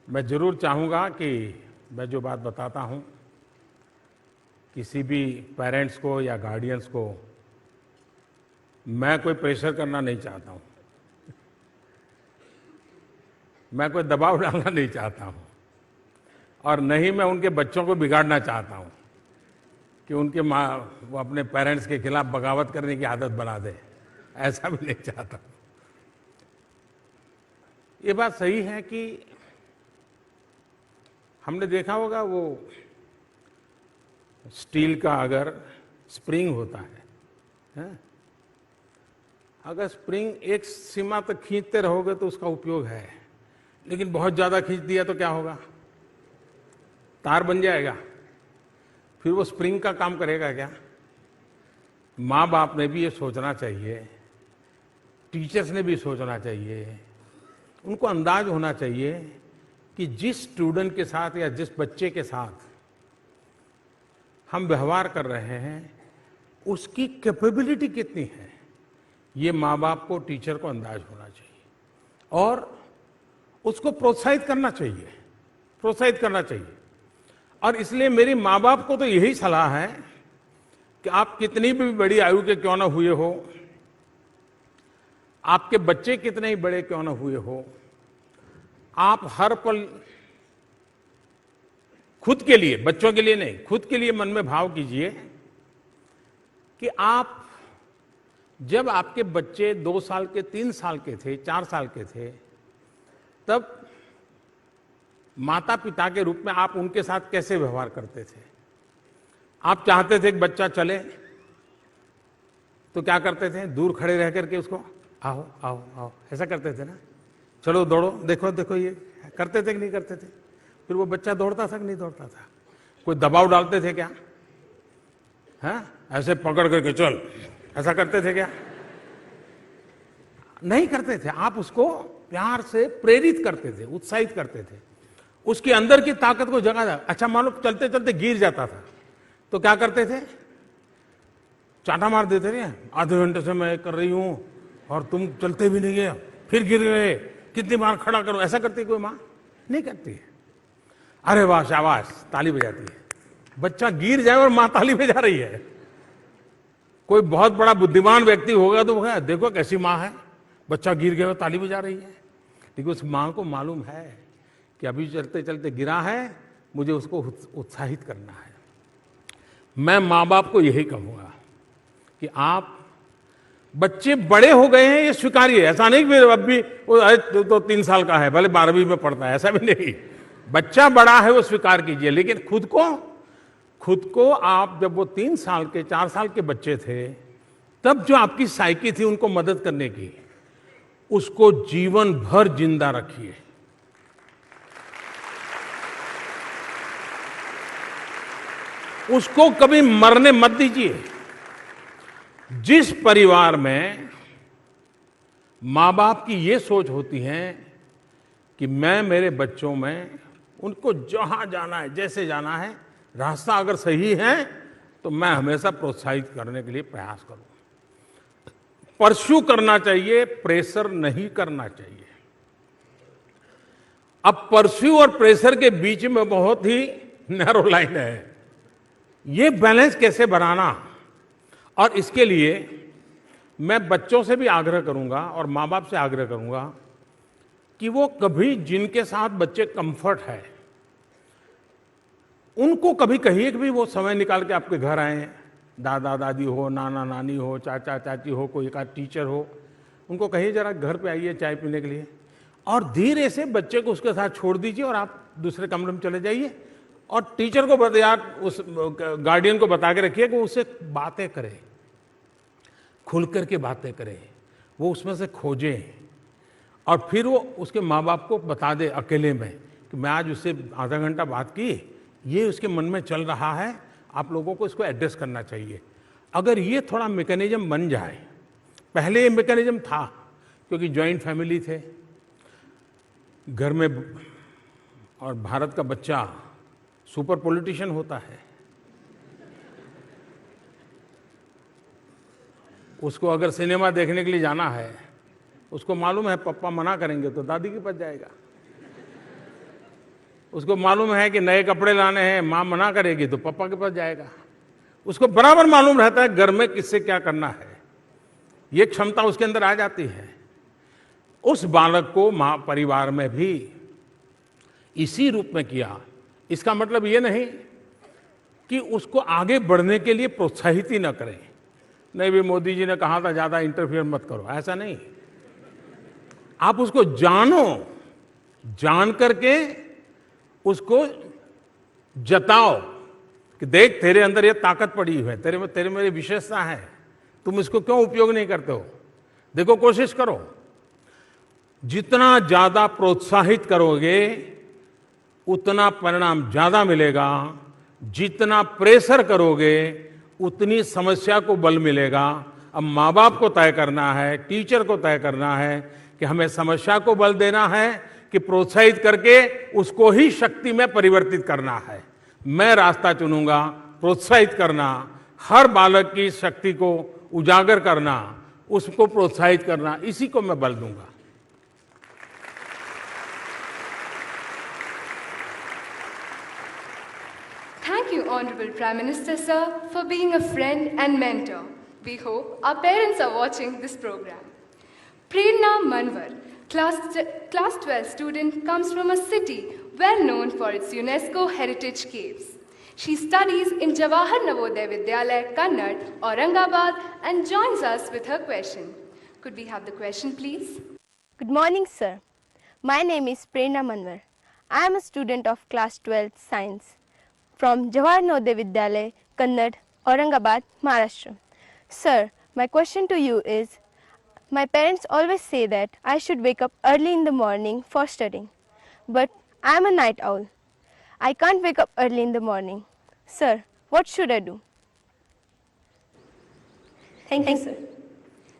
मैं जरूर चाहूंगा कि मैं जो बात बताता हूं किसी भी पेरेंट्स को या गार्डियंस को मैं कोई प्रेशर करना नहीं चाहता हूं, मैं कोई दबाव डालना नहीं चाहता हूं, और नहीं मैं उनके बच्चों को बिगाड़ना चाहता हूं कि उनके माँ वो अपने पेरेंट्स के खिलाफ बगावत करने की आदत बना दे, ऐसा भी नहीं चाहता। ये बात सही है कि हमने देखा होगा वो स्टील का अगर स्प्रिंग होता है, अगर स्प्रिंग एक सीमा तक खींचते रहोगे तो उसका उपयोग है, लेकिन बहुत ज्यादा खींच दिया तो क्या होगा? तार बन जाएगा। फिर वो स्प्रिंग का काम करेगा क्या? माँ बाप ने भी ये सोचना चाहिए, टीचर्स ने भी सोचना चाहिए, उनको अंदाज होना चाहिए कि जिस स्टूडेंट के साथ या जिस बच्चे के साथ हम व्यवहार कर रहे हैं उसकी कैपेबिलिटी कितनी है, ये माँ बाप को, टीचर को अंदाज होना चाहिए और उसको प्रोत्साहित करना चाहिए, प्रोत्साहित करना चाहिए। और इसलिए मेरी माँ बाप को तो यही सलाह है कि आप कितनी भी बड़ी आयु के क्यों ना हुए हो, आपके बच्चे कितने ही बड़े क्यों ना हुए हो, आप हर पल खुद के लिए, बच्चों के लिए नहीं, खुद के लिए मन में भाव कीजिए कि आप जब आपके बच्चे 2 साल के, 3 साल के थे, 4 साल के थे, तब माता पिता के रूप में आप उनके साथ कैसे व्यवहार करते थे? आप चाहते थे कि बच्चा चले तो क्या करते थे? दूर खड़े रह करके उसको आओ आओ आओ ऐसा करते थे ना, चलो दौड़ो, देखो देखो, ये करते थे कि नहीं करते थे? फिर वो बच्चा दौड़ता था कि नहीं दौड़ता था? कोई दबाव डालते थे क्या? हाँ, ऐसे पकड़ करके चल, ऐसा करते थे क्या? नहीं करते थे। आप उसको प्यार से प्रेरित करते थे, उत्साहित करते थे, उसके अंदर की ताकत को जगा। अच्छा मान लो चलते चलते गिर जाता था तो क्या करते थे? चांटा मार देते थे, आधे घंटे से मैं कर रही हूं और तुम चलते भी नहीं गए, फिर गिर गए, कितनी बार खड़ा करो? ऐसा करती कोई माँ? नहीं करती है। अरे वाह, शाबाश, ताली बजाती है। बच्चा गिर जाए और माँ ताली बजा रही है। कोई बहुत बड़ा बुद्धिमान व्यक्ति होगा तो वो देखो कैसी माँ है, बच्चा गिर गया और ताली बजा रही है। लेकिन उस माँ को मालूम है कि अभी चलते चलते गिरा है, मुझे उसको उत्साहित करना है। मैं माँ बाप को यही कहूंगा कि आप, बच्चे बड़े हो गए हैं ये स्वीकारिए। ऐसा नहीं कि अब भी वो तो 3 साल का है, भले 12वीं में पढ़ता है, ऐसा भी नहीं। बच्चा बड़ा है वो स्वीकार कीजिए, लेकिन खुद को आप, जब वो 3 साल के, 4 साल के बच्चे थे, तब जो आपकी साइकी थी उनको मदद करने की, उसको जीवन भर जिंदा रखिए। उसको कभी मरने मत दीजिए। जिस परिवार में माँ बाप की ये सोच होती है कि मैं मेरे बच्चों में, उनको जहां जाना है, जैसे जाना है, रास्ता अगर सही है तो मैं हमेशा प्रोत्साहित करने के लिए प्रयास करूं। परस्यू करना चाहिए, प्रेशर नहीं करना चाहिए। अब परस्यू और प्रेशर के बीच में बहुत ही नैरो लाइन है। ये बैलेंस कैसे बनाना, और इसके लिए मैं बच्चों से भी आग्रह करूंगा और माँ बाप से आग्रह करूंगा कि वो कभी, जिनके साथ बच्चे कंफर्ट है, उनको कभी कहिए कि भी वो समय निकाल के आपके घर आए, दादा दादी हो, नाना नानी हो, चाचा चाची हो, कोई एक टीचर हो, उनको कहिए जरा घर पे आइए चाय पीने के लिए, और धीरे से बच्चे को उसके साथ छोड़ दीजिए और आप दूसरे कमरे में चले जाइए। और टीचर को बताइए, उस गार्डियन को बता के रखिए कि उससे बातें करे, खुल करके बातें करे, वो उसमें से खोजे, और फिर वो उसके माँ बाप को बता दे अकेले में कि मैं आज उससे आधा घंटा बात की, ये उसके मन में चल रहा है, आप लोगों को इसको एड्रेस करना चाहिए। अगर ये थोड़ा मैकेनिज्म बन जाए, पहले ये मैकेनिज्म था क्योंकि जॉइंट फैमिली थे घर में, और भारत का बच्चा सुपर पॉलिटिशियन होता है, उसको अगर सिनेमा देखने के लिए जाना है, उसको मालूम है पापा मना करेंगे तो दादी के पास जाएगा। उसको मालूम है कि नए कपड़े लाने हैं, माँ मना करेगी तो पापा के पास जाएगा। उसको बराबर मालूम रहता है घर में किससे क्या करना है। ये क्षमता उसके अंदर आ जाती है। उस बालक को माँ परिवार में भी इसी रूप में किया। इसका मतलब ये नहीं कि उसको आगे बढ़ने के लिए प्रोत्साहित ही न करें। नहीं भी मोदी जी ने कहा था ज्यादा इंटरफियर मत करो, ऐसा नहीं। आप उसको जानो, जान करके उसको जताओ कि देख तेरे अंदर ये ताकत पड़ी है, तेरे में विशेषता है, तुम इसको क्यों उपयोग नहीं करते हो, देखो कोशिश करो। जितना ज्यादा प्रोत्साहित करोगे उतना परिणाम ज्यादा मिलेगा, जितना प्रेशर करोगे उतनी समस्या को बल मिलेगा। अब माँ बाप को तय करना है, टीचर को तय करना है कि हमें समस्या को बल देना है कि प्रोत्साहित करके उसको ही शक्ति में परिवर्तित करना है। मैं रास्ता चुनूंगा प्रोत्साहित करना, हर बालक की शक्ति को उजागर करना, उसको प्रोत्साहित करना, इसी को मैं बल दूंगा। Thank you, Honorable Prime Minister, sir, for being a friend and mentor. We hope our parents are watching this program. Prerna Manwar, class 12 student, comes from a city well known for its UNESCO heritage caves. She studies in Jawahar Navodaya Vidyalaya, Kannad, Aurangabad, and joins us with her question. Could we have the question, please? Good morning, sir. My name is Prerna Manwar. I am a student of class 12 science from Jawahar Navodaya Vidyalaya, Kannad, Aurangabad, Maharashtra. Sir, my question to you is, my parents always say that I should wake up early in the morning for studying, but I am a night owl. I can't wake up early in the morning. Sir, what should I do? Thank you, sir.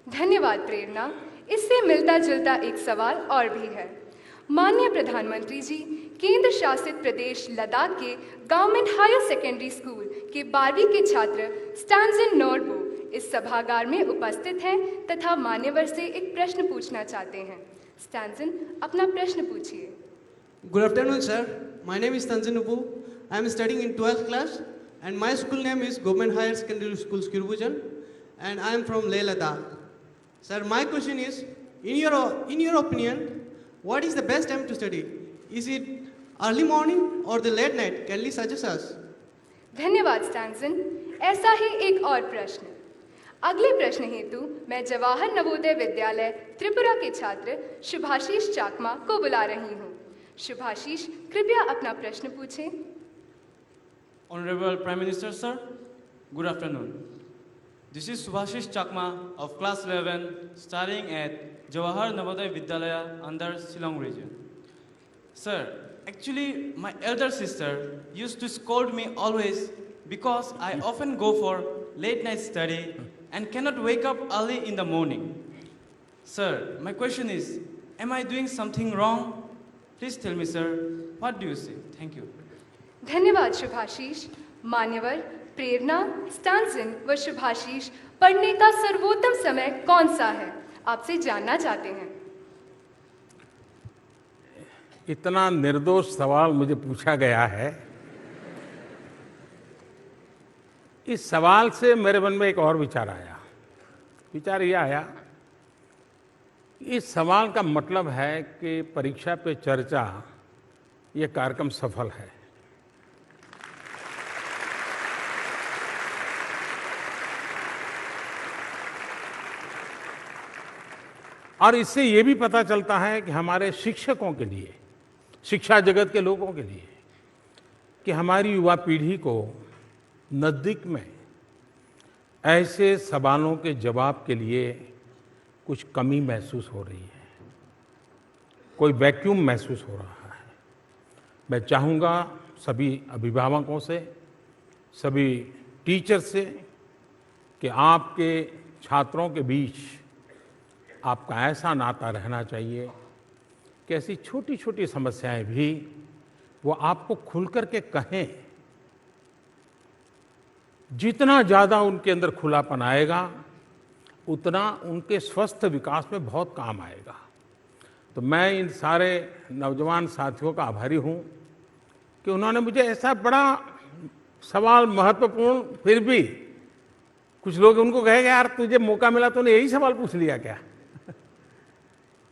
धन्यवाद प्रेरणा। इससे मिलता जुलता एक सवाल और भी है। माननीय प्रधानमंत्री जी, केंद्र शासित प्रदेश लद्दाख के गवर्नमेंट हायर सेकेंडरी स्कूल के 12वीं के छात्र स्टैंजन नोरबो इस सभागार में उपस्थित हैं तथा मान्यवर से एक प्रश्न पूछना चाहते हैं। स्टैंजन, अपना प्रश्न पूछिए। Good afternoon, sir. My name is Tanzan Ubu. I am studying in 12th class and my school name is Government Higher Secondary School Skirbujan and I am from Leh Ladakh. Sir, my question is, in your opinion, what is the best time to study? Is it early morning or the late night? Can you suggest us? धन्यवाद स्टैंजन। ऐसा ही एक और प्रश्न। अगले प्रश्न हेतु मैं जवाहर नवोदय विद्यालय त्रिपुरा के छात्र शुभाशीष चाकमा को बुला रही हूँ। शुभाशीष, कृपया अपना प्रश्न पूछें। Honorable Prime Minister, sir, good afternoon. This is Subhashish Chakma of class 11 studying at Jawahar Navodaya Vidyalaya under Shillong region. Sir, actually my elder sister used to scold me always because I often go for late night study and cannot wake up early in the morning. Sir, my question is, am I doing something wrong? Please tell me, sir, what do you say? Thank you. धन्यवाद शुभाशीष। मान्यवर प्रेरणा, स्टैंजन व शुभाशीष, पढ़ने का सर्वोत्तम समय कौन सा है, आपसे जानना चाहते हैं। इतना निर्दोष सवाल मुझे पूछा गया है। इस सवाल से मेरे मन में एक और विचार आया। विचार यह आया, इस सवाल का मतलब है कि परीक्षा पे चर्चा ये कार्यक्रम सफल है। और इससे ये भी पता चलता है कि हमारे शिक्षकों के लिए, शिक्षा जगत के लोगों के लिए, कि हमारी युवा पीढ़ी को नज़दीक में ऐसे सवालों के जवाब के लिए कुछ कमी महसूस हो रही है, कोई वैक्यूम महसूस हो रहा है। मैं चाहूँगा सभी अभिभावकों से, सभी टीचर से कि आपके छात्रों के बीच आपका ऐसा नाता रहना चाहिए कि ऐसी छोटी छोटी समस्याएं भी वो आपको खुल कर के कहें। जितना ज़्यादा उनके अंदर खुलापन आएगा उतना उनके स्वस्थ विकास में बहुत काम आएगा। तो मैं इन सारे नौजवान साथियों का आभारी हूँ कि उन्होंने मुझे ऐसा बड़ा सवाल, महत्वपूर्ण, फिर भी कुछ लोग उनको कहेंगे यार तुझे मौका मिला तूने यही सवाल पूछ लिया क्या।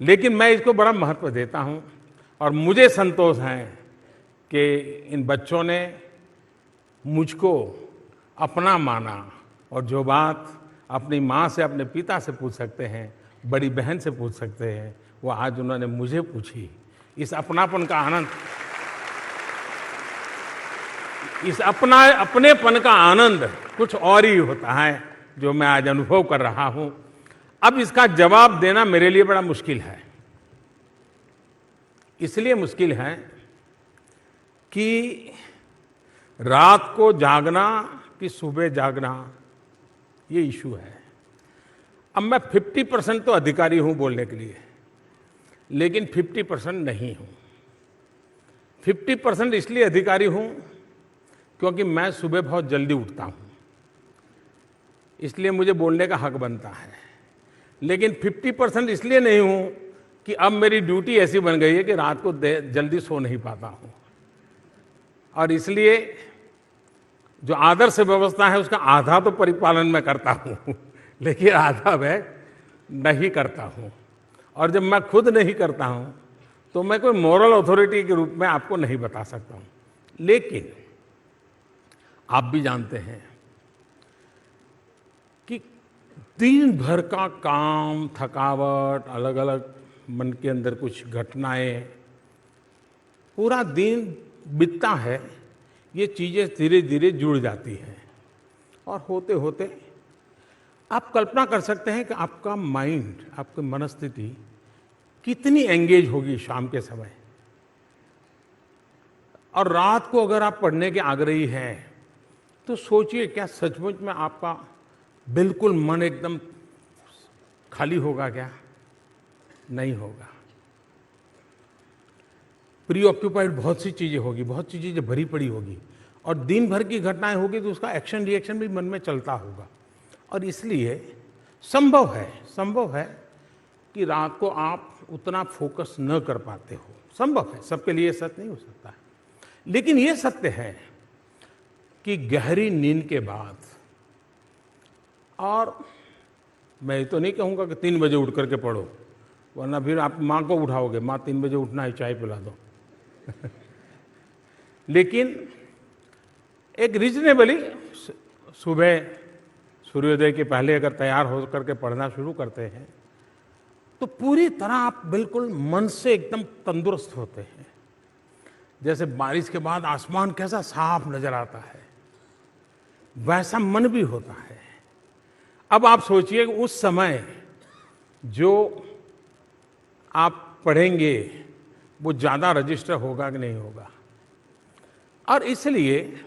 लेकिन मैं इसको बड़ा महत्व देता हूँ और मुझे संतोष है कि इन बच्चों ने मुझको अपना माना और जो बात अपनी माँ से, अपने पिता से पूछ सकते हैं, बड़ी बहन से पूछ सकते हैं, वो आज उन्होंने मुझे पूछी। इस अपनापन का आनंद, इस अपनेपन का आनंद कुछ और ही होता है जो मैं आज अनुभव कर रहा हूँ। अब इसका जवाब देना मेरे लिए बड़ा मुश्किल है। इसलिए मुश्किल है कि रात को जागना कि सुबह जागना, ये इशू है। अब मैं 50% तो अधिकारी हूं बोलने के लिए, लेकिन 50% नहीं हूं। 50% इसलिए अधिकारी हूं क्योंकि मैं सुबह बहुत जल्दी उठता हूं, इसलिए मुझे बोलने का हक बनता है। लेकिन 50% इसलिए नहीं हूं कि अब मेरी ड्यूटी ऐसी बन गई है कि रात को जल्दी सो नहीं पाता हूं, और इसलिए जो आदर्श व्यवस्था है उसका आधा तो परिपालन मैं करता हूं, लेकिन आधा मैं नहीं करता हूं। और जब मैं खुद नहीं करता हूं तो मैं कोई मॉरल अथॉरिटी के रूप में आपको नहीं बता सकता हूं। लेकिन आप भी जानते हैं कि दिन भर का काम, थकावट, अलग अलग मन के अंदर कुछ घटनाएं, पूरा दिन बीतता है, ये चीज़ें धीरे धीरे जुड़ जाती हैं, और होते होते आप कल्पना कर सकते हैं कि आपका माइंड, आपकी मनस्थिति कितनी एंगेज होगी शाम के समय। और रात को अगर आप पढ़ने के आग्रही हैं तो सोचिए, क्या सचमुच में आपका बिल्कुल मन एकदम खाली होगा क्या? नहीं होगा। प्री ऑक्यूपाइड बहुत सी चीजें होगी, बहुत सी चीजें भरी पड़ी होगी, और दिन भर की घटनाएं होगी तो उसका एक्शन रिएक्शन भी मन में चलता होगा। और इसलिए संभव है कि रात को आप उतना फोकस न कर पाते हो। संभव है, सबके लिए सत्य नहीं हो सकता है, लेकिन ये सत्य है कि गहरी नींद के बाद, और मैं तो नहीं कहूँगा कि 3 बजे उठ करके पढ़ो, वरना फिर आप माँ को उठाओगे, माँ 3 बजे उठना है, चाय पिला दो। लेकिन एक रीजनेबली सुबह सूर्योदय के पहले अगर तैयार हो करके पढ़ना शुरू करते हैं तो पूरी तरह आप बिल्कुल मन से एकदम तंदुरुस्त होते हैं। जैसे बारिश के बाद आसमान कैसा साफ नजर आता है, वैसा मन भी होता है। अब आप सोचिए उस समय जो आप पढ़ेंगे वो ज़्यादा रजिस्टर होगा कि नहीं होगा। और इसलिए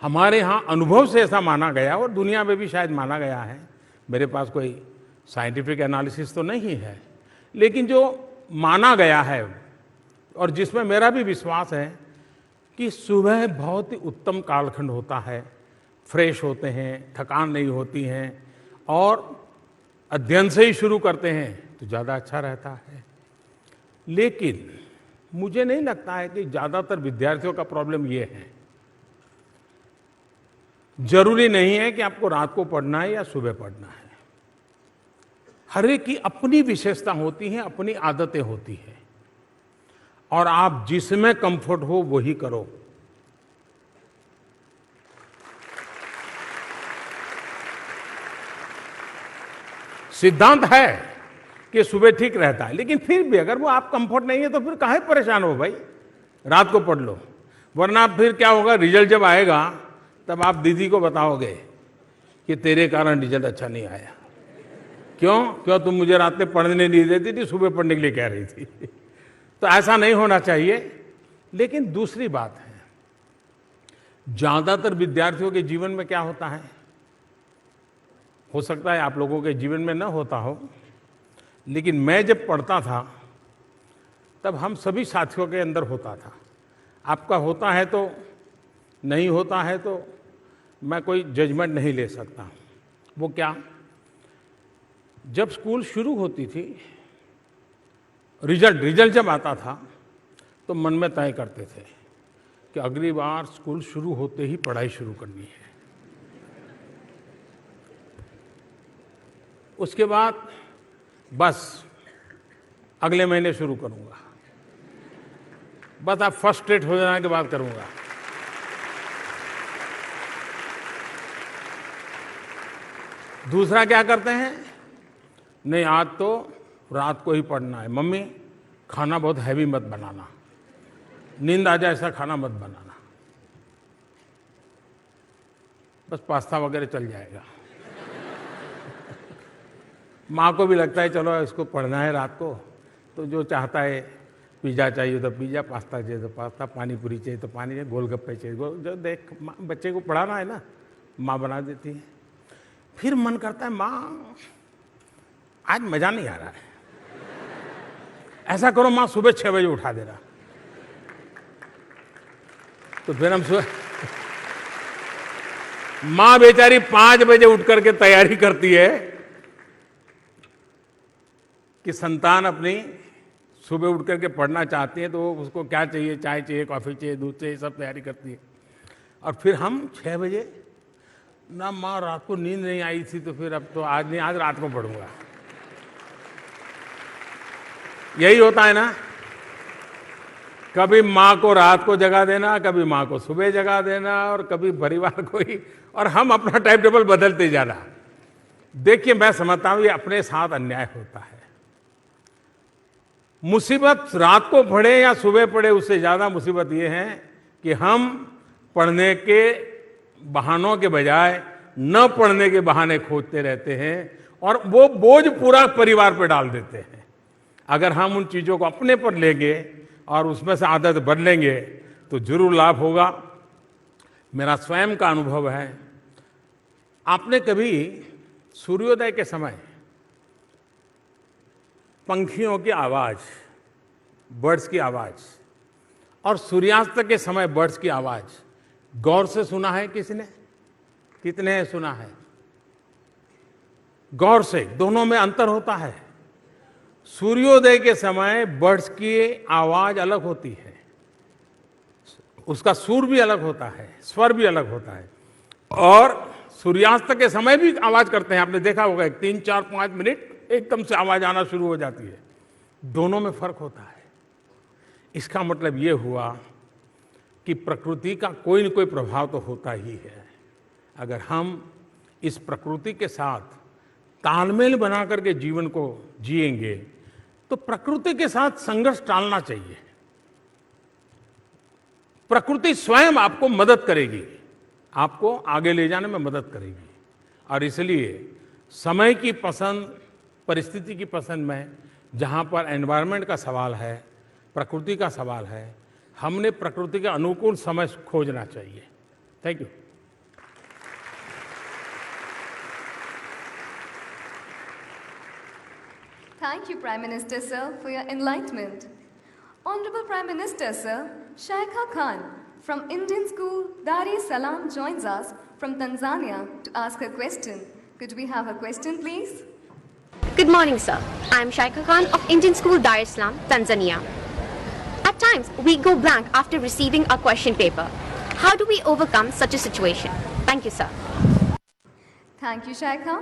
हमारे यहाँ अनुभव से ऐसा माना गया, और दुनिया में भी शायद माना गया है, मेरे पास कोई साइंटिफिक एनालिसिस तो नहीं है, लेकिन जो माना गया है और जिसमें मेरा भी विश्वास है कि सुबह बहुत ही उत्तम कालखंड होता है, फ्रेश होते हैं, थकान नहीं होती हैं, और अध्ययन से ही शुरू करते हैं तो ज़्यादा अच्छा रहता है। लेकिन मुझे नहीं लगता है कि ज़्यादातर विद्यार्थियों का प्रॉब्लम ये है। जरूरी नहीं है कि आपको रात को पढ़ना है या सुबह पढ़ना है। हर एक की अपनी विशेषता होती है, अपनी आदतें होती हैं, और आप जिसमें कंफर्ट हो वही करो। सिद्धांत है कि सुबह ठीक रहता है, लेकिन फिर भी अगर वो आप कंफर्ट नहीं है तो फिर काहे परेशान हो भाई, रात को पढ़ लो। वरना फिर क्या होगा, रिजल्ट जब आएगा तब आप दीदी को बताओगे कि तेरे कारण रिजल्ट अच्छा नहीं आया। क्यों तुम मुझे रात में पढ़ने नहीं देती थी, सुबह पढ़ने के लिए कह रही थी। तो ऐसा नहीं होना चाहिए। लेकिन दूसरी बात है, ज्यादातर विद्यार्थियों के जीवन में क्या होता है, हो सकता है आप लोगों के जीवन में न होता हो, लेकिन मैं जब पढ़ता था तब हम सभी साथियों के अंदर होता था। आपका होता है तो, नहीं होता है तो मैं कोई जजमेंट नहीं ले सकता। वो क्या, जब स्कूल शुरू होती थी, रिजल्ट जब आता था तो मन में तय करते थे कि अगली बार स्कूल शुरू होते ही पढ़ाई शुरू करनी है। उसके बाद बस अगले महीने शुरू करूंगा, बस आप फर्स्ट स्टेट हो जाने के बाद करूंगा। दूसरा क्या करते हैं, नहीं आज तो रात को ही पढ़ना है, मम्मी खाना बहुत हैवी मत बनाना, नींद आ जाए ऐसा खाना मत बनाना, बस पास्ता वगैरह चल जाएगा। माँ को भी लगता है चलो इसको पढ़ना है रात को, तो जो चाहता है पिज़्ज़ा चाहिए तो पिज़्ज़ा, पास्ता चाहिए तो पास्ता, पानी पूरी चाहिए तो पानी चाहिए, गोलगप्पे चाहिए जो देख बच्चे को पढ़ाना है ना, माँ बना देती है। फिर मन करता है माँ आज मज़ा नहीं आ रहा है, ऐसा करो माँ सुबह 6 बजे उठा देना। तो फिर हम सुबह माँ बेचारी 5 बजे उठ करके तैयारी करती है कि संतान अपनी सुबह उठ करके पढ़ना चाहती है, तो उसको क्या चाहिए, चाय चाहिए, कॉफ़ी चाहिए, दूध चाहिए, सब तैयारी करती है। और फिर हम 6 बजे ना, माँ रात को नींद नहीं आई थी तो फिर अब तो आज नहीं, आज रात को पढ़ूंगा। यही होता है ना, कभी माँ को रात को जगा देना, कभी माँ को सुबह जगा देना, और कभी परिवार को ही, और हम अपना टाइम टेबल बदलते जाना। देखिए मैं समझता हूं ये अपने साथ अन्याय होता है। मुसीबत रात को पढ़े या सुबह पढ़े, उससे ज्यादा मुसीबत ये है कि हम पढ़ने के बहानों के बजाय न पढ़ने के बहाने खोजते रहते हैं और वो बोझ पूरा परिवार पर डाल देते हैं। अगर हम उन चीजों को अपने पर लेंगे और उसमें से आदत बदलेंगे तो जरूर लाभ होगा। मेरा स्वयं का अनुभव है, आपने कभी सूर्योदय के समय पंखियों की आवाज, बर्ड्स की आवाज, और सूर्यास्त के समय बर्ड्स की आवाज गौर से सुना है किसने? कितने ने सुना है? गौर से, दोनों में अंतर होता है। सूर्योदय के समय बर्ड्स की आवाज अलग होती है, उसका सुर भी अलग होता है, स्वर भी अलग होता है, और सूर्यास्त के समय भी आवाज करते हैं। आपने देखा होगा 3, 4, 5 मिनट एकदम से आवाज आना शुरू हो जाती है। दोनों में फर्क होता है। इसका मतलब ये हुआ कि प्रकृति का कोई न कोई प्रभाव तो होता ही है। अगर हम इस प्रकृति के साथ तालमेल बना करके जीवन को जिएंगे तो प्रकृति के साथ संघर्ष टालना चाहिए। प्रकृति स्वयं आपको मदद करेगी, आपको आगे ले जाने में मदद करेगी। और इसलिए समय की पसंद, परिस्थिति की पसंद में, जहां पर एनवायरनमेंट का सवाल है, प्रकृति का सवाल है, हमने प्रकृति के अनुकूल समय खोजना चाहिए। Thank you. Thank you, Prime Minister, sir, for your enlightenment. Honorable Prime Minister, sir, Shaikha Khan from Indian School Dar es Salaam joins us from Tanzania to ask a question. Could we have a question, please? Good morning, sir. I am Shaikha Khan of Indian School Dar es Salaam, Tanzania. At times, we go blank after receiving a question paper. How do we overcome such a situation? Thank you, sir. Thank you, Shaikha.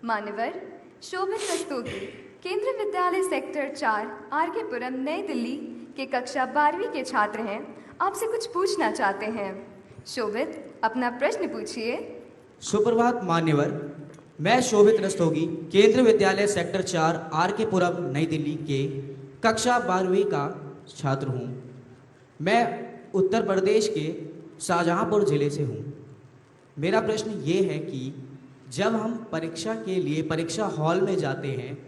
मान्यवर शोभित रस्तोगी केंद्रीय विद्यालय sector 4 R K. पुरम नई दिल्ली के कक्षा 12वीं के छात्र हैं, आपसे कुछ पूछना चाहते हैं। शोभित, अपना प्रश्न पूछिए। सुप्रभात मान्यवर, मैं शोभित रस्तोगी केंद्रीय विद्यालय सेक्टर 4 आर.के. पुरम नई दिल्ली के कक्षा 12वीं का छात्र हूँ। मैं उत्तर प्रदेश के शाहजहांपुर जिले से हूँ। मेरा प्रश्न ये है कि जब हम परीक्षा के लिए परीक्षा हॉल में जाते हैं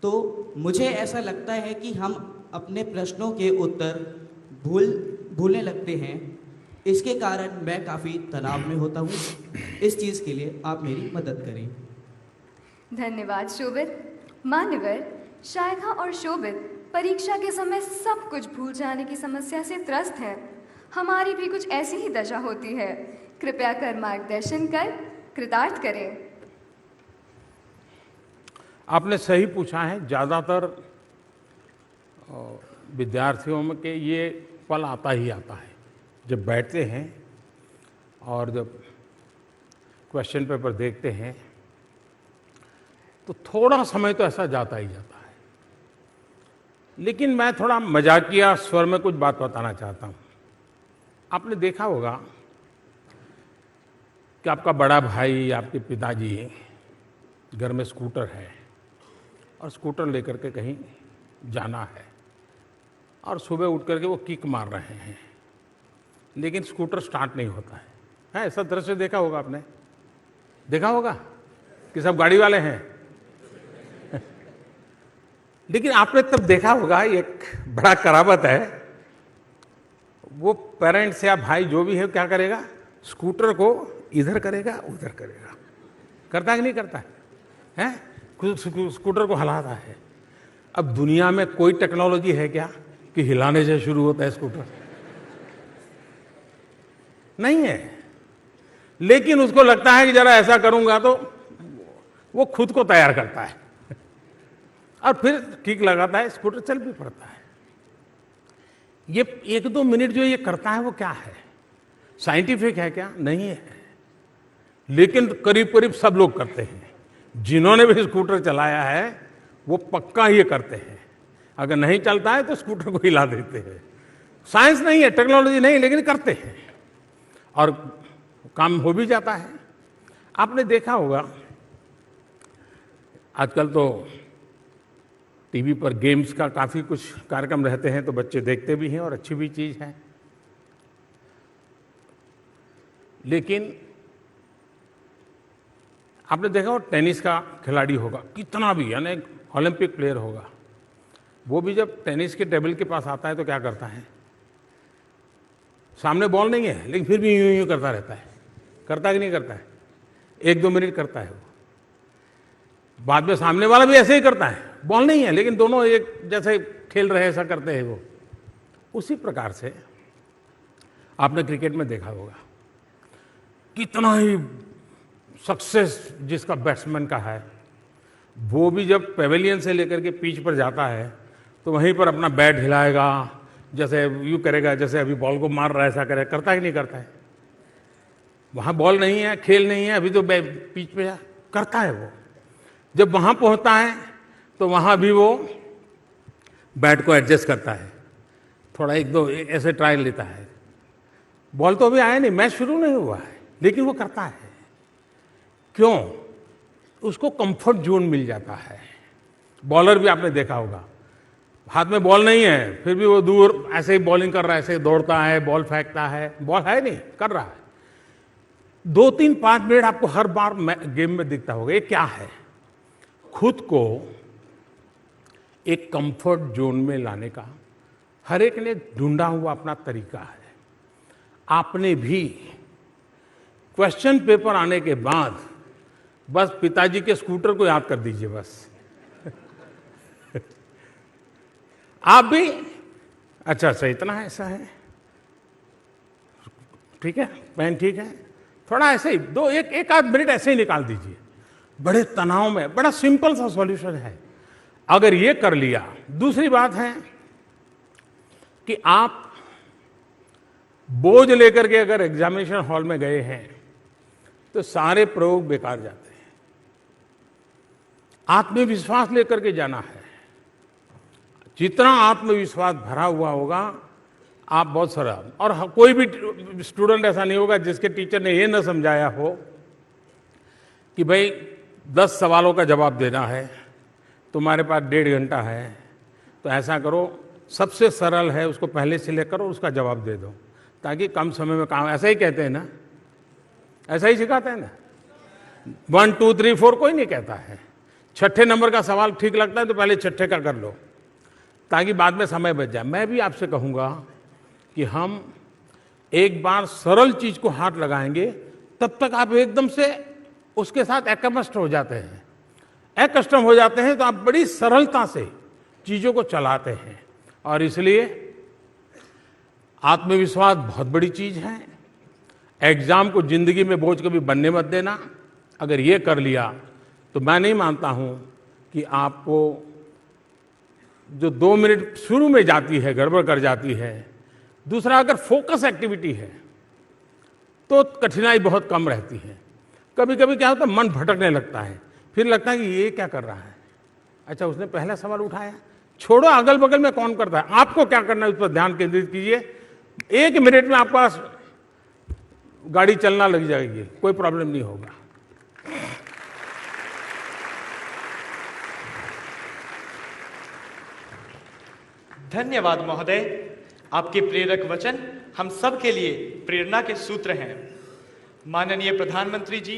तो मुझे ऐसा लगता है कि हम अपने प्रश्नों के उत्तर भूलने लगते हैं। इसके कारण मैं काफ़ी तनाव में होता हूँ। इस चीज़ के लिए आप मेरी मदद करें। धन्यवाद शोभित। मान्यवर, शाइखा और शोभित परीक्षा के समय सब कुछ भूल जाने की समस्या से त्रस्त हैं। हमारी भी कुछ ऐसी ही दशा होती है। कृपया कर मार्गदर्शन कर कृतार्थ करें। आपने सही पूछा है। ज़्यादातर विद्यार्थियों में के ये पल आता ही आता है जब बैठते हैं और जब क्वेश्चन पेपर देखते हैं तो थोड़ा समय तो ऐसा जाता ही जाता है। लेकिन मैं थोड़ा मजाकिया स्वर में कुछ बात बताना चाहता हूँ। आपने देखा होगा कि आपका बड़ा भाई, आपके पिताजी घर में स्कूटर है और स्कूटर लेकर के कहीं जाना है और सुबह उठ करके वो किक मार रहे हैं, लेकिन स्कूटर स्टार्ट नहीं होता है। ऐसा दृश्य देखा होगा आपने? देखा होगा कि सब गाड़ी वाले हैं। लेकिन आपने तब देखा होगा, एक बड़ा करावत है, वो पेरेंट्स या भाई जो भी है क्या करेगा, स्कूटर को इधर करेगा उधर करेगा, करता है कि नहीं करता है? स्कूटर को हिलाता है। अब दुनिया में कोई टेक्नोलॉजी है क्या कि हिलाने से शुरू होता है स्कूटर? नहीं है। लेकिन उसको लगता है कि जरा ऐसा करूंगा तो वो खुद को तैयार करता है और फिर किक लगाता है, स्कूटर चल भी पड़ता है। ये 1-2 मिनट जो ये करता है वो क्या है? साइंटिफिक है क्या? नहीं है। लेकिन करीब करीब सब लोग करते हैं। जिन्होंने भी स्कूटर चलाया है वो पक्का ये करते हैं। अगर नहीं चलता है तो स्कूटर को हिला देते हैं। साइंस नहीं है, टेक्नोलॉजी नहीं, लेकिन करते हैं और काम हो भी जाता है। आपने देखा होगा आजकल तो टीवी पर गेम्स का काफ़ी कुछ कार्यक्रम रहते हैं, तो बच्चे देखते भी हैं और अच्छी भी चीज़ है। लेकिन आपने देखा हो टेनिस का खिलाड़ी होगा, कितना भी, यानी ओलंपिक प्लेयर होगा, वो भी जब टेनिस के टेबल के पास आता है तो क्या करता है? सामने बॉल नहीं है लेकिन फिर भी यूं यूं करता रहता है। करता है कि नहीं करता है? 1-2 मिनट करता है वो। बाद में सामने वाला भी ऐसे ही करता है, बॉल नहीं है लेकिन दोनों एक जैसे खेल रहे ऐसा करते हैं वो। उसी प्रकार से आपने क्रिकेट में देखा होगा, कितना ही सक्सेस जिसका बैट्समैन का है, वो भी जब पेवेलियन से लेकर के पिच पर जाता है तो वहीं पर अपना बैट हिलाएगा, जैसे यूँ करेगा जैसे अभी बॉल को मार रहा है, ऐसा करेगा। करता है कि नहीं करता है? वहाँ बॉल नहीं है, खेल नहीं है, अभी तो पिच पे करता है वो। जब वहाँ पहुँचता है तो वहाँ भी वो बैट को एडजस्ट करता है, थोड़ा 1-2 ऐसे ट्रायल लेता है। बॉल तो अभी आया नहीं, मैच शुरू नहीं हुआ है, लेकिन वो करता है। क्यों? उसको कंफर्ट जोन मिल जाता है। बॉलर भी आपने देखा होगा, हाथ में बॉल नहीं है फिर भी वो दूर ऐसे ही बॉलिंग कर रहा है, ऐसे ही दौड़ता है, बॉल फेंकता है, बॉल है नहीं, कर रहा है। 2-3-5 मिनट आपको हर बार गेम में दिखता होगा। ये क्या है? खुद को एक कंफर्ट जोन में लाने का हर एक ने ढूंढा हुआ अपना तरीका है। आपने भी क्वेश्चन पेपर आने के बाद बस पिताजी के स्कूटर को याद कर दीजिए बस। आप भी अच्छा इतना है, ऐसा है, ठीक है, पेन ठीक है, थोड़ा ऐसे ही 1 आध मिनट ऐसे ही निकाल दीजिए। बड़े तनाव में बड़ा सिंपल सा सॉल्यूशन है, अगर ये कर लिया। दूसरी बात है कि आप बोझ लेकर के अगर एग्जामिनेशन हॉल में गए हैं तो सारे प्रयोग बेकार जाते हैं। आत्मविश्वास लेकर के जाना है। जितना आत्मविश्वास भरा हुआ होगा आप बहुत सरल, और कोई भी स्टूडेंट ऐसा नहीं होगा जिसके टीचर ने ये ना समझाया हो कि भाई 10 सवालों का जवाब देना है, तुम्हारे पास 1.5 घंटा है, तो ऐसा करो सबसे सरल है उसको पहले सिलेक्ट करो, उसका जवाब दे दो ताकि कम समय में काम। ऐसा ही कहते हैं ना, ऐसा ही सिखाते हैं ना। 1 2 3 4 कोई नहीं कहता है। 6ठे नंबर का सवाल ठीक लगता है तो पहले 6ठे का कर लो ताकि बाद में समय बच जाए। मैं भी आपसे कहूँगा कि हम एक बार सरल चीज को हाथ लगाएंगे तब तक आप एकदम से उसके साथ एकमस्ट हो जाते हैं। एकस्टम हो जाते हैं तो आप बड़ी सरलता से चीजों को चलाते हैं, और इसलिए आत्मविश्वास बहुत बड़ी चीज है। एग्जाम को जिंदगी में बोझ कभी बनने मत देना। अगर ये कर लिया तो मैं नहीं मानता हूं कि आपको जो 2 मिनट शुरू में जाती है गड़बड़ कर जाती है। दूसरा, अगर फोकस एक्टिविटी है तो कठिनाई बहुत कम रहती है। कभी कभी क्या होता है, मन भटकने लगता है, फिर लगता है कि ये क्या कर रहा है, अच्छा उसने पहला सवाल उठाया, छोड़ो अगल बगल में कौन करता है। आपको क्या करना है उस पर ध्यान केंद्रित कीजिए। 1 मिनट में आपके पास गाड़ी चलना लग जाएगी, कोई प्रॉब्लम नहीं होगा। धन्यवाद महोदय। आपके प्रेरक वचन हम सब के लिए प्रेरणा के सूत्र हैं। माननीय प्रधानमंत्री जी,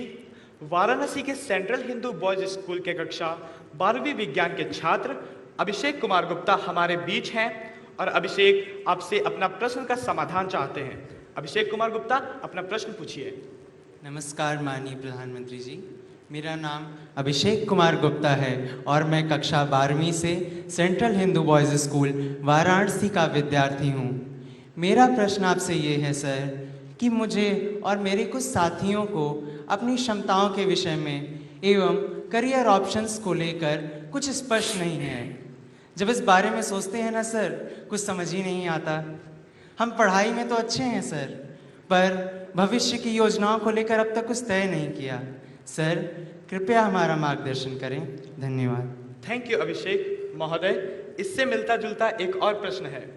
वाराणसी के सेंट्रल हिंदू बॉयज स्कूल के कक्षा 12वीं विज्ञान के छात्र अभिषेक कुमार गुप्ता हमारे बीच हैं और अभिषेक आपसे अपना प्रश्न का समाधान चाहते हैं। अभिषेक कुमार गुप्ता, अपना प्रश्न पूछिए। नमस्कार माननीय प्रधानमंत्री जी, मेरा नाम अभिषेक कुमार गुप्ता है और मैं कक्षा 12वीं से central Hindu boys school Varanasi का विद्यार्थी हूँ। मेरा प्रश्न आपसे ये है सर कि मुझे और मेरे कुछ साथियों को अपनी क्षमताओं के विषय में एवं करियर ऑप्शंस को लेकर कुछ स्पष्ट नहीं है। जब इस बारे में सोचते हैं ना सर, कुछ समझ ही नहीं आता। हम पढ़ाई में तो अच्छे हैं सर, पर भविष्य की योजनाओं को लेकर अब तक कुछ तय नहीं किया। सर कृपया हमारा मार्गदर्शन करें, धन्यवाद। थैंक यू अभिषेक महोदय। इससे मिलता जुलता एक और प्रश्न है।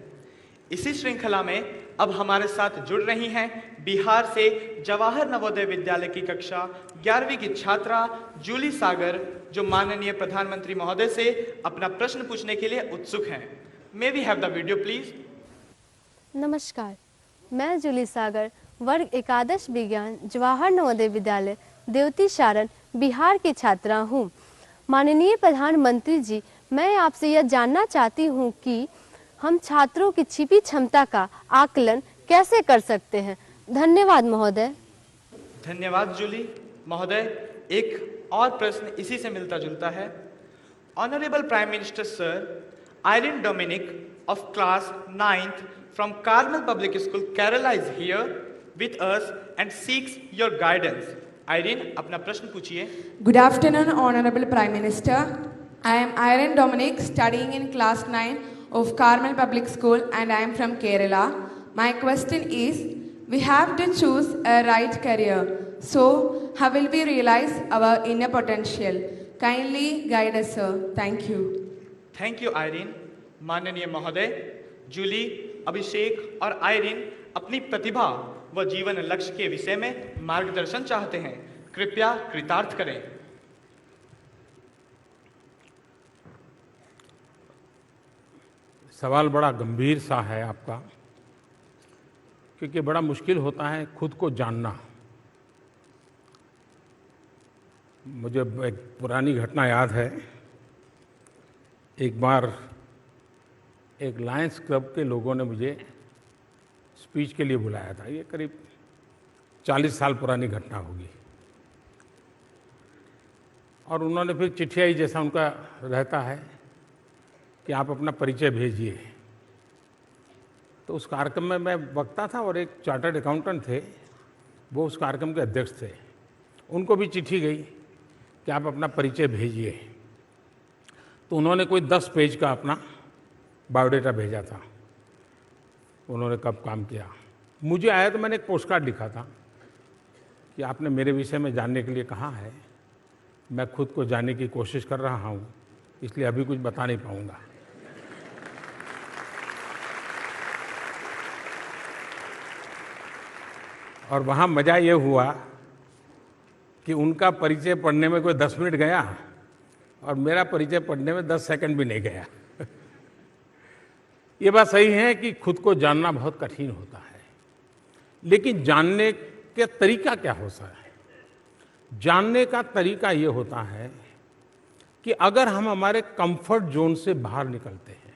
इसी श्रृंखला में अब हमारे साथ जुड़ रही हैं बिहार से जवाहर नवोदय विद्यालय की कक्षा 11वीं की छात्रा जूली सागर, जो माननीय प्रधानमंत्री महोदय से अपना प्रश्न पूछने के लिए उत्सुक हैं। May we have the video please. नमस्कार, मैं जूली सागर वर्ग एकादश विज्ञान जवाहर नवोदय विद्यालय देवती शारण बिहार की छात्रा हूँ। माननीय प्रधानमंत्री जी, मैं आपसे यह जानना चाहती हूँ कि हम छात्रों की छिपी क्षमता का आकलन कैसे कर सकते हैं। धन्यवाद महोदय। धन्यवाद जूली महोदय। एक और प्रश्न इसी से मिलता जुलता है। Honourable prime minister sir, Irene Dominic of class 9th from Carmel Public School, Kerala is here with us and seeks your guidance. Irene, अपना प्रश्न पूछिए। Good afternoon, Honorable Prime Minister. I am Irene Dominic, studying in class 9 of Carmel Public School, and I am from Kerala. My question is, we have to choose a right career. So, how will we realize our inner potential? Kindly guide us, sir. Thank you. Thank you, Irene. माननीय महोदय, जूली, अभिषेक और Irene अपनी प्रतिभा व जीवन लक्ष्य के विषय में मार्गदर्शन चाहते हैं। कृपया कृतार्थ करें। सवाल बड़ा गंभीर सा है आपका, क्योंकि बड़ा मुश्किल होता है खुद को जानना। मुझे एक पुरानी घटना याद है। एक बार एक लायंस क्लब के लोगों ने मुझे स्पीच के लिए बुलाया था। ये करीब 40 साल पुरानी घटना होगी। और उन्होंने फिर चिट्ठियाई, जैसा उनका रहता है कि आप अपना परिचय भेजिए। तो उस कार्यक्रम में मैं वक्ता था और एक चार्टर्ड अकाउंटेंट थे, वो उस कार्यक्रम के अध्यक्ष थे। उनको भी चिट्ठी गई कि आप अपना परिचय भेजिए। तो उन्होंने कोई 10 पेज का अपना बायोडाटा भेजा था। उन्होंने कब काम किया, मुझे आया तो मैंने एक पोस्ट कार्ड लिखा था कि आपने मेरे विषय में जानने के लिए कहा है। मैं खुद को जानने की कोशिश कर रहा हूँ, इसलिए अभी कुछ बता नहीं पाऊँगा। और वहाँ मज़ा ये हुआ कि उनका परिचय पढ़ने में कोई 10 मिनट गया और मेरा परिचय पढ़ने में 10 सेकंड भी नहीं गया। ये बात सही है कि खुद को जानना बहुत कठिन होता है, लेकिन जानने का तरीका क्या होता है? जानने का तरीका ये होता है कि अगर हम हमारे कंफर्ट जोन से बाहर निकलते हैं,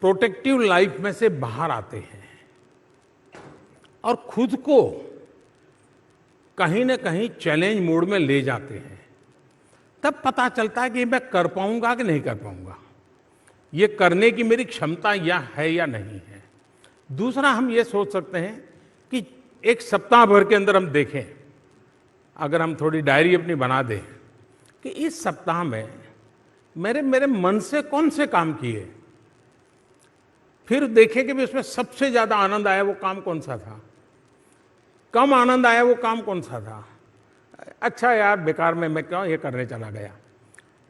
प्रोटेक्टिव लाइफ में से बाहर आते हैं और खुद को कहीं ना कहीं चैलेंज मोड में ले जाते हैं, तब पता चलता है कि मैं कर पाऊंगा कि नहीं कर पाऊंगा, ये करने की मेरी क्षमता या है या नहीं है। दूसरा, हम ये सोच सकते हैं कि एक सप्ताह भर के अंदर हम देखें, अगर हम थोड़ी डायरी अपनी बना दें कि इस सप्ताह में मेरे मन से कौन से काम किए, फिर देखें कि उसमें सबसे ज़्यादा आनंद आया वो काम कौन सा था, कम आनंद आया वो काम कौन सा था। अच्छा यार, बेकार में मैं क्यों ये करने चला गया।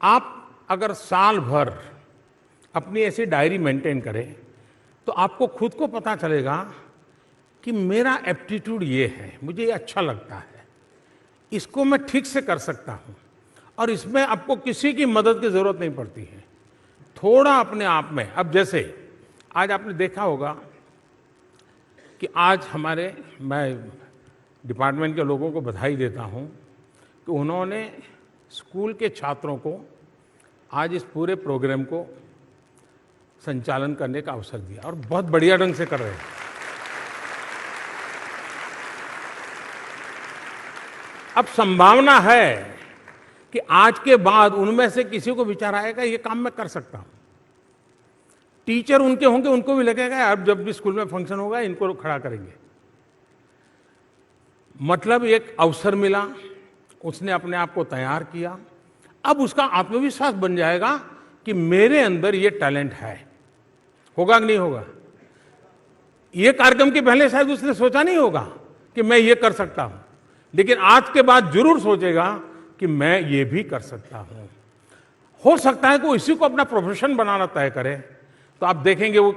आप अगर साल भर अपनी ऐसी डायरी मेंटेन करें तो आपको खुद को पता चलेगा कि मेरा एप्टीट्यूड ये है, मुझे ये अच्छा लगता है, इसको मैं ठीक से कर सकता हूँ और इसमें आपको किसी की मदद की ज़रूरत नहीं पड़ती है। थोड़ा अपने आप में, अब जैसे आज आपने देखा होगा कि आज मैं डिपार्टमेंट के लोगों को बधाई देता हूँ कि उन्होंने स्कूल के छात्रों को आज इस पूरे प्रोग्राम को संचालन करने का अवसर दिया और बहुत बढ़िया ढंग से कर रहे हैं। अब संभावना है कि आज के बाद उनमें से किसी को विचार आएगा ये काम मैं कर सकता हूं। टीचर उनके होंगे, उनको भी लगेगा अब जब भी स्कूल में फंक्शन होगा इनको खड़ा करेंगे। मतलब एक अवसर मिला, उसने अपने आप को तैयार किया, अब उसका आत्मविश्वास बन जाएगा कि मेरे अंदर ये टैलेंट है। होगा कि नहीं होगा? ये कार्यक्रम के पहले शायद उसने सोचा नहीं होगा कि मैं ये कर सकता हूं, लेकिन आज के बाद जरूर सोचेगा कि मैं ये भी कर सकता हूं। हो सकता है कि इसी को अपना प्रोफेशन बनाना तय करे, तो आप देखेंगे वो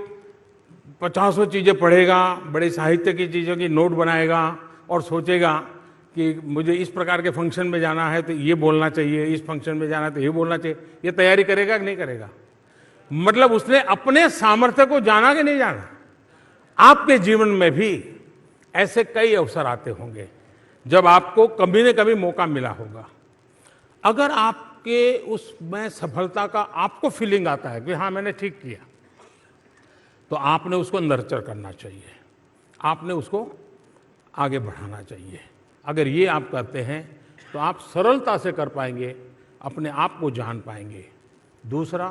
50 चीजें पढ़ेगा, बड़े साहित्य की चीजों की नोट बनाएगा और सोचेगा कि मुझे इस प्रकार के फंक्शन में जाना है तो ये बोलना चाहिए, इस फंक्शन में जाना है तो ये बोलना चाहिए। ये तैयारी करेगा कि नहीं करेगा? मतलब उसने अपने सामर्थ्य को जाना कि नहीं जाना। आपके जीवन में भी ऐसे कई अवसर आते होंगे जब आपको कभी न कभी मौका मिला होगा। अगर आपके उसमें सफलता का आपको फीलिंग आता है कि हाँ मैंने ठीक किया, तो आपने उसको नर्चर करना चाहिए, आपने उसको आगे बढ़ाना चाहिए। अगर ये आप करते हैं तो आप सरलता से कर पाएंगे, अपने आप को जान पाएंगे। दूसरा,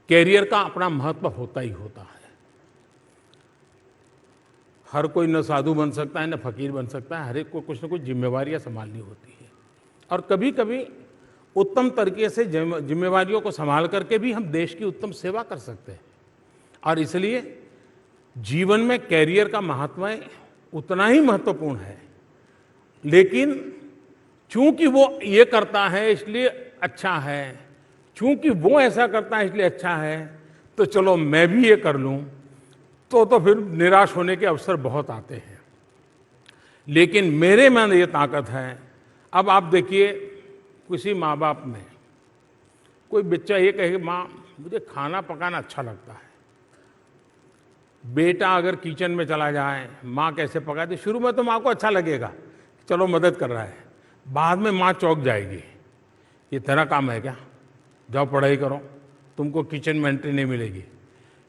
कैरियर का अपना महत्व होता ही होता है। हर कोई न साधु बन सकता है न फकीर बन सकता है, हर एक को कुछ न कुछ जिम्मेवारियां संभालनी होती है और कभी कभी उत्तम तरीके से जिम्मेवारियों को संभाल करके भी हम देश की उत्तम सेवा कर सकते हैं। और इसलिए जीवन में कैरियर का महत्व उतना ही महत्वपूर्ण है, लेकिन चूंकि वो ये करता है इसलिए अच्छा है, चूंकि वो ऐसा करता है इसलिए अच्छा है, तो चलो मैं भी ये कर लूं, तो फिर निराश होने के अवसर बहुत आते हैं। लेकिन मेरे में ये ताकत है। अब आप देखिए किसी माँ बाप में कोई बच्चा ये कहे माँ मुझे खाना पकाना अच्छा लगता है, बेटा अगर किचन में चला जाए माँ कैसे पकाती, शुरू में तो माँ को अच्छा लगेगा चलो मदद कर रहा है, बाद में माँ चौंक जाएगी, ये तेरा काम है क्या, जाओ पढ़ाई करो, तुमको किचन में एंट्री नहीं मिलेगी।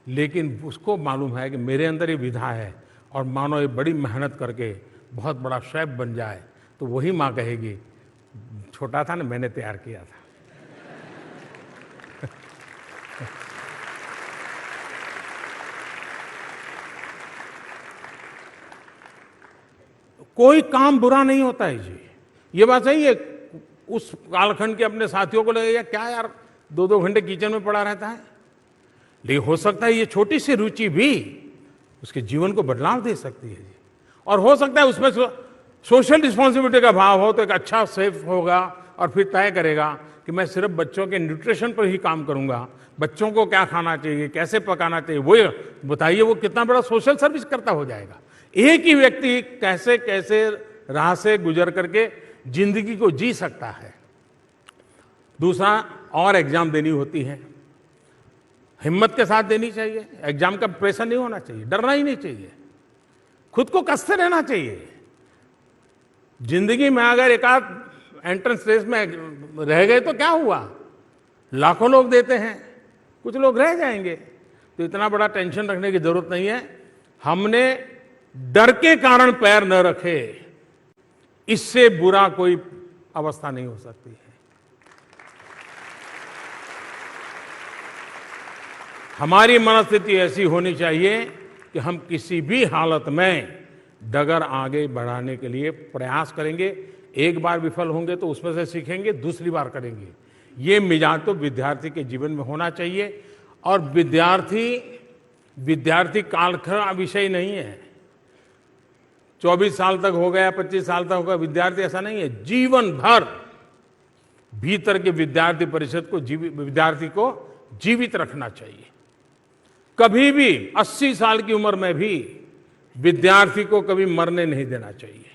लेकिन उसको मालूम है कि मेरे अंदर ये विधा है और मानो ये बड़ी मेहनत करके बहुत बड़ा शेफ बन जाए, तो वही माँ कहेगी छोटा था ना मैंने तैयार किया था। कोई काम बुरा नहीं होता है जी, ये बात सही है। उस कालखंड के अपने साथियों को लगेगा क्या यार 2-2 घंटे किचन में पड़ा रहता है, लेकिन हो सकता है ये छोटी सी रुचि भी उसके जीवन को बदलाव दे सकती है जी। और हो सकता है उसमें सोशल रिस्पॉन्सिबिलिटी का भाव हो तो एक अच्छा सेफ होगा और फिर तय करेगा कि मैं सिर्फ बच्चों के न्यूट्रिशन पर ही काम करूंगा, बच्चों को क्या खाना चाहिए, कैसे पकाना चाहिए वो बताइए, वो कितना बड़ा सोशल सर्विस करता हो जाएगा। एक ही व्यक्ति कैसे कैसे राह से गुजर करके जिंदगी को जी सकता है। दूसरा, और एग्जाम देनी होती है, हिम्मत के साथ देनी चाहिए, एग्जाम का प्रेशर नहीं होना चाहिए, डरना ही नहीं चाहिए, खुद को कसते रहना चाहिए। जिंदगी में अगर एक आध एंट्रेंस टेस्ट में रह गए तो क्या हुआ, लाखों लोग देते हैं, कुछ लोग रह जाएंगे, तो इतना बड़ा टेंशन रखने की जरूरत नहीं है। हमने डर के कारण पैर न रखे, इससे बुरा कोई अवस्था नहीं हो सकती है। हमारी मनस्थिति ऐसी होनी चाहिए कि हम किसी भी हालत में डगर आगे बढ़ाने के लिए प्रयास करेंगे। एक बार विफल होंगे तो उसमें से सीखेंगे, दूसरी बार करेंगे। ये मिजाज तो विद्यार्थी के जीवन में होना चाहिए। और विद्यार्थी काल का विषय नहीं है, 24 साल तक हो गया, 25 साल तक हो गया, विद्यार्थी ऐसा नहीं है। जीवन भर भीतर के विद्यार्थी परिषद को विद्यार्थी को जीवित रखना चाहिए। कभी भी 80 साल की उम्र में भी विद्यार्थी को कभी मरने नहीं देना चाहिए।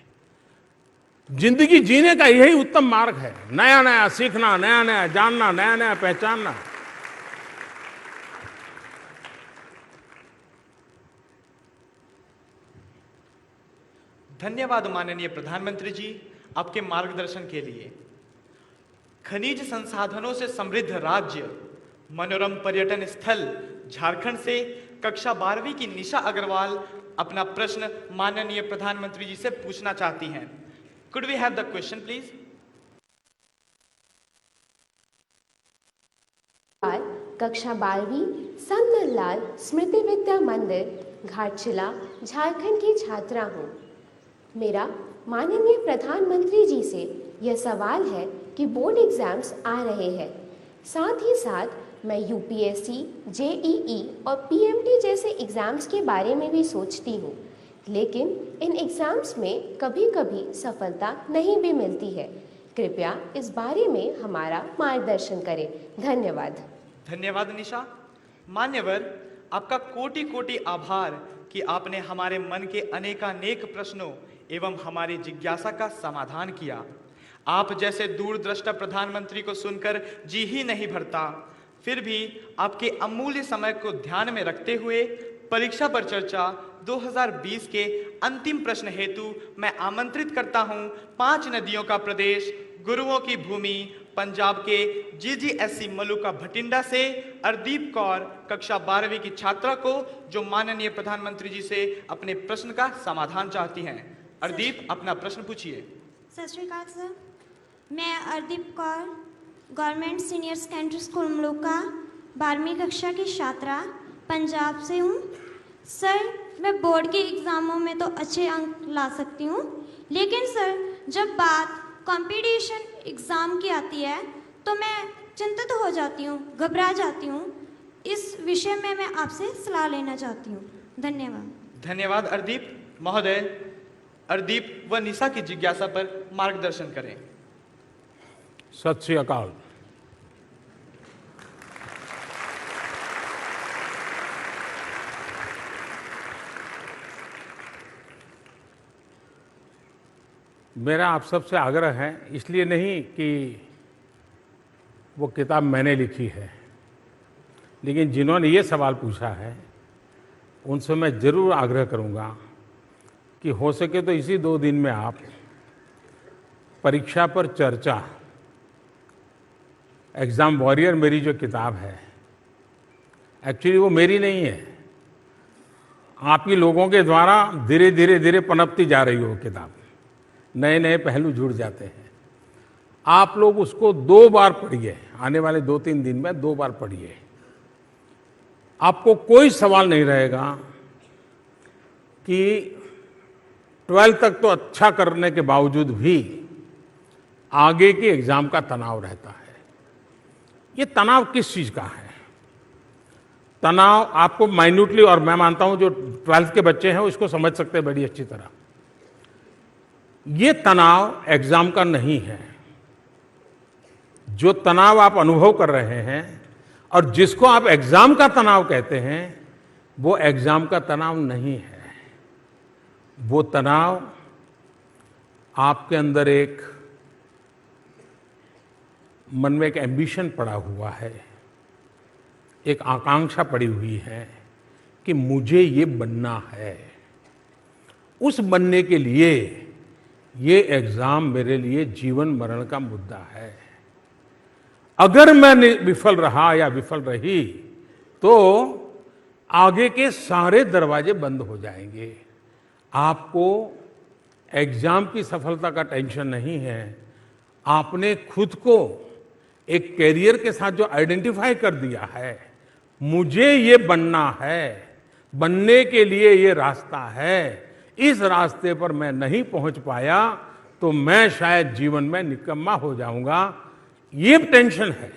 जिंदगी जीने का यही उत्तम मार्ग है, नया नया सीखना, नया नया जानना, नया नया पहचानना। धन्यवाद माननीय प्रधानमंत्री जी आपके मार्गदर्शन के लिए। खनिज संसाधनों से समृद्ध राज्य, मनोरम पर्यटन स्थल झारखंड से कक्षा 12वीं की निशा अग्रवाल अपना प्रश्न माननीय प्रधानमंत्री जी से पूछना चाहती हैं। Could we have the question please? कक्षा 12वीं संत लाल स्मृति विद्या मंदिर घाटशिला झारखंड की छात्रा हूँ। मेरा माननीय प्रधानमंत्री जी से यह सवाल है कि बोर्ड एग्जाम्स आ रहे हैं, साथ ही साथ मैं यूपीएससी, जेईई और पीएमटी जैसे एग्जाम्स के बारे में भी सोचती हूँ, लेकिन इन एग्जाम्स में कभी कभी सफलता नहीं भी मिलती है। कृपया इस बारे में हमारा मार्गदर्शन करें। धन्यवाद। धन्यवाद निशा। मान्यवर, आपका कोटि कोटि आभार कि आपने हमारे मन के अनेकानेक प्रश्नों एवं हमारी जिज्ञासा का समाधान किया। आप जैसे दूरदृष्टा प्रधानमंत्री को सुनकर जी ही नहीं भरता। फिर भी आपके अमूल्य समय को ध्यान में रखते हुए परीक्षा पर चर्चा 2020 के अंतिम प्रश्न हेतु मैं आमंत्रित करता हूं 5 नदियों का प्रदेश, गुरुओं की भूमि, पंजाब के जीजीएससी मलुका भटिंडा से अर्दीप कौर कक्षा 12वीं की छात्रा को, जो माननीय प्रधानमंत्री जी से अपने प्रश्न का समाधान चाहती हैं। अर्दीप, अपना प्रश्न पूछिए। सत श्री अकाल सर, मैं Ardeep Kaur government senior secondary school Maluka 12वीं कक्षा की छात्रा पंजाब से हूँ। सर, मैं बोर्ड के एग्ज़ामों में तो अच्छे अंक ला सकती हूँ, लेकिन सर जब बात कंपटीशन एग्ज़ाम की आती है तो मैं चिंतित हो जाती हूँ, घबरा जाती हूँ। इस विषय में मैं आपसे सलाह लेना चाहती हूँ। धन्यवाद। धन्यवाद अर्दीप महोदय। अर्दीप व निशा की जिज्ञासा पर मार्गदर्शन करें। सत श्री अकाल। मेरा आप सबसे आग्रह है, इसलिए नहीं कि वो किताब मैंने लिखी है, लेकिन जिन्होंने ये सवाल पूछा है उनसे मैं ज़रूर आग्रह करूँगा कि हो सके तो इसी 2 दिन में आप परीक्षा पर चर्चा, एग्ज़ाम वॉरियर मेरी जो किताब है, एक्चुअली वो मेरी नहीं है, आप ही लोगों के द्वारा धीरे धीरे धीरे पनपती जा रही हो किताब। नए नए पहलू जुड़ जाते हैं। आप लोग उसको 2 बार पढ़िए, आने वाले 2-3 दिन में 2 बार पढ़िए। आपको कोई सवाल नहीं रहेगा कि 12th तक तो अच्छा करने के बावजूद भी आगे के एग्जाम का तनाव रहता है। ये तनाव किस चीज का है? तनाव आपको माइन्यूटली, और मैं मानता हूं जो 12th के बच्चे हैं उसको समझ सकते हैं बड़ी अच्छी तरह। ये तनाव एग्जाम का नहीं है। जो तनाव आप अनुभव कर रहे हैं और जिसको आप एग्जाम का तनाव कहते हैं, वो एग्जाम का तनाव नहीं है। वो तनाव आपके अंदर एक मन में एक एम्बिशन पड़ा हुआ है, एक आकांक्षा पड़ी हुई है कि मुझे ये बनना है। उस बनने के लिए ये एग्जाम मेरे लिए जीवन मरण का मुद्दा है। अगर मैं विफल रहा या विफल रही तो आगे के सारे दरवाजे बंद हो जाएंगे। आपको एग्जाम की सफलता का टेंशन नहीं है। आपने खुद को एक कैरियर के साथ जो आइडेंटिफाई कर दिया है, मुझे ये बनना है, बनने के लिए ये रास्ता है, इस रास्ते पर मैं नहीं पहुंच पाया तो मैं शायद जीवन में निकम्मा हो जाऊंगा, ये टेंशन है।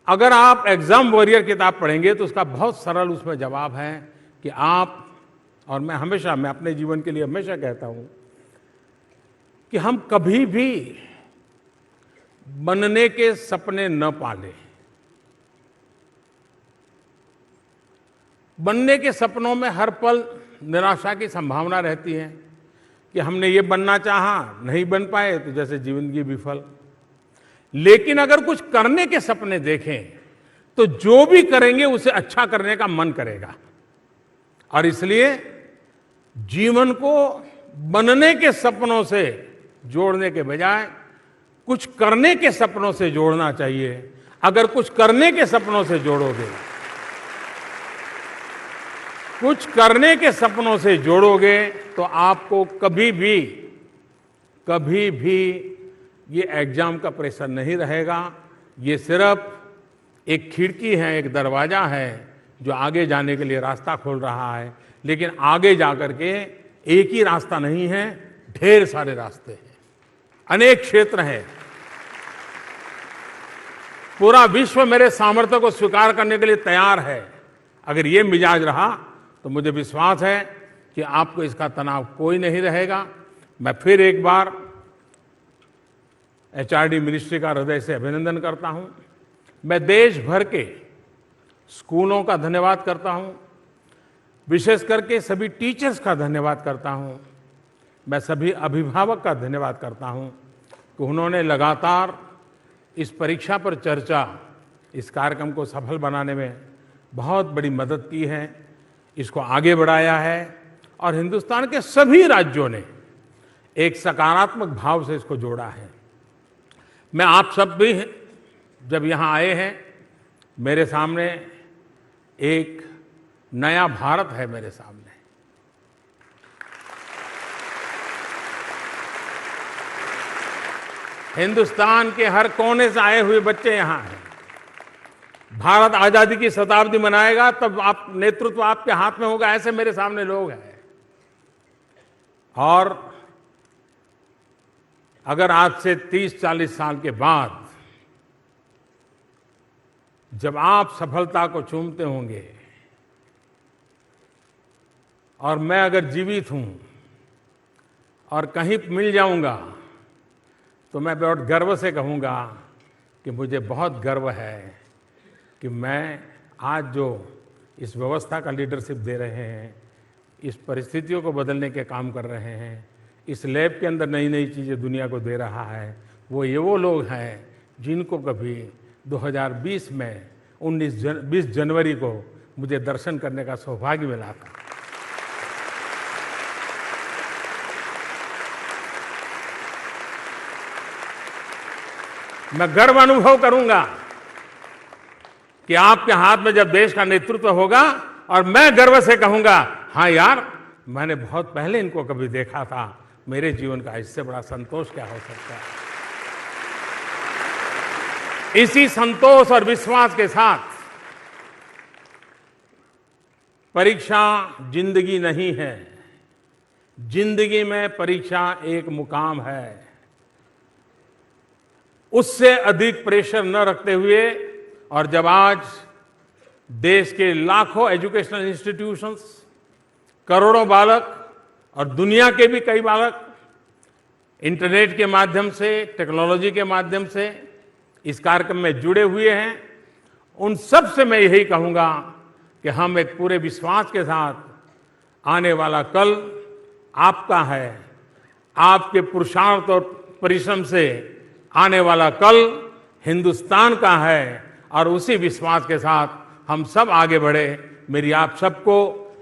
अगर आप एग्जाम वॉरियर किताब पढ़ेंगे तो उसका बहुत सरल उसमें जवाब है कि आप, और मैं अपने जीवन के लिए हमेशा कहता हूं कि हम कभी भी बनने के सपने न पालें। बनने के सपनों में हर पल निराशा की संभावना रहती है कि हमने ये बनना चाहा, नहीं बन पाए तो जैसे जिंदगी विफल। लेकिन अगर कुछ करने के सपने देखें तो जो भी करेंगे उसे अच्छा करने का मन करेगा। और इसलिए जीवन को बनने के सपनों से जोड़ने के बजाय कुछ करने के सपनों से जोड़ना चाहिए। अगर कुछ करने के सपनों से जोड़ोगे, कुछ करने के सपनों से जोड़ोगे तो आपको कभी भी ये एग्जाम का प्रेशर नहीं रहेगा। ये सिर्फ एक खिड़की है, एक दरवाजा है जो आगे जाने के लिए रास्ता खोल रहा है। लेकिन आगे जाकर के एक ही रास्ता नहीं है, ढेर सारे रास्ते हैं, अनेक क्षेत्र हैं। पूरा विश्व मेरे सामर्थ्य को स्वीकार करने के लिए तैयार है। अगर ये मिजाज रहा तो मुझे विश्वास है कि आपको इसका तनाव कोई नहीं रहेगा। मैं फिर एक बार HRD मिनिस्ट्री का हृदय से अभिनंदन करता हूं। मैं देश भर के स्कूलों का धन्यवाद करता हूं, विशेष करके सभी टीचर्स का धन्यवाद करता हूं। मैं सभी अभिभावक का धन्यवाद करता हूं कि उन्होंने लगातार इस परीक्षा पर चर्चा, इस कार्यक्रम को सफल बनाने में बहुत बड़ी मदद की है, इसको आगे बढ़ाया है और हिंदुस्तान के सभी राज्यों ने एक सकारात्मक भाव से इसको जोड़ा है। मैं आप सब भी जब यहाँ आए हैं, मेरे सामने एक नया भारत है मेरे सामने। हिंदुस्तान के हर कोने से आए हुए बच्चे यहाँ हैं। भारत आजादी की शताब्दी मनाएगा तब आप नेतृत्व आपके हाथ में होगा, ऐसे मेरे सामने लोग हैं। और अगर आज से 30-40 साल के बाद जब आप सफलता को चूमते होंगे और मैं अगर जीवित हूं और कहीं मिल जाऊंगा तो मैं बहुत गर्व से कहूंगा कि मुझे बहुत गर्व है कि मैं आज जो इस व्यवस्था का लीडरशिप दे रहे हैं, इस परिस्थितियों को बदलने के काम कर रहे हैं, इस लैब के अंदर नई नई चीज़ें दुनिया को दे रहा है, वो लोग हैं जिनको कभी 2020 में 20 जनवरी को मुझे दर्शन करने का सौभाग्य मिला था। मैं गर्व अनुभव करूंगा कि आपके हाथ में जब देश का नेतृत्व होगा और मैं गर्व से कहूंगा, हाँ यार, मैंने बहुत पहले इनको कभी देखा था, मेरे जीवन का इससे बड़ा संतोष क्या हो सकता है। इसी संतोष और विश्वास के साथ परीक्षा जिंदगी नहीं है, जिंदगी में परीक्षा एक मुकाम है। उससे अधिक प्रेशर न रखते हुए, और जब आज देश के लाखों एजुकेशनल इंस्टीट्यूशंस, करोड़ों बालक और दुनिया के भी कई बालक इंटरनेट के माध्यम से, टेक्नोलॉजी के माध्यम से इस कार्यक्रम में जुड़े हुए हैं, उन सब से मैं यही कहूंगा कि हम एक पूरे विश्वास के साथ आने वाला कल आपका है, आपके पुरुषार्थ और परिश्रम से आने वाला कल हिंदुस्तान का है, और उसी विश्वास के साथ हम सब आगे बढ़े। मेरी आप सबको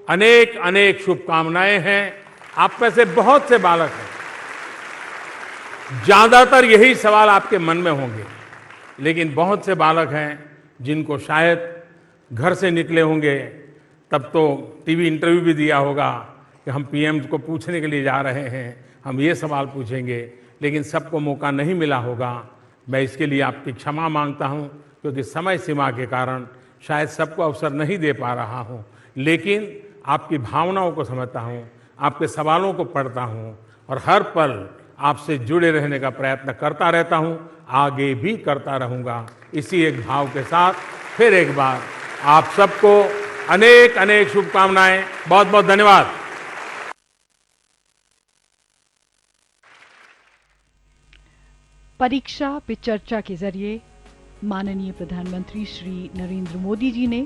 अनेक अनेक शुभकामनाएं हैं। आप में से बहुत से बालक हैं, ज्यादातर यही सवाल आपके मन में होंगे, लेकिन बहुत से बालक हैं जिनको शायद घर से निकले होंगे तब तो टीवी इंटरव्यू भी दिया होगा कि हम पीएम को पूछने के लिए जा रहे हैं, हम ये सवाल पूछेंगे, लेकिन सबको मौका नहीं मिला होगा। मैं इसके लिए आपकी क्षमा मांगता हूं, क्योंकि समय सीमा के कारण शायद सबको अवसर नहीं दे पा रहा हूं, लेकिन आपकी भावनाओं को समझता हूं, आपके सवालों को पढ़ता हूं और हर पल आपसे जुड़े रहने का प्रयत्न करता रहता हूं, आगे भी करता रहूंगा। इसी एक भाव के साथ फिर एक बार आप सबको अनेक अनेक शुभकामनाएं। बहुत बहुत धन्यवाद। परीक्षा पे चर्चा के जरिए माननीय प्रधानमंत्री श्री नरेंद्र मोदी जी ने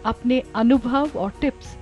अपने अनुभव और टिप्स